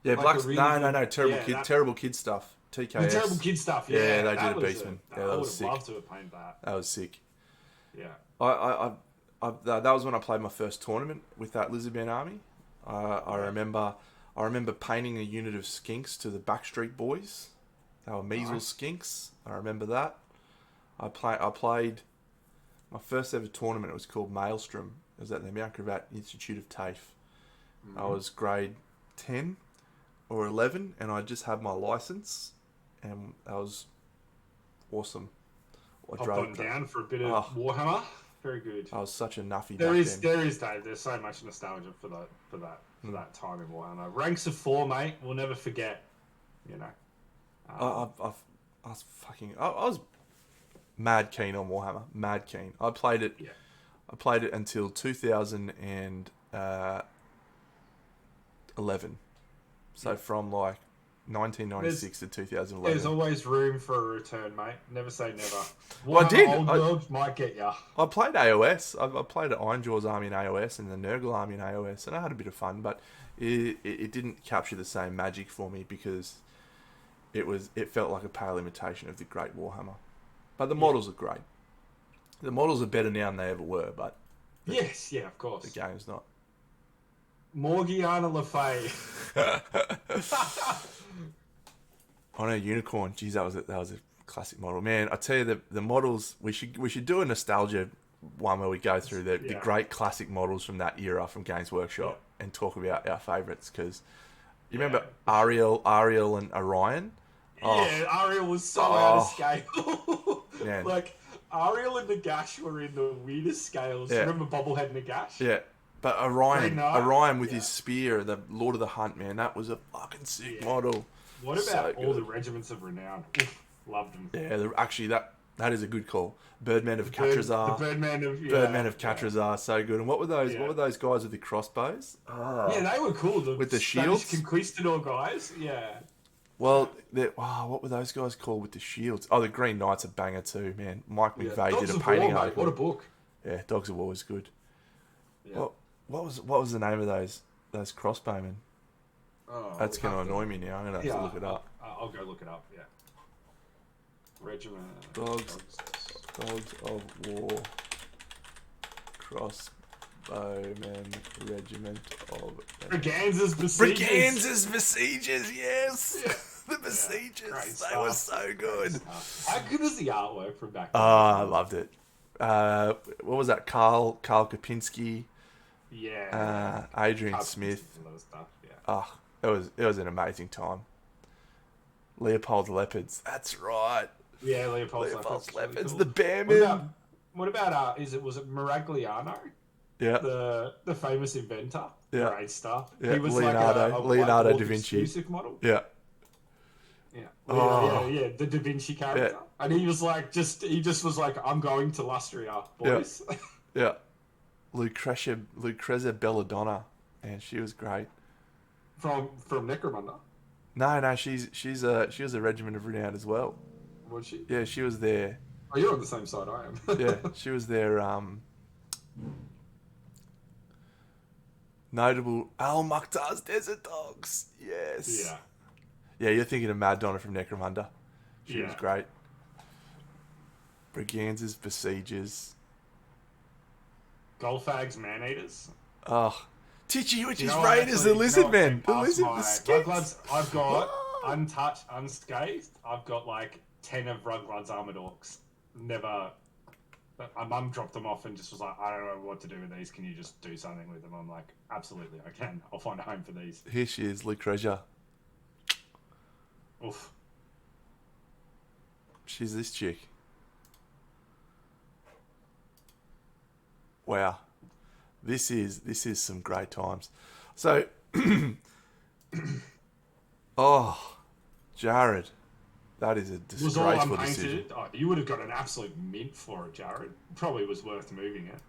Speaker 1: Yeah,
Speaker 2: like
Speaker 1: no, terrible kid stuff. TKS.
Speaker 2: The terrible kid stuff. Yeah,
Speaker 1: they did a Beastman.
Speaker 2: I would have
Speaker 1: sick.
Speaker 2: loved to have painted that.
Speaker 1: That was sick.
Speaker 2: Yeah.
Speaker 1: That was when I played my first tournament with that Lizardman army. I remember painting a unit of skinks to the Backstreet Boys. They were measles skinks. I remember that. I played my first ever tournament. It was called Maelstrom. It was at the Mount Gravatt Institute of TAFE. I was grade 10. or 11, and I just had my license, and that was awesome.
Speaker 2: Pop on down for a bit of
Speaker 1: Oh.
Speaker 2: Warhammer. Very good.
Speaker 1: I was such a nuffy
Speaker 2: There
Speaker 1: back
Speaker 2: is,
Speaker 1: then.
Speaker 2: Dave. There's so much nostalgia for that time in Warhammer. Ranks of 4, mate. We'll never forget. You know.
Speaker 1: I was mad keen on Warhammer. Mad keen. I played it.
Speaker 2: Yeah.
Speaker 1: I played it until 2011. So from like 1996 to 2011.
Speaker 2: There's always room for a return, mate. Never say never.
Speaker 1: Well, I did.
Speaker 2: Old world might get ya.
Speaker 1: I played AOS. I played at Ironjaw's army in AOS and the Nurgle army in AOS, and I had a bit of fun, but it didn't capture the same magic for me because it felt like a pale imitation of the Great Warhammer. But the models are great. The models are better now than they ever were, but
Speaker 2: Yes, yeah, of course.
Speaker 1: the game's not.
Speaker 2: Morgiana Le Fay.
Speaker 1: On a unicorn, geez, that was a classic model, man. I tell you, the models we should do a nostalgia one where we go through the great classic models from that era from Games Workshop and talk about our favourites, because you remember Ariel and Orion.
Speaker 2: Yeah, Ariel was so out of scale.
Speaker 1: Man.
Speaker 2: Like Ariel and Nagash were in the weirdest scales.
Speaker 1: Yeah.
Speaker 2: Remember Bobblehead Nagash?
Speaker 1: Yeah. But Orion with
Speaker 2: Yeah.
Speaker 1: his spear, the Lord of the Hunt, man, that was a fucking sick model.
Speaker 2: What about
Speaker 1: So
Speaker 2: all the
Speaker 1: good.
Speaker 2: regiments of renown? Oof, loved them.
Speaker 1: Yeah, actually that is a good call. Birdmen of Catrazar.
Speaker 2: The Birdmen of
Speaker 1: Catrazar, so good. And what were those? What were those guys with the crossbows?
Speaker 2: Yeah, they were cool.
Speaker 1: With the
Speaker 2: Spanish
Speaker 1: shields?
Speaker 2: conquistador guys. Yeah.
Speaker 1: Well, what were those guys called with the shields? Oh, the Green Knight's a banger too, man. Mike McVeigh
Speaker 2: Dogs
Speaker 1: did a
Speaker 2: of
Speaker 1: painting
Speaker 2: War, mate.
Speaker 1: article.
Speaker 2: What a book.
Speaker 1: Yeah, Dogs of War was good.
Speaker 2: Yeah.
Speaker 1: What was the name of those crossbowmen?
Speaker 2: Oh,
Speaker 1: That's going to annoy me now. I'm going to have to look it up.
Speaker 2: I'll go look it up. Yeah. Regiment.
Speaker 1: Dogs of War. Crossbowmen Regiment of...
Speaker 2: Braganza's Besiegers.
Speaker 1: Braganza's Besiegers, yes! The Besiegers.
Speaker 2: great
Speaker 1: They
Speaker 2: stuff.
Speaker 1: were so good.
Speaker 2: How good was the artwork from back then?
Speaker 1: I loved it. What was that? Carl Kapinski,
Speaker 2: Yeah.
Speaker 1: Adrian
Speaker 2: Carl
Speaker 1: Smith.
Speaker 2: Smith and a lot of stuff, yeah.
Speaker 1: It was an amazing time. Leopold Leopards. That's right.
Speaker 2: Yeah, Leopold's
Speaker 1: Leopold's
Speaker 2: Leopards.
Speaker 1: Leopards.
Speaker 2: Really
Speaker 1: The
Speaker 2: cool.
Speaker 1: Bearman.
Speaker 2: What about was it Miragliano?
Speaker 1: Yeah.
Speaker 2: The famous inventor.
Speaker 1: Yeah.
Speaker 2: Great stuff.
Speaker 1: Yeah,
Speaker 2: He was
Speaker 1: Leonardo
Speaker 2: like a
Speaker 1: da
Speaker 2: White Dwarf
Speaker 1: Vinci.
Speaker 2: exclusive model.
Speaker 1: Yeah.
Speaker 2: Yeah.
Speaker 1: Oh.
Speaker 2: Yeah, the Da Vinci character.
Speaker 1: Yeah.
Speaker 2: And he just was like, I'm going to Lustria, boys.
Speaker 1: Yeah. Lucrezia Belladonna. And she was great.
Speaker 2: From Necromunda.
Speaker 1: No, she was a regiment of renown as well.
Speaker 2: Was she?
Speaker 1: Yeah, she was there.
Speaker 2: Oh, you're on the same side I am.
Speaker 1: Yeah, she was there. Notable Al Mukhtar's Desert Dogs. Yes.
Speaker 2: Yeah.
Speaker 1: Yeah, you're thinking of Mad Donna from Necromunda. She was
Speaker 2: Yeah.
Speaker 1: great. Braganza's Besiegers.
Speaker 2: Golfag's Man-Eaters.
Speaker 1: Oh, Tichy Witch's
Speaker 2: You know what,
Speaker 1: Raiders,
Speaker 2: actually,
Speaker 1: the Lizard Men. The Lizard, the
Speaker 2: Rug
Speaker 1: skins.
Speaker 2: Bloods, I've got untouched, unscathed. I've got like 10 of Rug Bloods Armored Orcs. Never. My mum dropped them off and just was like, I don't know what to do with these. Can you just do something with them? I'm like, absolutely, I can. I'll find a home for these.
Speaker 1: Here she is, Lucrezia.
Speaker 2: Oof.
Speaker 1: She's this chick. Wow. This is some great times. So, Jared, that is a
Speaker 2: Was all
Speaker 1: disgraceful decision.
Speaker 2: unpainted. Oh, you would have got an absolute mint for it, Jared. Probably was worth moving it.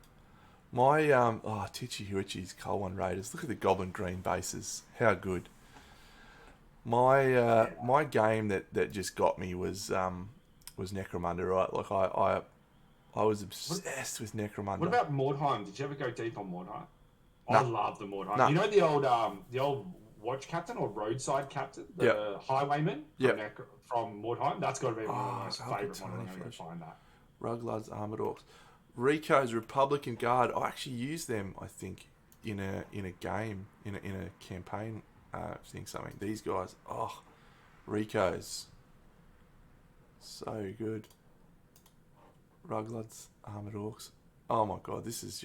Speaker 1: My Tichy Huichi's Colwan Raiders. Look at the Goblin Green bases. How good. My game that just got me was Necromunda, right? Like I was obsessed with Necromunda.
Speaker 2: What about Mordheim? Did you ever go deep on Mordheim?
Speaker 1: No.
Speaker 2: I love the Mordheim.
Speaker 1: No.
Speaker 2: You know the old watch captain or roadside captain, the
Speaker 1: Yep.
Speaker 2: highwayman
Speaker 1: Yep.
Speaker 2: from Mordheim? That's got to be one of my most
Speaker 1: Alka
Speaker 2: favourite models. I'm
Speaker 1: Tony
Speaker 2: going to
Speaker 1: Flesh.
Speaker 2: find that.
Speaker 1: Ruglud's Armored Orcs. Rico's Republican Guard. I actually used them, I think, in a game, in a campaign thing, something. These guys, Rico's. So good. Ruglud's Armored Orcs. Oh my god, this is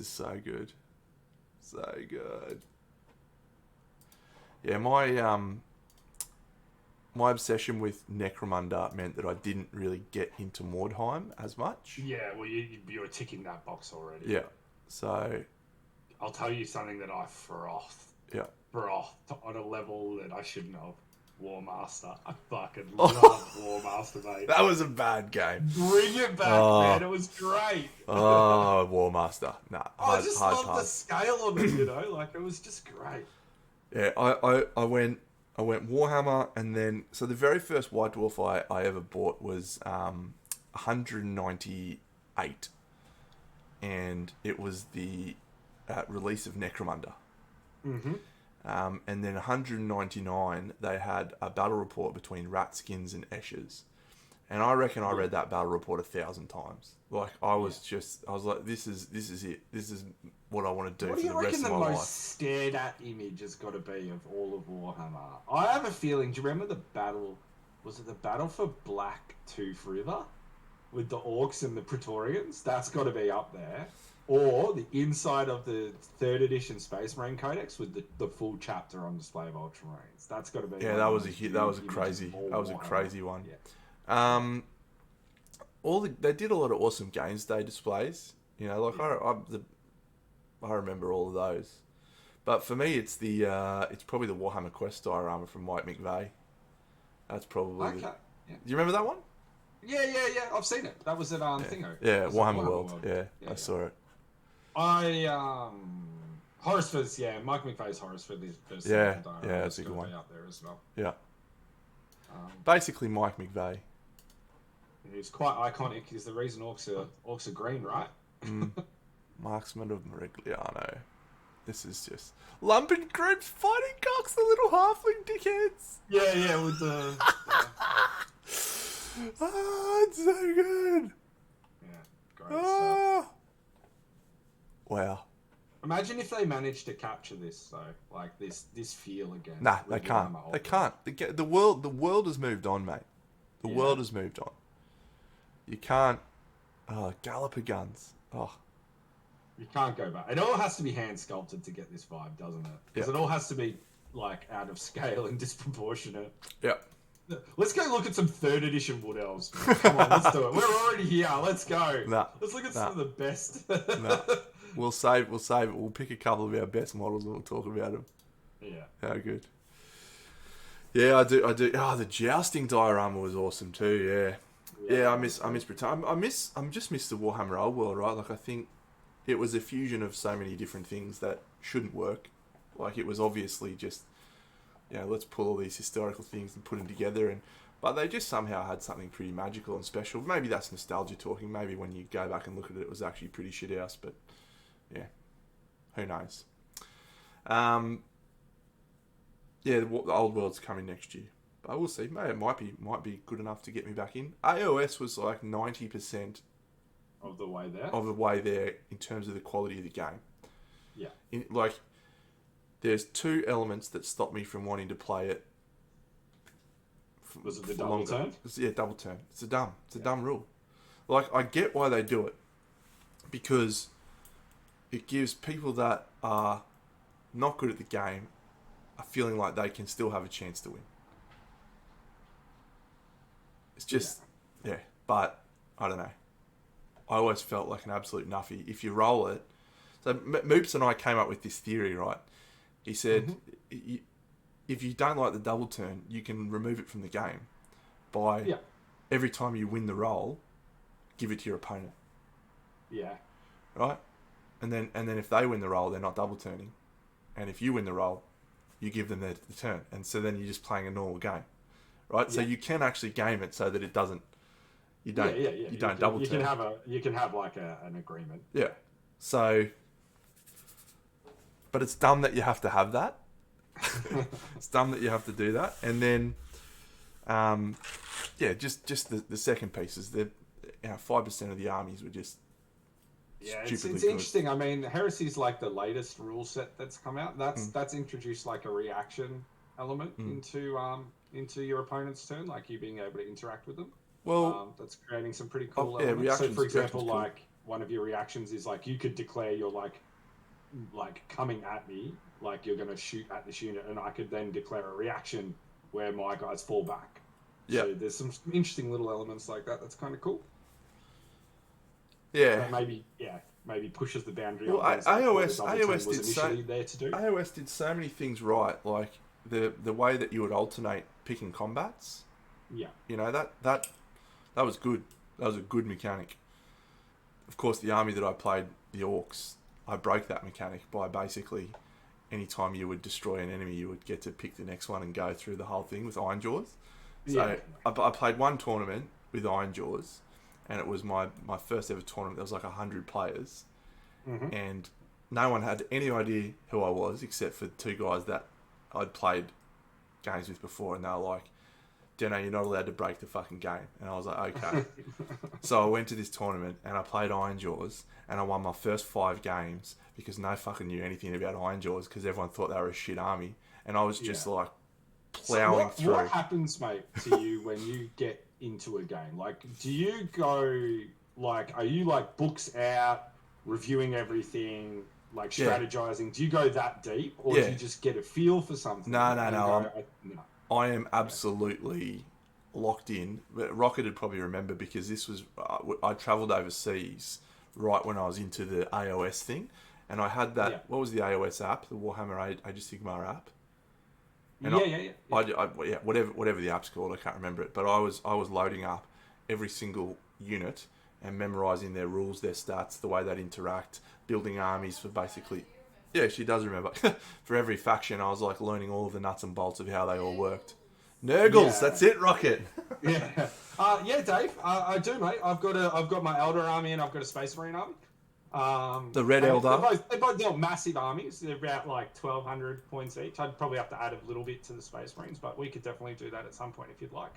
Speaker 1: so good. So good. Yeah, my obsession with Necromunda meant that I didn't really get into Mordheim as much.
Speaker 2: Yeah, well, you're ticking that box already.
Speaker 1: Yeah. So,
Speaker 2: I'll tell you something that I frothed
Speaker 1: yeah.
Speaker 2: on a level that I shouldn't have. War Master. I fucking
Speaker 1: Oh.
Speaker 2: love War Master, mate.
Speaker 1: That was a bad game.
Speaker 2: Bring it back, man. It was great.
Speaker 1: Oh, War Master. Nah,
Speaker 2: I just love the scale of it, you know? Like, it was just great.
Speaker 1: Yeah, I went Warhammer, and then so the very first White Dwarf I ever bought was 198, and it was the release of Necromunda.
Speaker 2: Mm-hmm.
Speaker 1: And then 199 they had a battle report between Ratskins and Esches, and I reckon I read that battle report 1,000 times. Like I was like, this is it. This is what I want to do for the rest of my life.
Speaker 2: What do you reckon the most stared at image has got to be of all of Warhammer? I have a feeling. Do you remember the battle? Was it the battle for Black Tooth River with the Orcs and the Praetorians? That's got to be up there. Or the inside of the 3rd edition Space Marine Codex with the full chapter on display of Ultramarines. That's got to be.
Speaker 1: Yeah, that was a crazy one.
Speaker 2: Yeah.
Speaker 1: They did a lot of awesome Games Day displays. You know, like I remember all of those. But for me, it's probably the Warhammer Quest diorama from Mike McVeigh. That's probably.
Speaker 2: Okay.
Speaker 1: Do you remember that one?
Speaker 2: Yeah. I've seen it. That was at Thingo.
Speaker 1: Yeah, Warhammer World. Yeah, I saw it.
Speaker 2: Horusford's, Mike McVeigh's Horusford is
Speaker 1: that's a good one.
Speaker 2: Up there as well.
Speaker 1: Yeah. Basically, Mike McVeigh.
Speaker 2: He's quite iconic. He's the reason orcs are green, right?
Speaker 1: Marksman of Merigliano. This is just lumping groups fighting cocks, the little halfling dickheads.
Speaker 2: Yeah, with the.
Speaker 1: It's so good.
Speaker 2: Yeah, great stuff.
Speaker 1: Wow.
Speaker 2: Imagine if they managed to capture this, though, like this feel again.
Speaker 1: Nah, they can't. They can't. The world has moved on, mate. The world has moved on. You can't. Oh, Galloper guns. Oh.
Speaker 2: You can't go back. It all has to be hand sculpted to get this vibe, doesn't it? Because it all has to be like out of scale and disproportionate.
Speaker 1: Yep.
Speaker 2: Let's go look at some 3rd edition Wood Elves. Come on, let's do it. We're already here. Let's go. Let's look at some of the best.
Speaker 1: We'll save it. We'll pick a couple of our best models and we'll talk about them.
Speaker 2: Yeah.
Speaker 1: How good. Yeah, I do. Oh, the jousting diorama was awesome too. Yeah. I miss Britannia. I just miss the Warhammer Old World, right? Like I think it was a fusion of so many different things that shouldn't work. Like it was obviously just, let's pull all these historical things and put them together, but they just somehow had something pretty magical and special. Maybe that's nostalgia talking. Maybe when you go back and look at it, it was actually pretty shit house. But yeah, who knows? The Old World's coming next year, but we'll see. Maybe it might be good enough to get me back in. AOS was like 90%
Speaker 2: of the way there
Speaker 1: in terms of the quality of the game.
Speaker 2: Yeah.
Speaker 1: There's 2 elements that stop me from wanting to play it.
Speaker 2: Was it the double turn?
Speaker 1: Yeah, double turn. It's a dumb rule. Like, I get why they do it. Because it gives people that are not good at the game a feeling like they can still have a chance to win. It's just, but I don't know. I always felt like an absolute nuffy. If you roll it, so Moops and I came up with this theory, right? He said, if you don't like the double turn, you can remove it from the game by every time you win the roll, give it to your opponent.
Speaker 2: Yeah.
Speaker 1: Right? And then if they win the roll, they're not double turning. And if you win the roll, you give them the turn. And so then you're just playing a normal game. Right? Yeah. So you can actually game it so that it doesn't, you don't double turn.
Speaker 2: You can have like an agreement.
Speaker 1: Yeah. So, but it's dumb that you have to have that. It's dumb that you have to do that. And then, just the second piece is that 5% of the armies were just
Speaker 2: it's interesting. I mean, Heresy is like the latest rule set that's come out. That's introduced like a reaction element into your opponent's turn, like you being able to interact with them.
Speaker 1: Well,
Speaker 2: that's creating some pretty cool elements. So, for example, like one of your reactions is like you could declare you're like coming at me like you're going to shoot at this unit, and I could then declare a reaction where my guys fall back.
Speaker 1: Yeah.
Speaker 2: So there's some interesting little elements like that. That's kind of cool.
Speaker 1: Yeah.
Speaker 2: That maybe pushes the boundary
Speaker 1: Well,
Speaker 2: on things like what the
Speaker 1: AOS
Speaker 2: double turn
Speaker 1: was
Speaker 2: initially there to do.
Speaker 1: AOS did so many things right, like the way that you would alternate picking combats.
Speaker 2: Yeah.
Speaker 1: You know, that was good. That was a good mechanic. Of course, the army that I played, the Orcs, I broke that mechanic by basically any time you would destroy an enemy, you would get to pick the next one and go through the whole thing with Iron Jaws. So
Speaker 2: Yeah.
Speaker 1: I played one tournament with Iron Jaws, and it was my first ever tournament. There was like 100 players,
Speaker 2: Mm-hmm.
Speaker 1: and no one had any idea who I was except for two guys that I'd played games with before, and they were like, Deno, you're not allowed to break the fucking game. And I was like, okay. So I went to this tournament and I played Iron Jaws, and I won my first 5 games because no fucking knew anything about Iron Jaws because everyone thought they were a shit army. And I was just like plowing through.
Speaker 2: What happens, mate, to you when you get into a game? Like, do you go, like, are you like books out, reviewing everything, like strategizing? Do you go that deep, or do you just get a feel for something?
Speaker 1: No. I am absolutely locked in. But Rocket would probably remember because this was I travelled overseas right when I was into the AOS thing, and I had that. Yeah. What was the AOS app? The Warhammer Age of Sigmar app. And whatever the app's called, I can't remember it. But I was loading up every single unit and memorising their rules, their stats, the way they'd interact, building armies for basically. Yeah, she does remember. For every faction, I was like learning all of the nuts and bolts of how they all worked. Nurgles, that's it, Rocket.
Speaker 2: Yeah, Dave. I do, mate. I've got my Elder army and I've got a Space Marine army.
Speaker 1: The Red Elder.
Speaker 2: They're both massive armies. They're about like 1,200 points each. I'd probably have to add a little bit to the Space Marines, but we could definitely do that at some point if you'd like.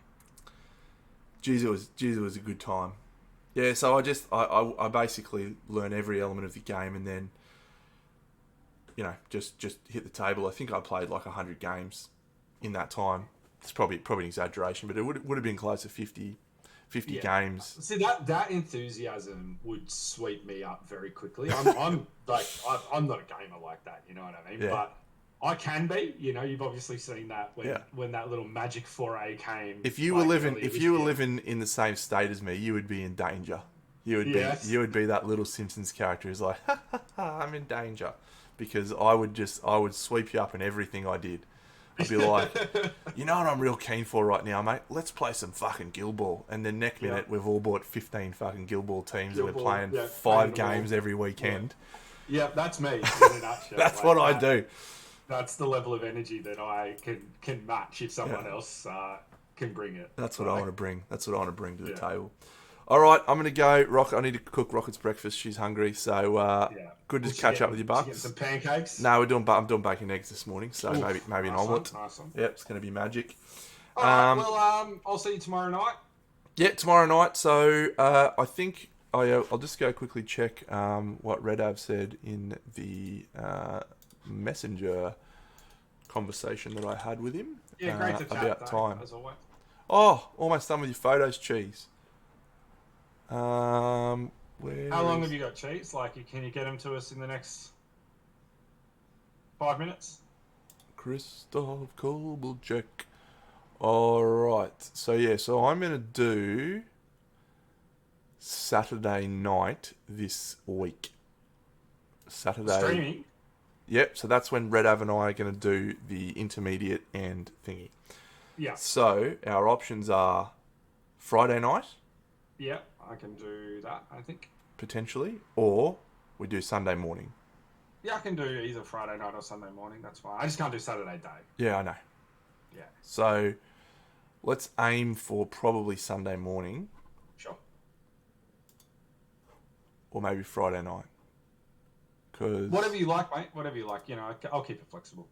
Speaker 1: Jeez, it was a good time. Yeah, so I basically learn every element of the game and then, you know, just hit the table. I think I played like 100 games in that time. It's probably an exaggeration, but it would have been close to 50 games.
Speaker 2: See, that enthusiasm would sweep me up very quickly. I'm like I'm not a gamer like that, you know what I mean? Yeah. But I can be. You know, you've obviously seen that when that little magic foray came.
Speaker 1: If you were living in the same state as me, you would be in danger. You would be that little Simpsons character who's like, ha, ha, ha, I'm in danger. Because I would sweep you up in everything I did. I'd be like, you know what I'm real keen for right now, mate? Let's play some fucking Guild Ball. And then next minute, we've all bought 15 fucking Guild Ball teams and we're playing 5 games every weekend.
Speaker 2: Yeah, that's me. In a nutshell.
Speaker 1: That's like what I do.
Speaker 2: That's the level of energy that I can match if someone else can bring it.
Speaker 1: That's what I want to bring. That's what I want to bring to the table. All right, I'm going to go. I need to cook Rocket's breakfast. She's hungry, so good to catch up with you, Bucks.
Speaker 2: Get some pancakes.
Speaker 1: No, I'm doing bacon eggs this morning, so maybe an omelette.
Speaker 2: Nice one.
Speaker 1: Yep, it's going to be magic.
Speaker 2: All right, well, I'll see you tomorrow night.
Speaker 1: Yeah, tomorrow night. So I think I'll just go quickly check what Red Av said in the messenger conversation that I had with him.
Speaker 2: Yeah, great to chat
Speaker 1: about time.
Speaker 2: As always.
Speaker 1: Oh, almost done with your photos, cheese.
Speaker 2: How long have you got, cheese? Like, can you get them to us in the next 5 minutes?
Speaker 1: Christoph Kolbelchek. All right. So I'm going to do Saturday night this week. Saturday.
Speaker 2: Streaming?
Speaker 1: Yep. So that's when Red Av and I are going to do the intermediate and thingy.
Speaker 2: Yeah.
Speaker 1: So our options are Friday night.
Speaker 2: Yeah, I can do that, I think.
Speaker 1: Potentially. Or we do Sunday morning.
Speaker 2: Yeah, I can do either Friday night or Sunday morning. That's fine. I just can't do Saturday day.
Speaker 1: Yeah, I know.
Speaker 2: Yeah.
Speaker 1: So let's aim for probably Sunday morning.
Speaker 2: Sure.
Speaker 1: Or maybe Friday night. Cause
Speaker 2: whatever you like, mate. Whatever you like. You know, I'll keep it flexible.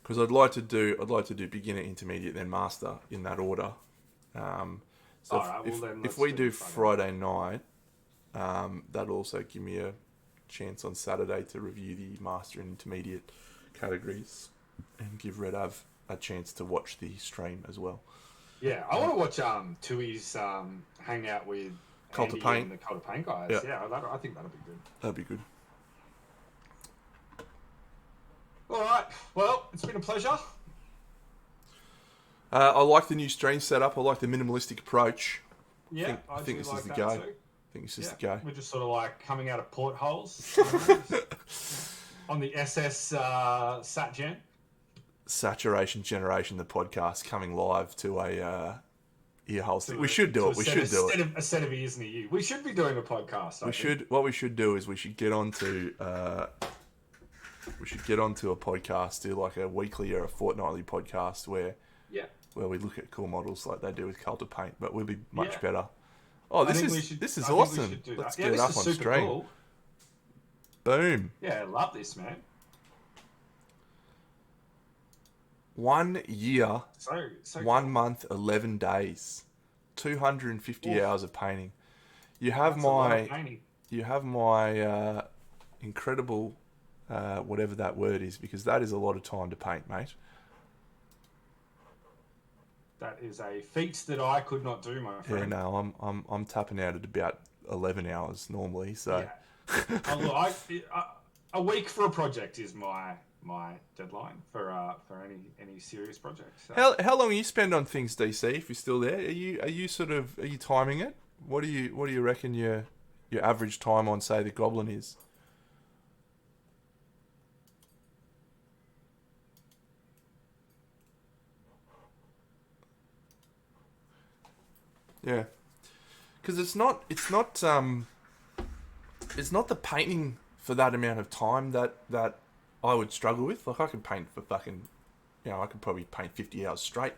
Speaker 1: Because I'd like to do beginner, intermediate, then master in that order. So if we do Friday night, that'll also give me a chance on Saturday to review the master and intermediate categories and give Red Av a chance to watch the stream as well.
Speaker 2: Yeah, I want to watch Tui's hang out with
Speaker 1: Cult of Pain.
Speaker 2: The Cult of Pain guys. Yeah, I think that'll be good.
Speaker 1: That'd be good.
Speaker 2: All right. Well, it's been a pleasure.
Speaker 1: I like the new stream setup. I like the minimalistic approach.
Speaker 2: Yeah,
Speaker 1: I think
Speaker 2: do
Speaker 1: this
Speaker 2: like
Speaker 1: is the
Speaker 2: that
Speaker 1: go.
Speaker 2: too.
Speaker 1: I think this is
Speaker 2: Yeah,
Speaker 1: the go.
Speaker 2: we're just sort of like coming out of portholes, you know, on the SS Satgen.
Speaker 1: Saturation Generation, the podcast, coming live to a ear hole stick.
Speaker 2: To
Speaker 1: We should do
Speaker 2: to
Speaker 1: it. We should do it.
Speaker 2: a set of ears near you. We should be doing a podcast. I
Speaker 1: We
Speaker 2: think.
Speaker 1: should. What we should do is we should get onto. We should get onto a podcast, do like a weekly or a fortnightly podcast where
Speaker 2: Yeah.
Speaker 1: we look at cool models like they do with Cult of Paint, but we'll be much
Speaker 2: Yeah.
Speaker 1: better. Oh,
Speaker 2: I
Speaker 1: this
Speaker 2: think
Speaker 1: is
Speaker 2: we should-
Speaker 1: this is
Speaker 2: I think we
Speaker 1: awesome.
Speaker 2: should do
Speaker 1: Let's
Speaker 2: that.
Speaker 1: get it
Speaker 2: this
Speaker 1: up
Speaker 2: is
Speaker 1: on
Speaker 2: super
Speaker 1: stream.
Speaker 2: cool.
Speaker 1: Boom.
Speaker 2: Yeah, I love this, man.
Speaker 1: 1 year,
Speaker 2: So
Speaker 1: 1 month, 11 days, 250
Speaker 2: Oof.
Speaker 1: hours of painting. You have
Speaker 2: that's a lot of
Speaker 1: my
Speaker 2: painting.
Speaker 1: incredible whatever that word is, because that is a lot of time to paint, mate.
Speaker 2: That is a feat that I could not do, my
Speaker 1: Yeah,
Speaker 2: friend.
Speaker 1: no, I'm tapping out at about 11 hours normally. So
Speaker 2: Yeah. Look, a week for a project is my deadline for any serious project. So.
Speaker 1: how long are you spend on things, DC? If you're still there, are you timing it? What do you reckon your average time on, say, the Goblin is? Yeah, because it's not the painting for that amount of time that I would struggle with. Like, I could paint for fucking, I could probably paint 50 hours straight.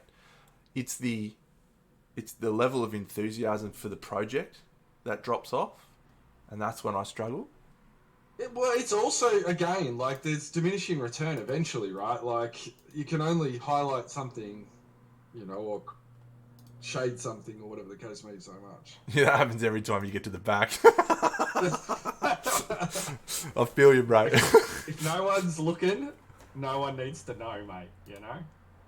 Speaker 1: It's the level of enthusiasm for the project that drops off, and that's when I struggle.
Speaker 4: Well, it's also, again, like, there's diminishing return eventually, right? Like, you can only highlight something, or shade something, or whatever the case may be, so much.
Speaker 1: Yeah, that happens every time you get to the back. I feel you, bro.
Speaker 2: If no one's looking, no one needs to know, mate. You know,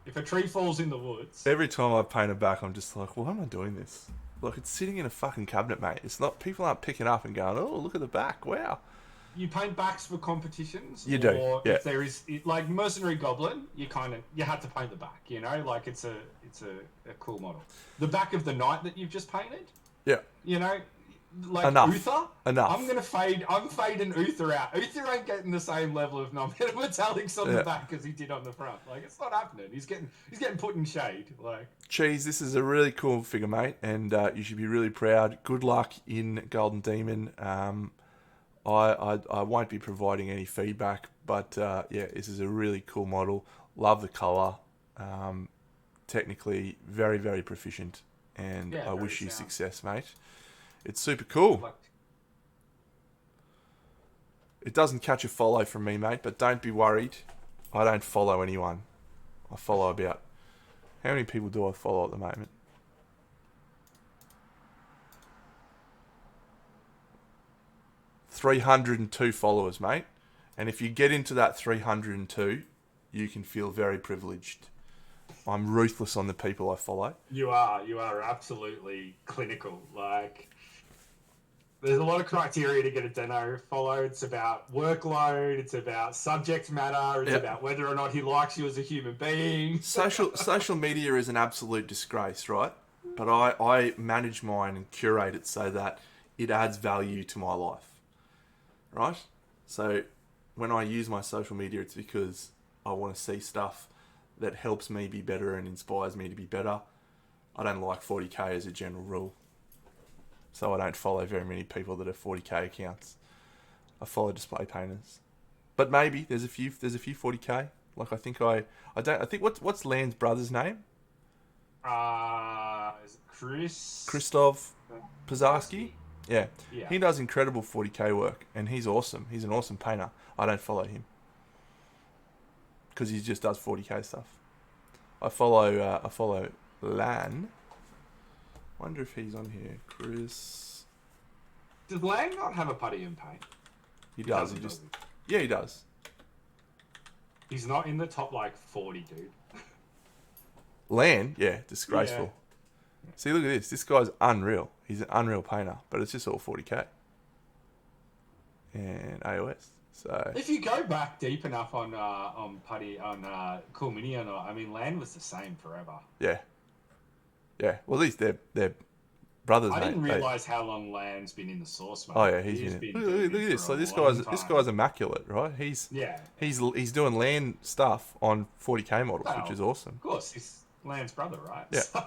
Speaker 2: if a tree falls in the woods,
Speaker 1: Every time I paint a back, I'm just like, why am I doing this? Like, it's sitting in a fucking cabinet, mate. It's not, people aren't picking up and going, oh, look at the back, wow.
Speaker 2: you paint backs for competitions.
Speaker 1: You do,
Speaker 2: or
Speaker 1: yeah.
Speaker 2: if there is, like Mercenary Goblin, you had to paint the back. You know, like it's a cool model. The back of the knight that you've just painted.
Speaker 1: Yeah.
Speaker 2: You know, like
Speaker 1: Enough.
Speaker 2: Uther.
Speaker 1: Enough.
Speaker 2: I'm fading Uther out. Uther ain't getting the same level of non-metallics on the back as he did on the front. Like, it's not happening. He's getting put in shade. Like,
Speaker 1: Cheese, this is a really cool figure, mate, and you should be really proud. Good luck in Golden Demon. I won't be providing any feedback, but yeah, this is a really cool model. Love the colour. Technically, very, very proficient, and
Speaker 2: Yeah,
Speaker 1: I
Speaker 2: very
Speaker 1: wish you
Speaker 2: sound.
Speaker 1: success, mate. It's super cool.
Speaker 2: like
Speaker 1: It doesn't catch a follow from me, mate, but don't be worried. I don't follow anyone. I follow about... How many people do I follow at the moment? ...302 followers, mate. And if you get into that 302, you can feel very privileged. I'm ruthless on the people I follow.
Speaker 2: you are absolutely clinical. Like, there's a lot of criteria to get a deno follow. It's about workload. It's about subject matter. It's
Speaker 1: Yep.
Speaker 2: about whether or not he likes you as a human being.
Speaker 1: Social media is an absolute disgrace, right? But I manage mine and curate it so that it adds value to my life, right? So when I use my social media, it's because I want to see stuff that helps me be better and inspires me to be better. I don't like 40k as a general rule, so I don't follow very many people that are 40k accounts. I follow display painters, but maybe there's a few 40k. Like, I think what's Land's brother's name?
Speaker 2: Is it
Speaker 1: Christoph Pazarski. Yeah.
Speaker 2: Yeah.
Speaker 1: He does incredible 40k work, and he's awesome. He's an awesome painter. I don't follow him because he just does 40k stuff. I follow Lan. Wonder if he's on here. Chris.
Speaker 2: Does Lang not have a putty in paint?
Speaker 1: He does.
Speaker 2: doesn't.
Speaker 1: Yeah, he does.
Speaker 2: He's not in the top like 40, dude.
Speaker 1: Lan, yeah, disgraceful. See, look at this. This guy's unreal. He's an unreal painter, but it's just all 40k and AOS. So
Speaker 2: If you go back deep enough on Putty on Cool Mini or not, I mean, land was the same forever.
Speaker 1: yeah. Well, at least they're brothers,
Speaker 2: I
Speaker 1: mate.
Speaker 2: didn't realize how long Land's been in the source, mate.
Speaker 1: Oh yeah, he's
Speaker 2: He's
Speaker 1: been.
Speaker 2: been
Speaker 1: Look
Speaker 2: doing
Speaker 1: at this.
Speaker 2: for
Speaker 1: So
Speaker 2: a
Speaker 1: this
Speaker 2: long
Speaker 1: guy's
Speaker 2: time.
Speaker 1: immaculate, right? He's
Speaker 2: Yeah.
Speaker 1: he's doing land stuff on 40k models,
Speaker 2: Well,
Speaker 1: which is awesome.
Speaker 2: Of course, he's Land's brother, right?
Speaker 1: Yeah.
Speaker 2: So,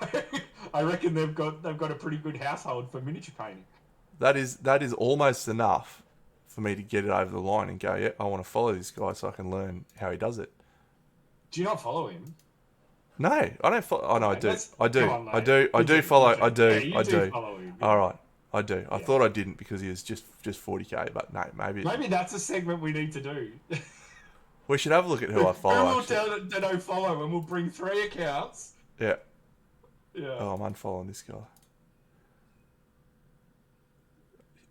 Speaker 2: I reckon they've got a pretty good household for miniature painting.
Speaker 1: That is almost enough for me to get it over the line and go, yeah, I want to follow this guy so I can learn how he does it.
Speaker 2: Do you not follow him?
Speaker 1: No, I don't follow. Oh no, I do.
Speaker 2: Let's-
Speaker 1: I do.
Speaker 2: come on,
Speaker 1: I
Speaker 2: mate.
Speaker 1: do. I
Speaker 2: You
Speaker 1: do follow. I do.
Speaker 2: Yeah, you
Speaker 1: I
Speaker 2: do
Speaker 1: do.
Speaker 2: follow him.
Speaker 1: All right, I do. I
Speaker 2: Yeah.
Speaker 1: thought I didn't because he was just 40k, but no, maybe
Speaker 2: Maybe that's a segment we need to do.
Speaker 1: we should have a look at who I follow.
Speaker 2: Who will
Speaker 1: Actually.
Speaker 2: tell don't follow, and we'll bring 3 accounts.
Speaker 1: Yeah.
Speaker 2: Yeah.
Speaker 1: Oh, I'm unfollowing this guy.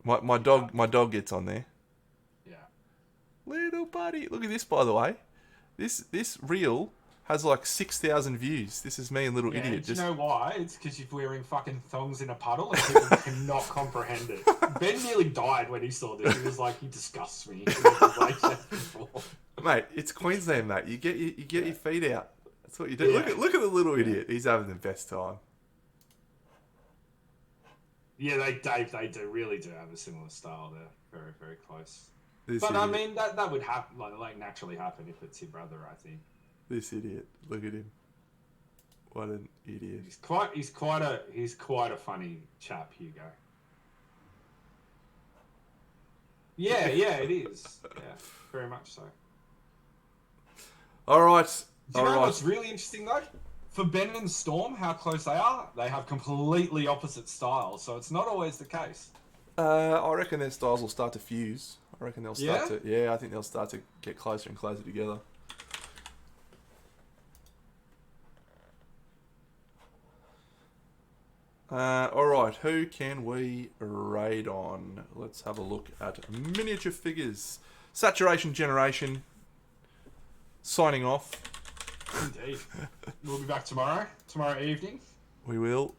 Speaker 1: My dog gets on there.
Speaker 2: Yeah.
Speaker 1: Little buddy. Look at this, by the way. This reel has like 6,000 views. This is me and little
Speaker 2: Yeah,
Speaker 1: idiot.
Speaker 2: do you
Speaker 1: Just
Speaker 2: know why? It's because you're wearing fucking thongs in a puddle and people cannot comprehend it. Ben nearly died when he saw this. He was like, he disgusts me. He was like that before.
Speaker 1: mate, it's Queensland, mate. You get your feet out. That's what you do.
Speaker 2: Yeah.
Speaker 1: Look at the little idiot. He's having the best time.
Speaker 2: Yeah, they really do have a similar style. They're very, very close.
Speaker 1: This
Speaker 2: But I
Speaker 1: idiot.
Speaker 2: mean, that would happen, like naturally happen if it's your brother. I think
Speaker 1: This idiot. Look at him. What an idiot.
Speaker 2: he's quite a funny chap, Hugo. Yeah, it is. Yeah, very much so.
Speaker 1: All right.
Speaker 2: Do you
Speaker 1: All
Speaker 2: know
Speaker 1: right.
Speaker 2: what's really interesting though? For Ben and Storm, how close they are, they have completely opposite styles, so it's not always the case.
Speaker 1: I reckon their styles will start to fuse. I reckon they'll start
Speaker 2: Yeah?
Speaker 1: to. Yeah, I think they'll start to get closer and closer together. All right, who can we raid on? Let's have a look at miniature figures. Saturation Generation. Signing off.
Speaker 2: Indeed. We'll be back tomorrow evening.
Speaker 1: We will.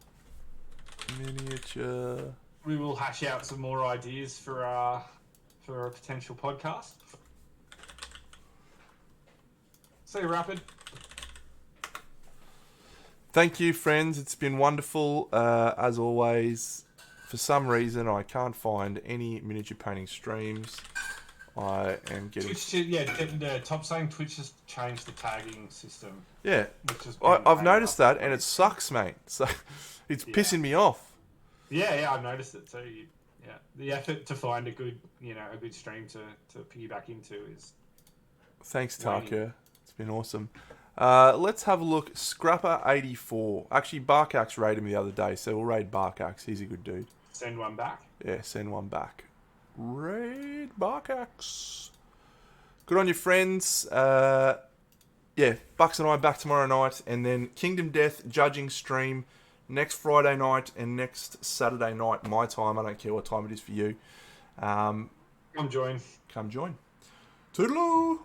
Speaker 1: Miniature.
Speaker 2: We will hash out some more ideas for a potential podcast. See you, Rapid.
Speaker 1: Thank you, friends. It's been wonderful. As always, for some reason, I can't find any miniature painting streams. I am getting...
Speaker 2: Top saying Twitch has changed the tagging system.
Speaker 1: Yeah,
Speaker 2: Which has
Speaker 1: I've noticed that, and it sucks, mate. So it's pissing me off.
Speaker 2: Yeah, I've noticed it too. Yeah, the effort to find a good stream to piggyback into is...
Speaker 1: Thanks,
Speaker 2: Waiting.
Speaker 1: Tarka. It's been awesome. Let's have a look. Scrapper84. Actually, Barkax raided me the other day, so we'll raid Barkax. He's a good dude.
Speaker 2: Send one back.
Speaker 1: Yeah, send one back. Raid Barkax. Good on you, friends. Yeah, Bucks and I back tomorrow night, and then Kingdom Death judging stream next Friday night and next Saturday night, my time. I don't care what time it is for you.
Speaker 2: Come join.
Speaker 1: Come join. Toodaloo!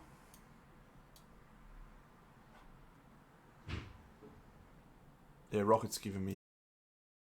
Speaker 1: Yeah, Rocket's giving me